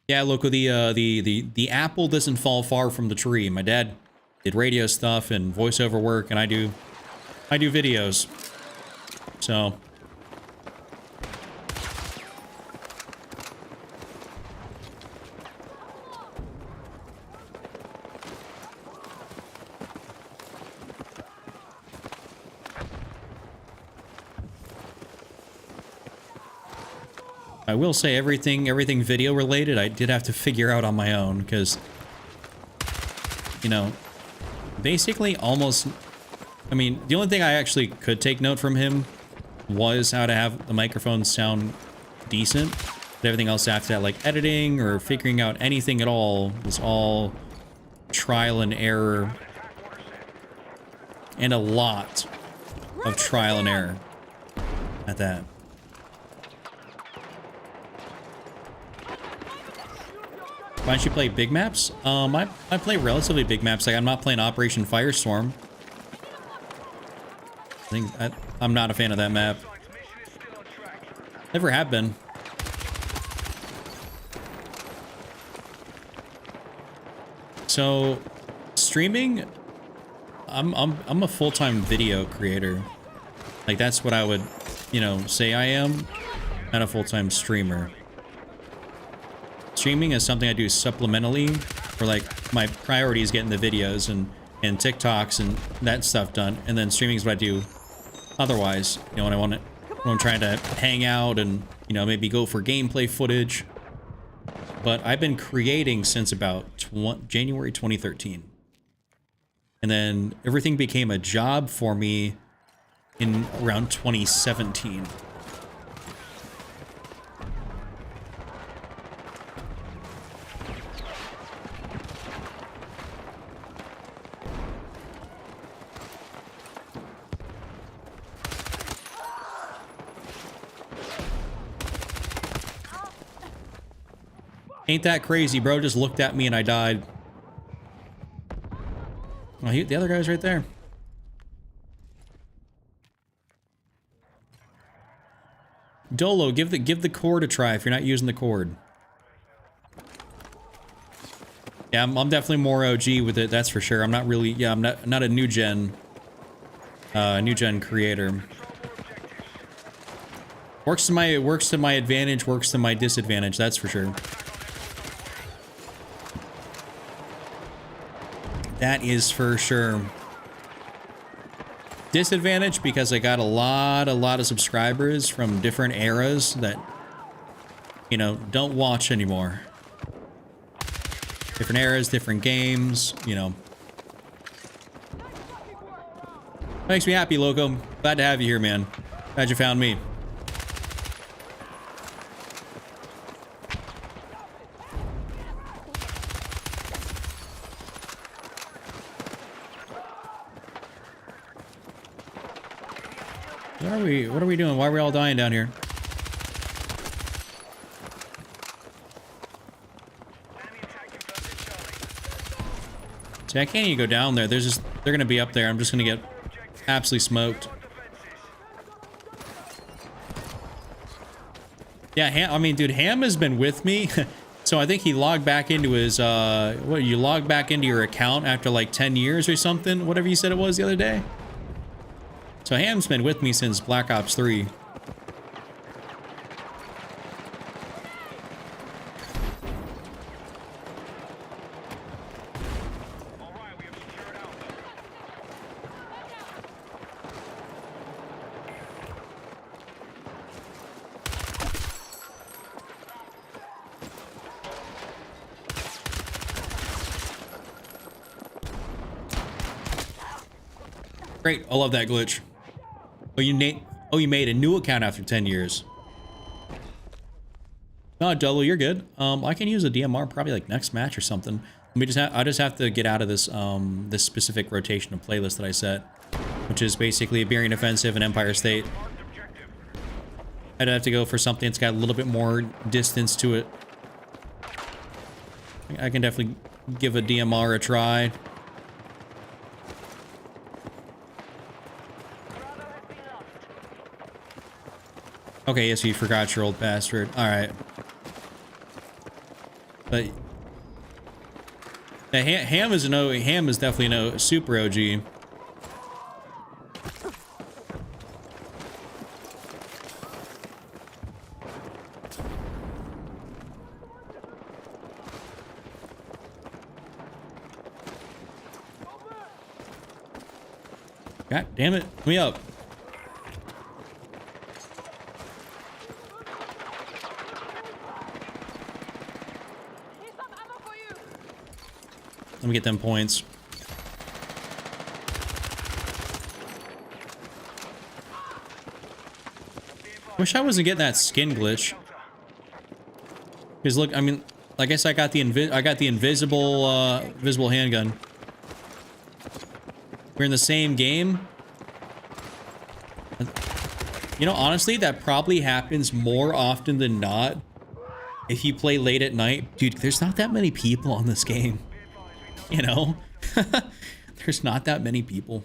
S1: Yeah, look, the apple doesn't fall far from the tree. My dad did radio stuff and voiceover work, and I do videos. So I will say everything video related I did have to figure out on my own, because, you know, basically almost, I mean, the only thing I actually could take note from him was how to have the microphone sound decent. But everything else after that, like editing or figuring out anything at all, was all trial and error. And a lot of trial and error at that. Why don't you play big maps? I play relatively big maps. Like, I'm not playing Operation Firestorm. I'm not a fan of that map. Never have been. So, streaming, I'm a full-time video creator. Like, that's what I would, you know, say I am. Not a full-time streamer. Streaming is something I do supplementally, for like my priority is getting the videos and TikToks and that stuff done, and then streaming is what I do otherwise, you know, when I'm trying to hang out and, you know, maybe go for gameplay footage. But I've been creating since about January 2013, and then everything became a job for me in around 2017. Ain't that crazy, bro? Just looked at me and I died. Oh, the other guy's right there. Dolo, give the cord a try if you're not using the cord. Yeah, I'm definitely more OG with it. That's for sure. I'm not really. Yeah, I'm not a new gen creator. Works to my advantage. Works to my disadvantage. That's for sure. That is for sure. Disadvantage because I got a lot of subscribers from different eras that, you know, don't watch anymore. Different eras, different games, you know. Makes me happy, Loco. Glad to have you here, man. Glad you found me. What are we doing? Why are we all dying down here? See, I can't even go down there. They're gonna be up there. I'm just gonna get absolutely smoked. Yeah, I mean, dude, Ham has been with me. So I think he logged back into his, you logged back into your account after like 10 years or something? Whatever you said it was the other day. So Ham's been with me since Black Ops 3. Great, I love that glitch. Oh, you made a new account after 10 years. No, Dolo, you're good. I can use a DMR probably like next match or something. I just have to get out of this this specific rotation of playlist that I set, which is basically Iberian Offensive and Empire State. I'd have to go for something that's got a little bit more distance to it. I can definitely give a DMR a try. Okay, yes, you forgot your old password. All right. But yeah, Ham is definitely no super OG. God damn it. Let me up. Let me get them points. Wish I wasn't getting that skin glitch. Because look, I mean, I guess I got the invisible visible handgun. We're in the same game. You know, honestly, that probably happens more often than not if you play late at night. Dude, there's not that many people on this game. You know? There's not that many people.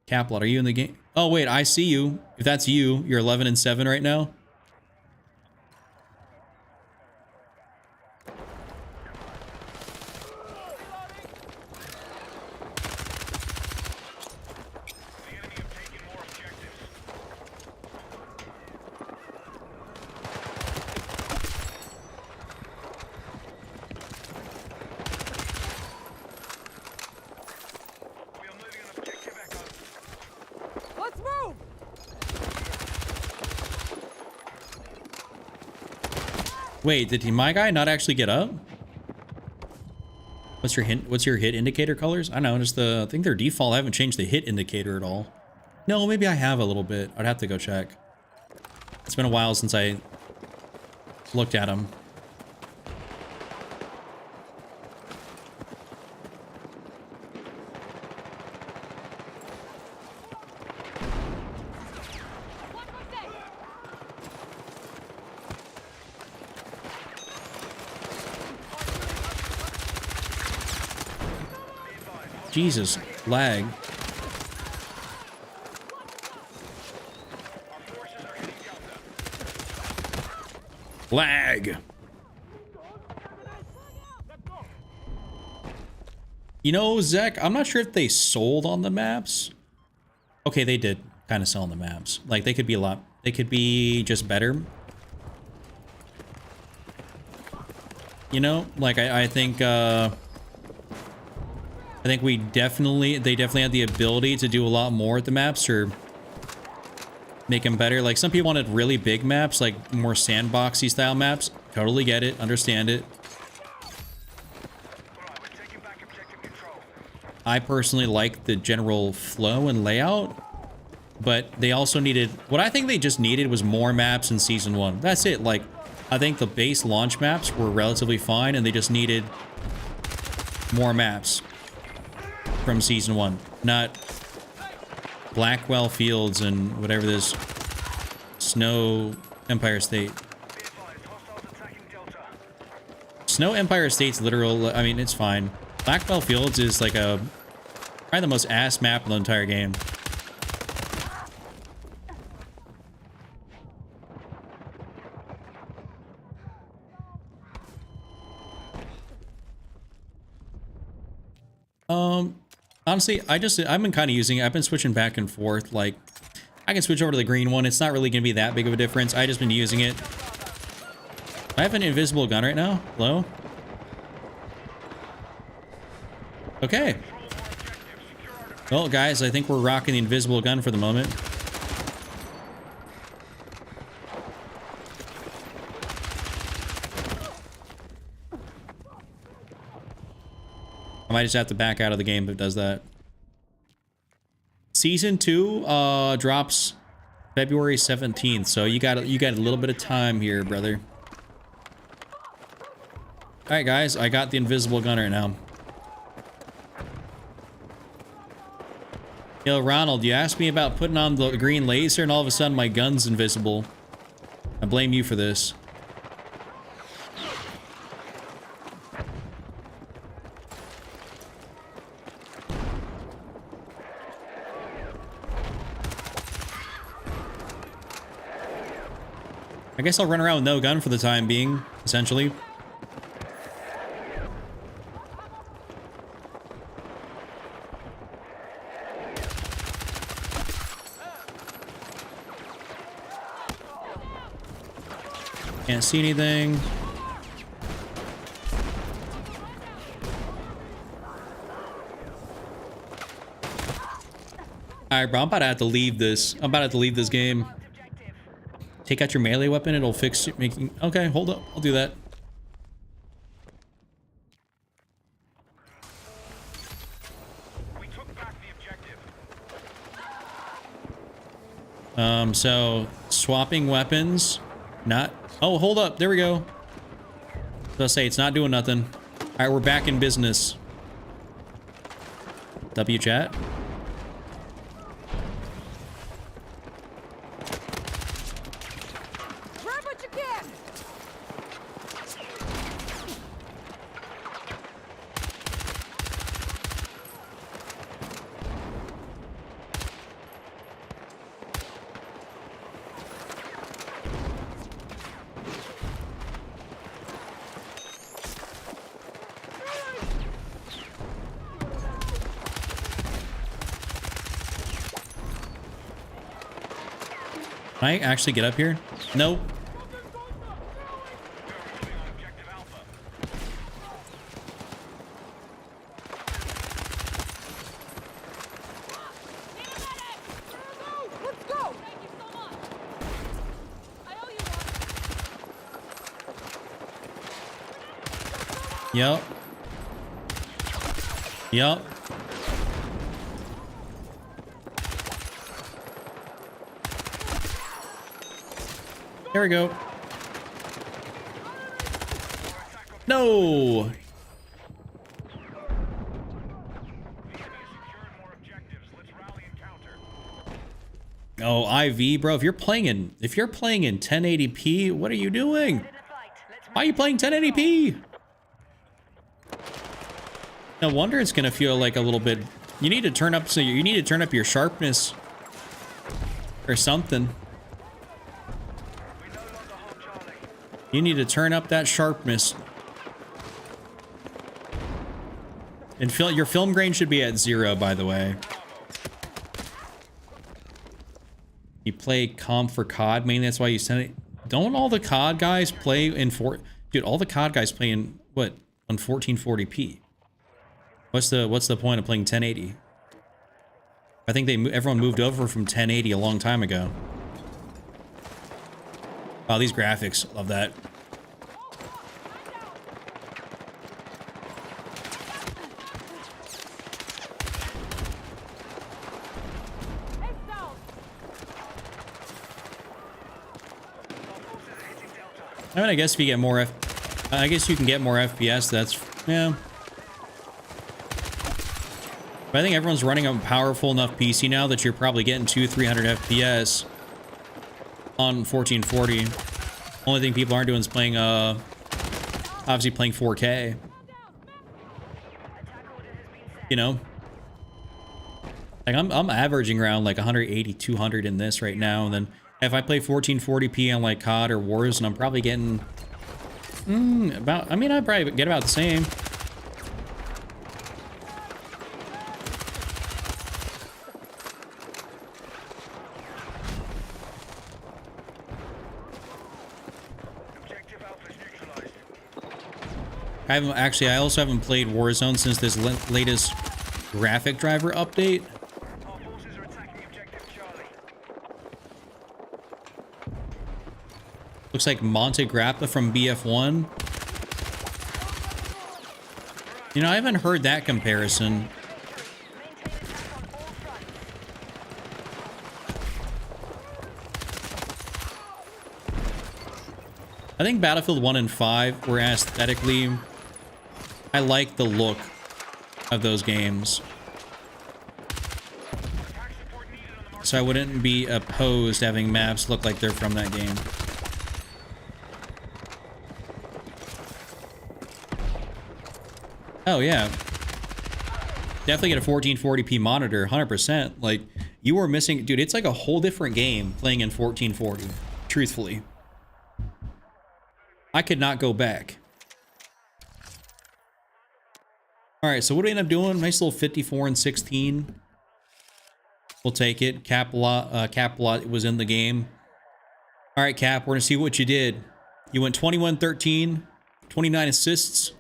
S1: Caplot, are you in the game? Oh, wait, I see you. If that's you, you're 11 and 7 right now. Wait, did my guy not actually get up? What's your hit indicator colors? I don't know, just I think their default, I haven't changed the hit indicator at all. No, maybe I have a little bit. I'd have to go check. It's been a while since I looked at them. Jesus, lag. Lag. You know, Zach, I'm not sure if they sold on the maps. Okay, they did kind of sell on the maps. Like, they could be a lot. They could be just better. You know, like, I think they definitely had the ability to do a lot more with the maps or make them better. Like, some people wanted really big maps, like more sandboxy style maps. Totally get it, understand it.
S3: Alright, we're taking back objective control.
S1: I personally like the general flow and layout, but they also needed, what I think they just needed was more maps in Season 1. That's it. Like, I think the base launch maps were relatively fine, and they just needed more maps from Season 1. Not Blackwell Fields and whatever this Snow Empire State.
S3: Be advised, hostiles attacking Delta.
S1: Snow Empire State's literal, I mean, it's fine. Blackwell Fields is like probably the most ass map in the entire game. Honestly, I've been kind of using it. I've been switching back and forth. Like, I can switch over to the green one. It's not really going to be that big of a difference. I just been using it. I have an invisible gun right now. Hello? Okay. Well, guys, I think we're rocking the invisible gun for the moment. I might just have to back out of the game if it does that. Season 2 drops February 17th, so you got a little bit of time here, brother. All right, guys, I got the invisible gun right now. Yo, Ronald, you asked me about putting on the green laser, and all of a sudden my gun's invisible. I blame you for this. I guess I'll run around with no gun for the time being, essentially. Can't see anything. Alright, bro, I'm about to have to leave this. I'm about to have to leave this game. Take out your melee weapon, it'll fix it, making... Okay, hold up. I'll do that.
S3: We took back the objective.
S1: So swapping weapons, not... Oh, hold up. There we go. So I say it's not doing nothing. All right, we're back in business. W chat.
S2: Grab what you can!
S1: Can I actually get up here? Nope.
S3: Objective Alpha.
S2: Let's go! Thank you so much! I owe you one.
S1: Yep. Yep. There we go. No.
S3: The enemy has secured more objectives. Let's rally and counter.
S1: Oh, IV, bro. If you're playing in 1080p, what are you doing?
S2: In a fight. Let's
S1: Why are you playing 1080p? No wonder it's gonna feel like a little bit. You need to turn up. So you need to turn up your sharpness or something.
S3: We no longer hold Charlie.
S1: You need to turn up that sharpness. And your film grain should be at 0, by the way. You play comp for COD, mainly that's why you send it. Don't all the COD guys play in Dude, all the COD guys play in what? On 1440p. What's the point of playing 1080? I think everyone moved over from 1080 a long time ago. Oh, these graphics, love that. I mean, I guess if you get more I guess you can get more FPS, that's, yeah. But I think everyone's running a powerful enough PC now that you're probably getting 200-300 FPS on 1440. Only thing people aren't doing is playing, obviously playing 4K. You know? Like, I'm averaging around like 180, 200 in this right now, and then if I play 1440p on like COD or Warzone, I'm probably getting about, I mean, I'd probably get about the same.
S3: Objective Alpha's neutralized.
S1: I also haven't played Warzone since this latest graphic driver update.
S3: Our forces are attacking Objective Charlie.
S1: Looks like Monte Grappa from BF1. You know, I haven't heard that comparison. I think Battlefield 1 and 5 were aesthetically... I like the look of those games. So I wouldn't be opposed to having maps look like they're from that game. Oh, yeah. Definitely get a 1440p monitor, 100%. Like, you were missing... Dude, it's like a whole different game playing in 1440. Truthfully. I could not go back. Alright, so what do we end up doing? Nice little 54 and 16. We'll take it. Cap-a-lot was in the game. Alright, Cap, we're going to see what you did. You went 21-13, 29 assists.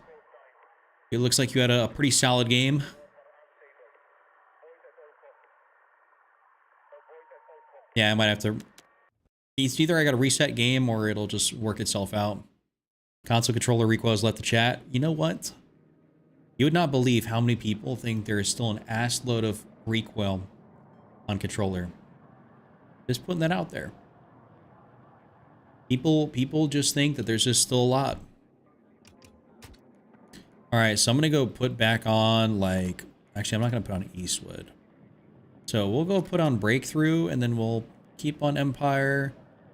S1: It looks like you had a pretty solid game. Yeah, I might have to... It's either I got to reset game or it'll just work itself out. Console controller recoil has left the chat. You know what? You would not believe how many people think there is still an ass load of recoil on controller. Just putting that out there. People just think that there's just still a lot. Alright, so I'm going to go put back on, like... Actually, I'm not going to put on Eastwood. So we'll go put on Breakthrough, and then we'll keep on Empire.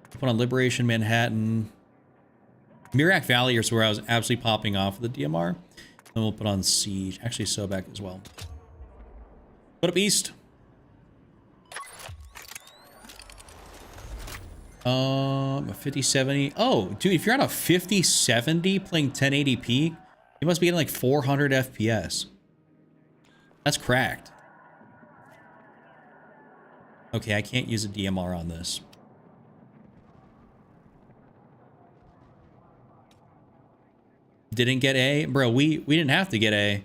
S1: Put on Liberation Manhattan. Mirac Valley is where I was absolutely popping off with the DMR. Then we'll put on Siege. Actually, Sobek as well. Put up East. 5070. Oh, dude, if you're on a 5070 playing 1080p, you must be getting like 400 FPS. That's cracked. Okay, I can't use a DMR on this. Didn't get A? Bro, we didn't have to get A.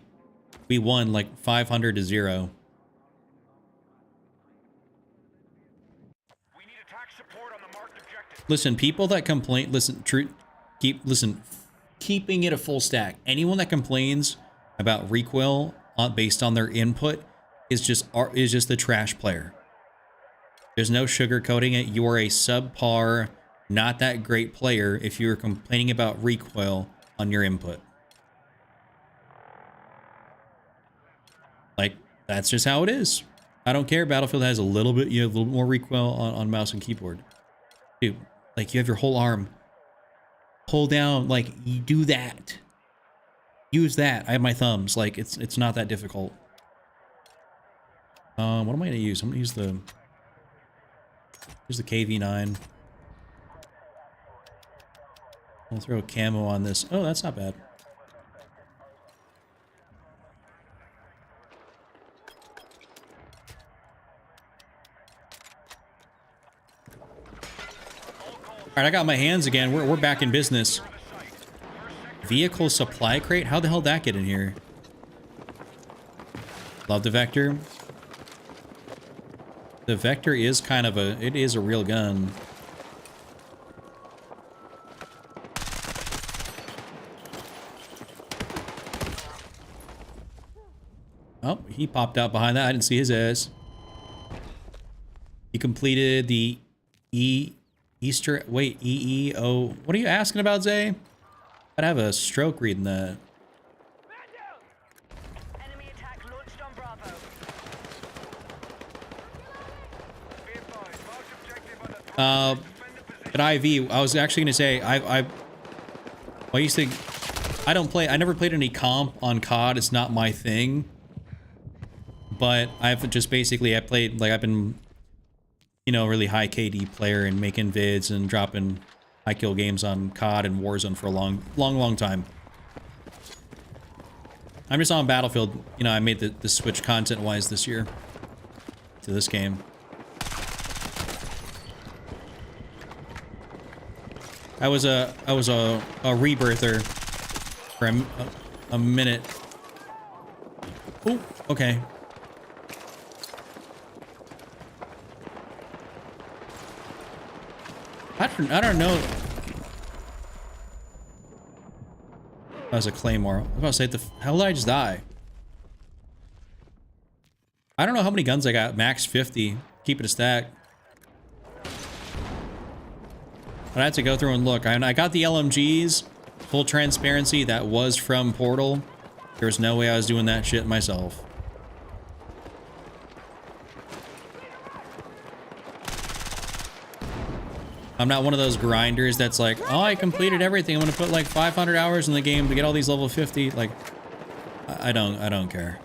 S1: We won like 500 to 0.
S3: We need attack support on the marked objective.
S1: Listen, people that complain, keeping it a full stack. Anyone that complains about recoil based on their input is just the trash player. There's no sugarcoating it. You are a subpar, not that great player if you're complaining about recoil on your input. Like, that's just how it is. I don't care. Battlefield has a little bit, you have a little more recoil on mouse and keyboard. Dude, like, you have your whole arm. Pull down, like, you do that. Use that. I have my thumbs. Like, it's not that difficult. What am I gonna use? I'm gonna use the... Here's the KV9. I'll throw a camo on this. Oh, that's not bad. All right, I got my hands again. We're back in business. Vehicle supply crate? How the hell did that get in here? Love the Vector. The Vector is kind of it is a real gun. Oh, he popped out behind that. I didn't see his ass. He completed the EEO. What are you asking about, Zay? I'd have a stroke reading that.
S2: Enemy attack launched on Bravo.
S3: Be advised, marked objective on the defend the position.
S1: At IV, I was actually gonna say I used to. I never played any comp on COD. It's not my thing. But I've just basically I've been, you know, really high KD player and making vids and dropping high kill games on COD and Warzone for a long time. I'm just on Battlefield. You know, I made the switch content-wise this year to this game. I was a rebirther for a minute. Oh, okay. I don't know. That was a claymore. I was about to say, how did I just die? I don't know how many guns I got. Max 50. Keep it a stack. But I had to go through and look. I got the LMGs. Full transparency. That was from Portal. There's no way I was doing that shit myself. I'm not one of those grinders that's like, oh, I completed everything. I'm gonna put like 500 hours in the game to get all these level 50. Like, I don't care.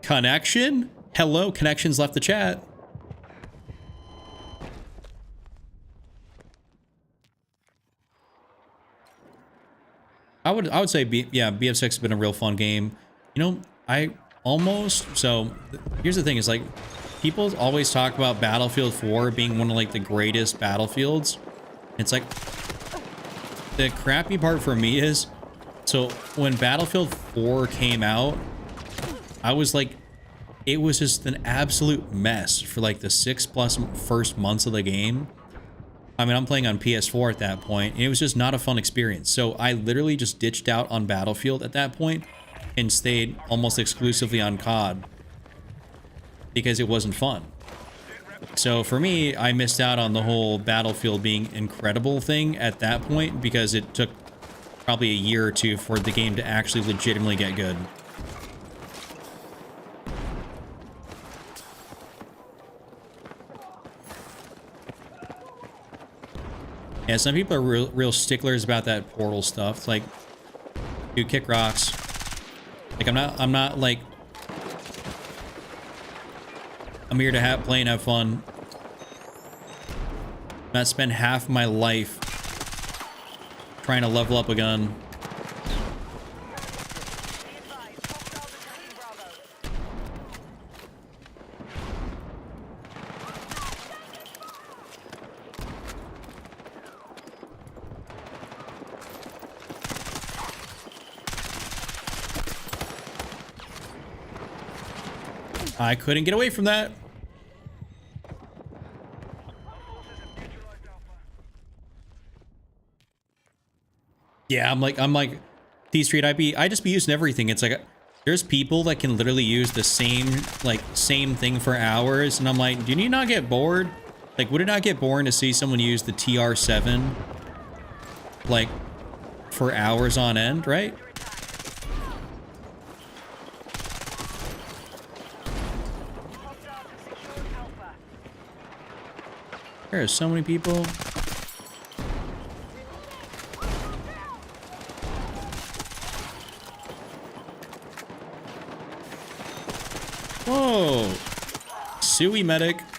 S1: Connection? Hello, Connections left the chat. I would say BF6 has been a real fun game. You know, here's the thing, is like, people always talk about Battlefield 4 being one of like the greatest battlefields. It's like, the crappy part for me is, so when Battlefield 4 came out, I was like, it was just an absolute mess for like the 6+ first months of the game. I mean, I'm playing on PS4 at that point, and it was just not a fun experience. So I literally just ditched out on Battlefield at that point and stayed almost exclusively on COD because it wasn't fun. So for me, I missed out on the whole Battlefield being incredible thing at that point because it took probably a year or two for the game to actually legitimately get good. Yeah, some people are real sticklers about that Portal stuff. It's like, dude, kick rocks. Like, I'm not like, I'm here to play and have fun. Not spend half my life trying to level up a gun.
S2: Be advised, hostiles attacking Bravo.
S1: I couldn't get away from that. Yeah, I'm like T-Street. I just be using everything. It's like, there's people that can literally use the same thing for hours, and I'm like, do you not get bored? Like, would it not get boring to see someone use the TR7 like for hours on end, right?
S2: Hostiles have secured Alpha.
S1: There are so many people. Whoa. Sui medic.
S2: Bravo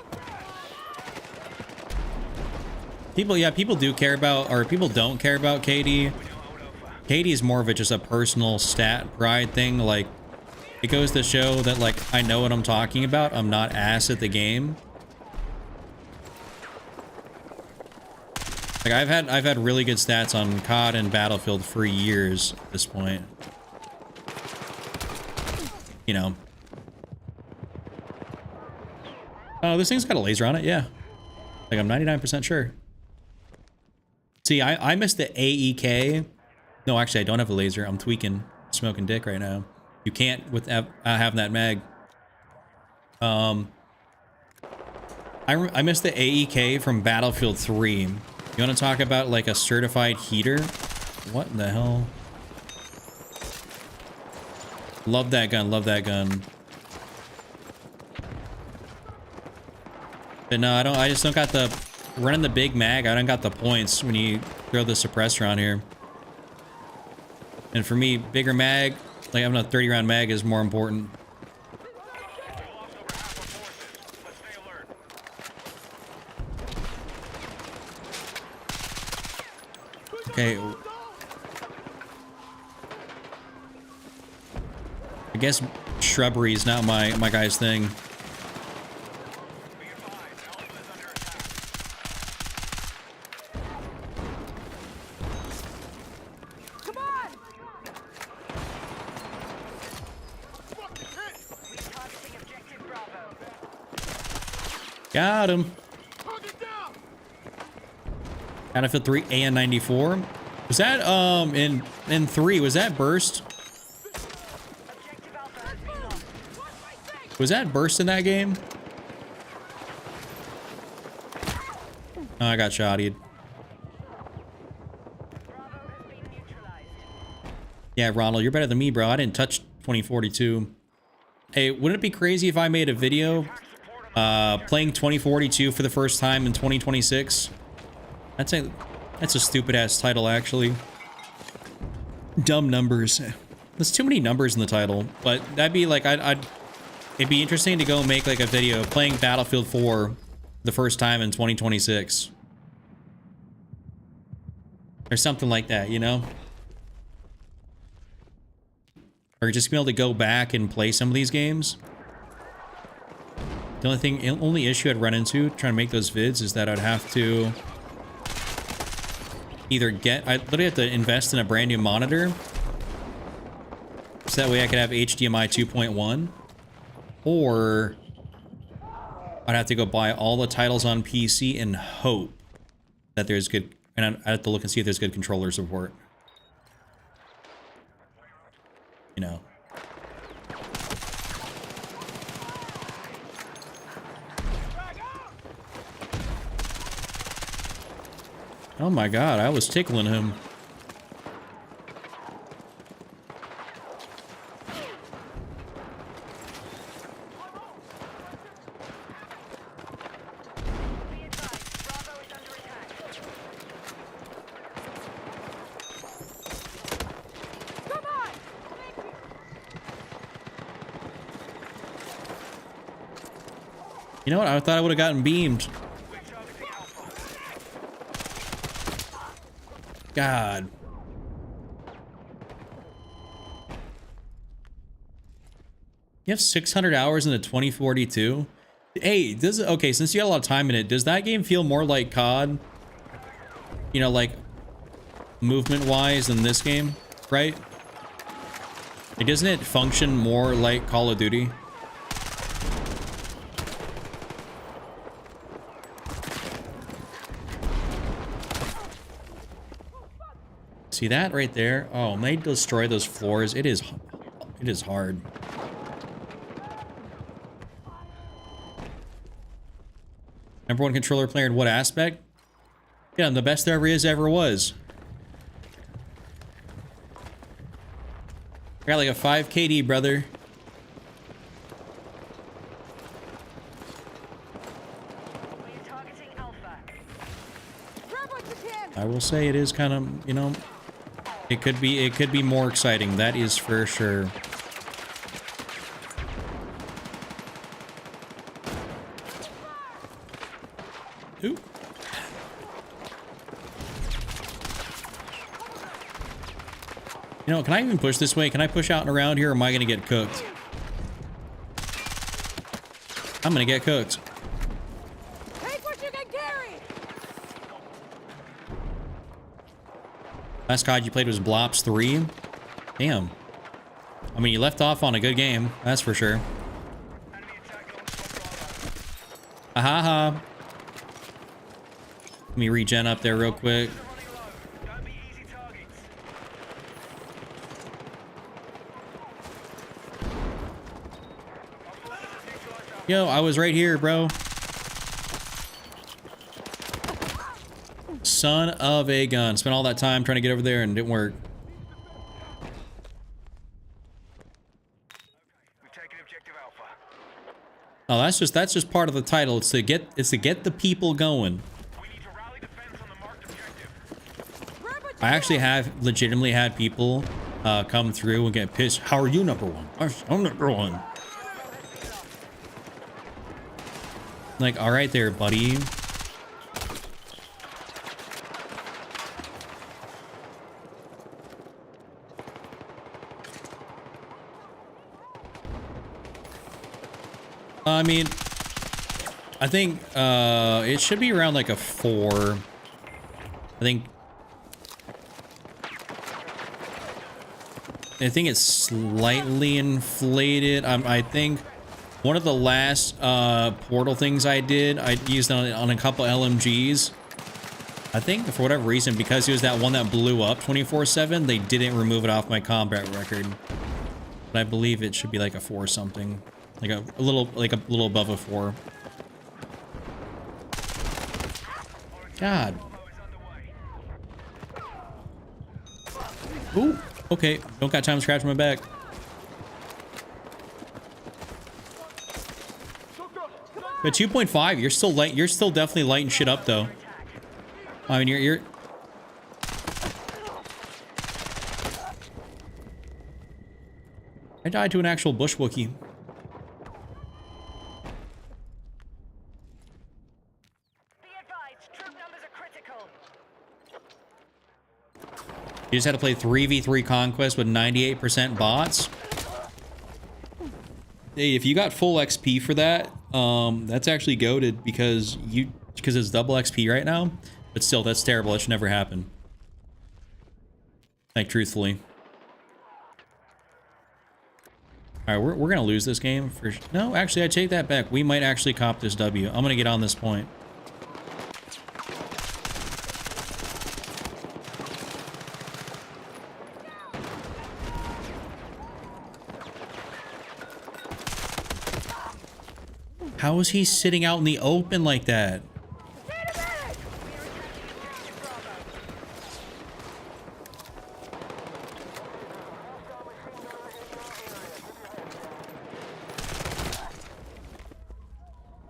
S2: has been lost.
S1: People, yeah, people do care about, or people don't care about KD. KD is more of a just a personal stat pride thing. Like, it goes to show that, like, I know what I'm talking about. I'm not ass at the game. Like, I've had really good stats on COD and Battlefield for years at this point. You know. Oh, this thing's got a laser on it, yeah. Like, I'm 99% sure. See, I missed the AEK. No, actually, I don't have a laser. I'm tweaking, smoking dick right now. You can't without having that mag. I missed the AEK from Battlefield 3. You want to talk about, like, a certified heater? What in the hell? Love that gun, love that gun. But no, I just don't got the... Running the big mag, I don't got the points when you throw the suppressor on here. And for me, bigger mag, like having a 30-round mag is more important. Okay. I guess shrubbery is not my guy's thing. Got him. Battlefield 3 AN94. Was that in 3? Was that burst? Was that burst in that game? Oh, I got shottied. Yeah, Ronald, you're better than me, bro. I didn't touch 2042. Hey, wouldn't it be crazy if I made a video playing 2042 for the first time in 2026? That's a stupid ass title, actually. Dumb numbers. There's too many numbers in the title, but that'd be like it'd be interesting to go make like a video playing Battlefield 4 the first time in 2026 or something like that, you know? Or just be able to go back and play some of these games. The only issue I'd run into trying to make those vids is that I'd have to either I literally have to invest in a brand new monitor so that way I could have HDMI 2.1, or I'd have to go buy all the titles on PC and hope that there's good, and I'd have to look and see if there's good controller support. You know. Oh my god, I was tickling him. You know what? I thought I would have gotten beamed. God. You have 600 hours into 2042? Hey, okay, since you got a lot of time in it, does that game feel more like COD? You know, like movement-wise than this game, right? Like, doesn't it function more like Call of Duty? See that right there? Oh, when they destroy those floors, it is hard. Number one controller player in what aspect? Yeah, I'm the best there ever was. I got like a 5 KD, brother. I will say it is kind of, you know, it could be more exciting. That is for sure. Ooh. You know, can I even push this way? Can I push out and around here, or am I gonna get cooked? I'm gonna get cooked.
S2: Take what you can carry.
S1: Last COD you played was Blops 3. Damn. I mean, you left off on a good game, that's for sure.
S3: Enemy attack launched from Bravo.
S1: Ahaha. Let me regen up there real quick.
S3: Running low. Don't be easy targets. Our forces have neutralized our
S1: Yo, I was right here, bro. Son of a gun. Spent all that time trying to get over there and it didn't work.
S3: We've taken objective Alpha.
S1: Oh, that's just part of the title. It's to get the people going.
S3: We need to rally defense on the marked objective.
S2: Grab what you
S1: I actually
S2: can.
S1: have legitimately had people come through and get pissed. How are you number one? I'm number one. Like, all right there, buddy. I mean, I think it should be around like a 4. I think it's slightly inflated. I think one of the last portal things I did, I used on a couple LMGs. I think for whatever reason, because it was that one that blew up 24/7, they didn't remove it off my combat record. But I believe it should be like a 4 something, like a little above a 4. God. Ooh. Okay. Don't got time to scratch my back. But 2.5, you're still light. You're still definitely lighting shit up, though. I mean, you're. I died to an actual bush Wookiee.
S2: Be advised, troop numbers are critical.
S1: You just had to play 3v3 Conquest with 98% bots. Hey, if you got full XP for that, that's actually goated because it's double XP right now. But still, that's terrible. That should never happen. Like, truthfully. All right, we're gonna lose this game for. No, actually, I take that back. We might actually cop this W. I'm gonna get on this point. How is he sitting out in the open like that?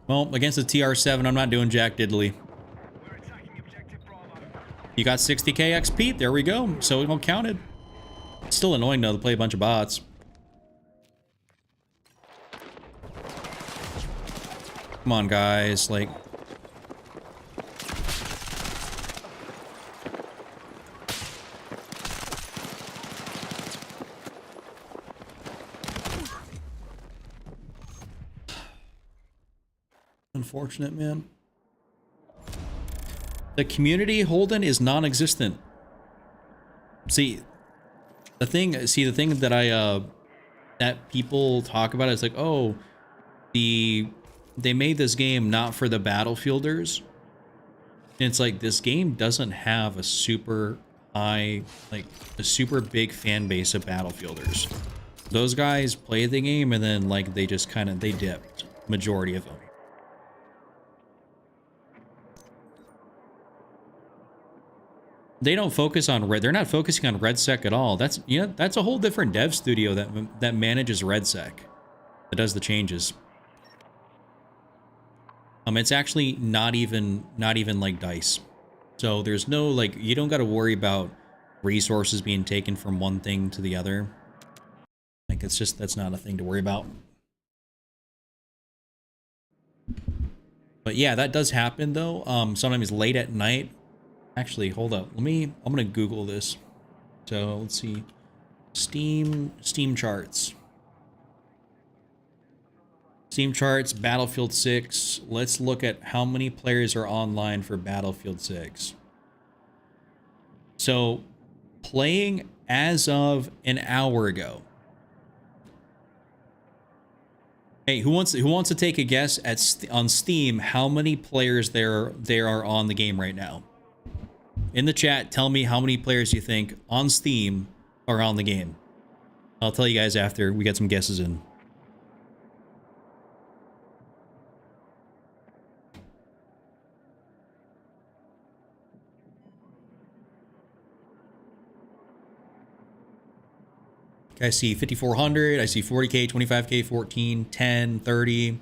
S1: Well, against the TR7, I'm not doing jack diddly.
S3: We're attacking objective Bravo.
S1: You got 60k XP. There we go. So it won't count it. It's still annoying though to play a bunch of bots. Come on, guys. Like. Unfortunate, man. The community, Holden, is non-existent. See, the thing that that people talk about is like, oh, they made this game not for the Battlefielders. And it's like, this game doesn't have a super high, like a super big fan base of Battlefielders. Those guys play the game and then like they just kind of, they dipped, majority of them. They don't focus on red. They're not focusing on RedSec at all. That's, you know, that's a whole different dev studio that manages RedSec, that does the changes. It's actually not even like DICE. So there's no, like, you don't got to worry about resources being taken from one thing to the other. Like, it's just, that's not a thing to worry about. But yeah, that does happen though. Sometimes late at night. Actually, hold up. I'm gonna Google this. So let's see. Steam charts. Steam charts, Battlefield 6. Let's look at how many players are online for Battlefield 6. So, playing as of an hour ago. Hey, who wants to take a guess on Steam how many players there are on the game right now? In the chat, tell me how many players you think on Steam are on the game. I'll tell you guys after we get some guesses in. I see 5,400, I see 40K, 25K, 14, 10, 30.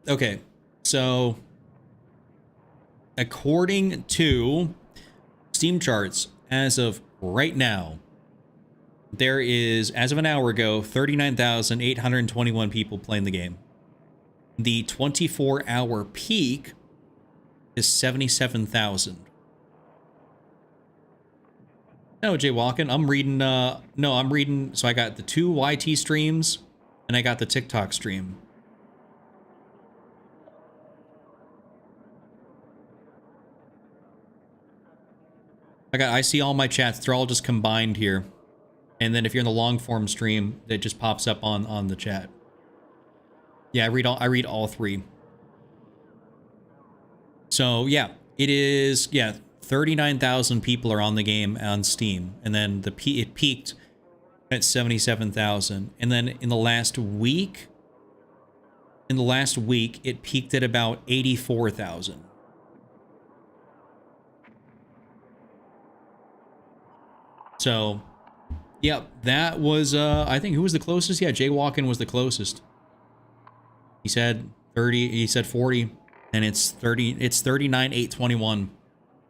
S1: Okay, so according to Steam charts, as of right now, there is, as of an hour ago, 39,821 people playing the game. The 24-hour peak is 77,000. No, Jay Walken, I'm reading, I'm reading, so I got the 2 YT streams, and I got the TikTok stream. I see all my chats, they're all just combined here. And then if you're in the long form stream, it just pops up on the chat. Yeah, I read all 3. So yeah, it is, yeah, 39,000 people are on the game on Steam, and then it peaked at 77,000, and then in the last week, it peaked at about 84,000. So, yeah, that was I think who was the closest? Yeah, Jay Walken was the closest. He said 30. He said 40, and it's 30. It's 39,821.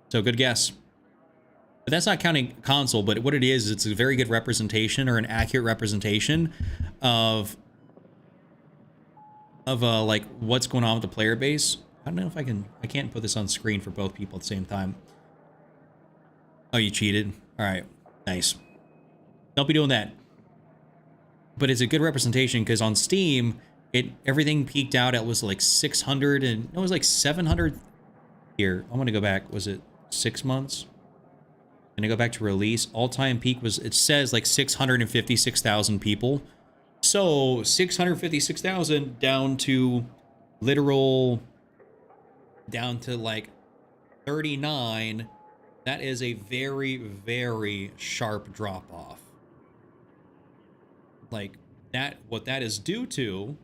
S1: So good guess. But that's not counting console, but what it is, it's a very good representation, or an accurate representation of like what's going on with the player base. I don't know if I can't put this on screen for both people at the same time. Oh, you cheated. All right. Nice. Don't be doing that. But it's a good representation because on Steam, everything peaked out. It was like 600 and it was like 700. Here, I'm gonna go back. Was it 6 months? I'm gonna go back to release. All-time peak was, it says like 656,000 people. So 656,000 down to like 39. That is a very, very sharp drop off. Like that, what that is due to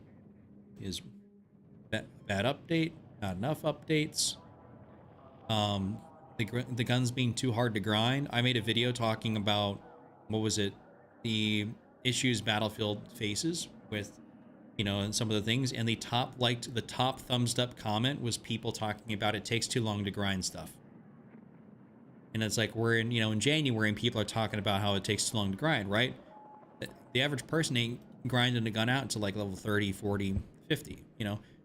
S1: is bad update, not enough updates. The guns being too hard to grind. I made a video talking about, what was it? The issues Battlefield faces with, and some of the things. And the top thumbs up comment was people talking about it takes too long to grind stuff. And it's like we're in January and people are talking about how it takes too long to grind, right? The average person ain't grinding a gun out to like level 30, 40, 50.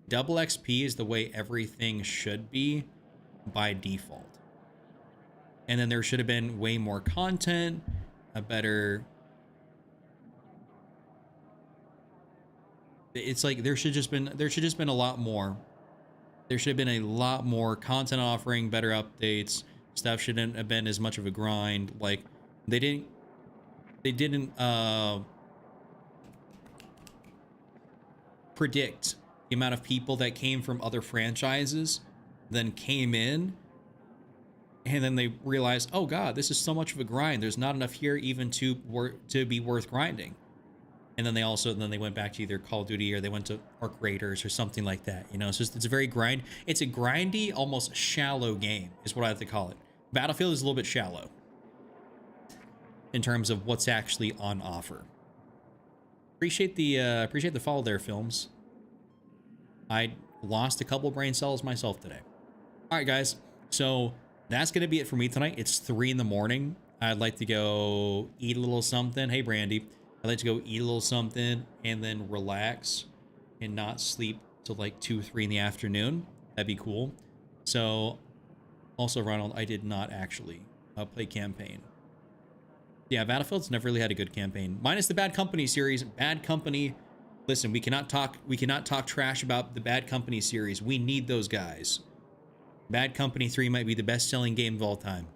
S1: Double XP is the way everything should be by default. And then there should have been way more content, a better... It's like there should just been a lot more. There should have been a lot more content offering, better updates. Stuff shouldn't have been as much of a grind. Like they didn't predict the amount of people that came from other franchises, then came in, and then they realized, oh god, this is so much of a grind. There's not enough here even to be worth grinding. And then they went back to either Call of Duty or they went to Arc Raiders or something like that. It's a very it's a grindy, almost shallow game is what I have to call it. Battlefield is a little bit shallow in terms of what's actually on offer. Appreciate the follow there, Films. I lost a couple brain cells myself today. All right, guys. So that's going to be it for me tonight. It's 3 in the morning. I'd like to go eat a little something. Hey, Brandy. I'd like to go eat a little something and then relax and not sleep till like 2, 3 in the afternoon. That'd be cool. So Also, Ronald, I did not actually play campaign. Yeah, Battlefield's never really had a good campaign. Minus the Bad Company series. Bad Company. Listen, we cannot talk trash about the Bad Company series. We need those guys. Bad Company 3 might be the best-selling game of all time.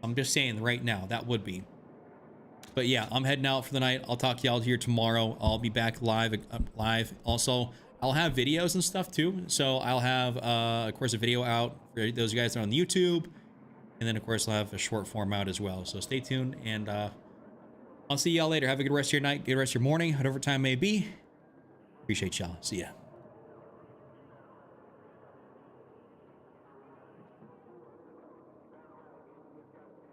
S1: I'm just saying right now, that would be. But yeah, I'm heading out for the night. I'll talk to y'all here tomorrow. I'll be back live. Also, I'll have videos and stuff too. So I'll have, of course, a video out for those of you guys that are on YouTube. And then, of course, I'll have a short form out as well. So stay tuned, and I'll see y'all later. Have a good rest of your night, good rest of your morning, whatever time may be. Appreciate y'all. See ya.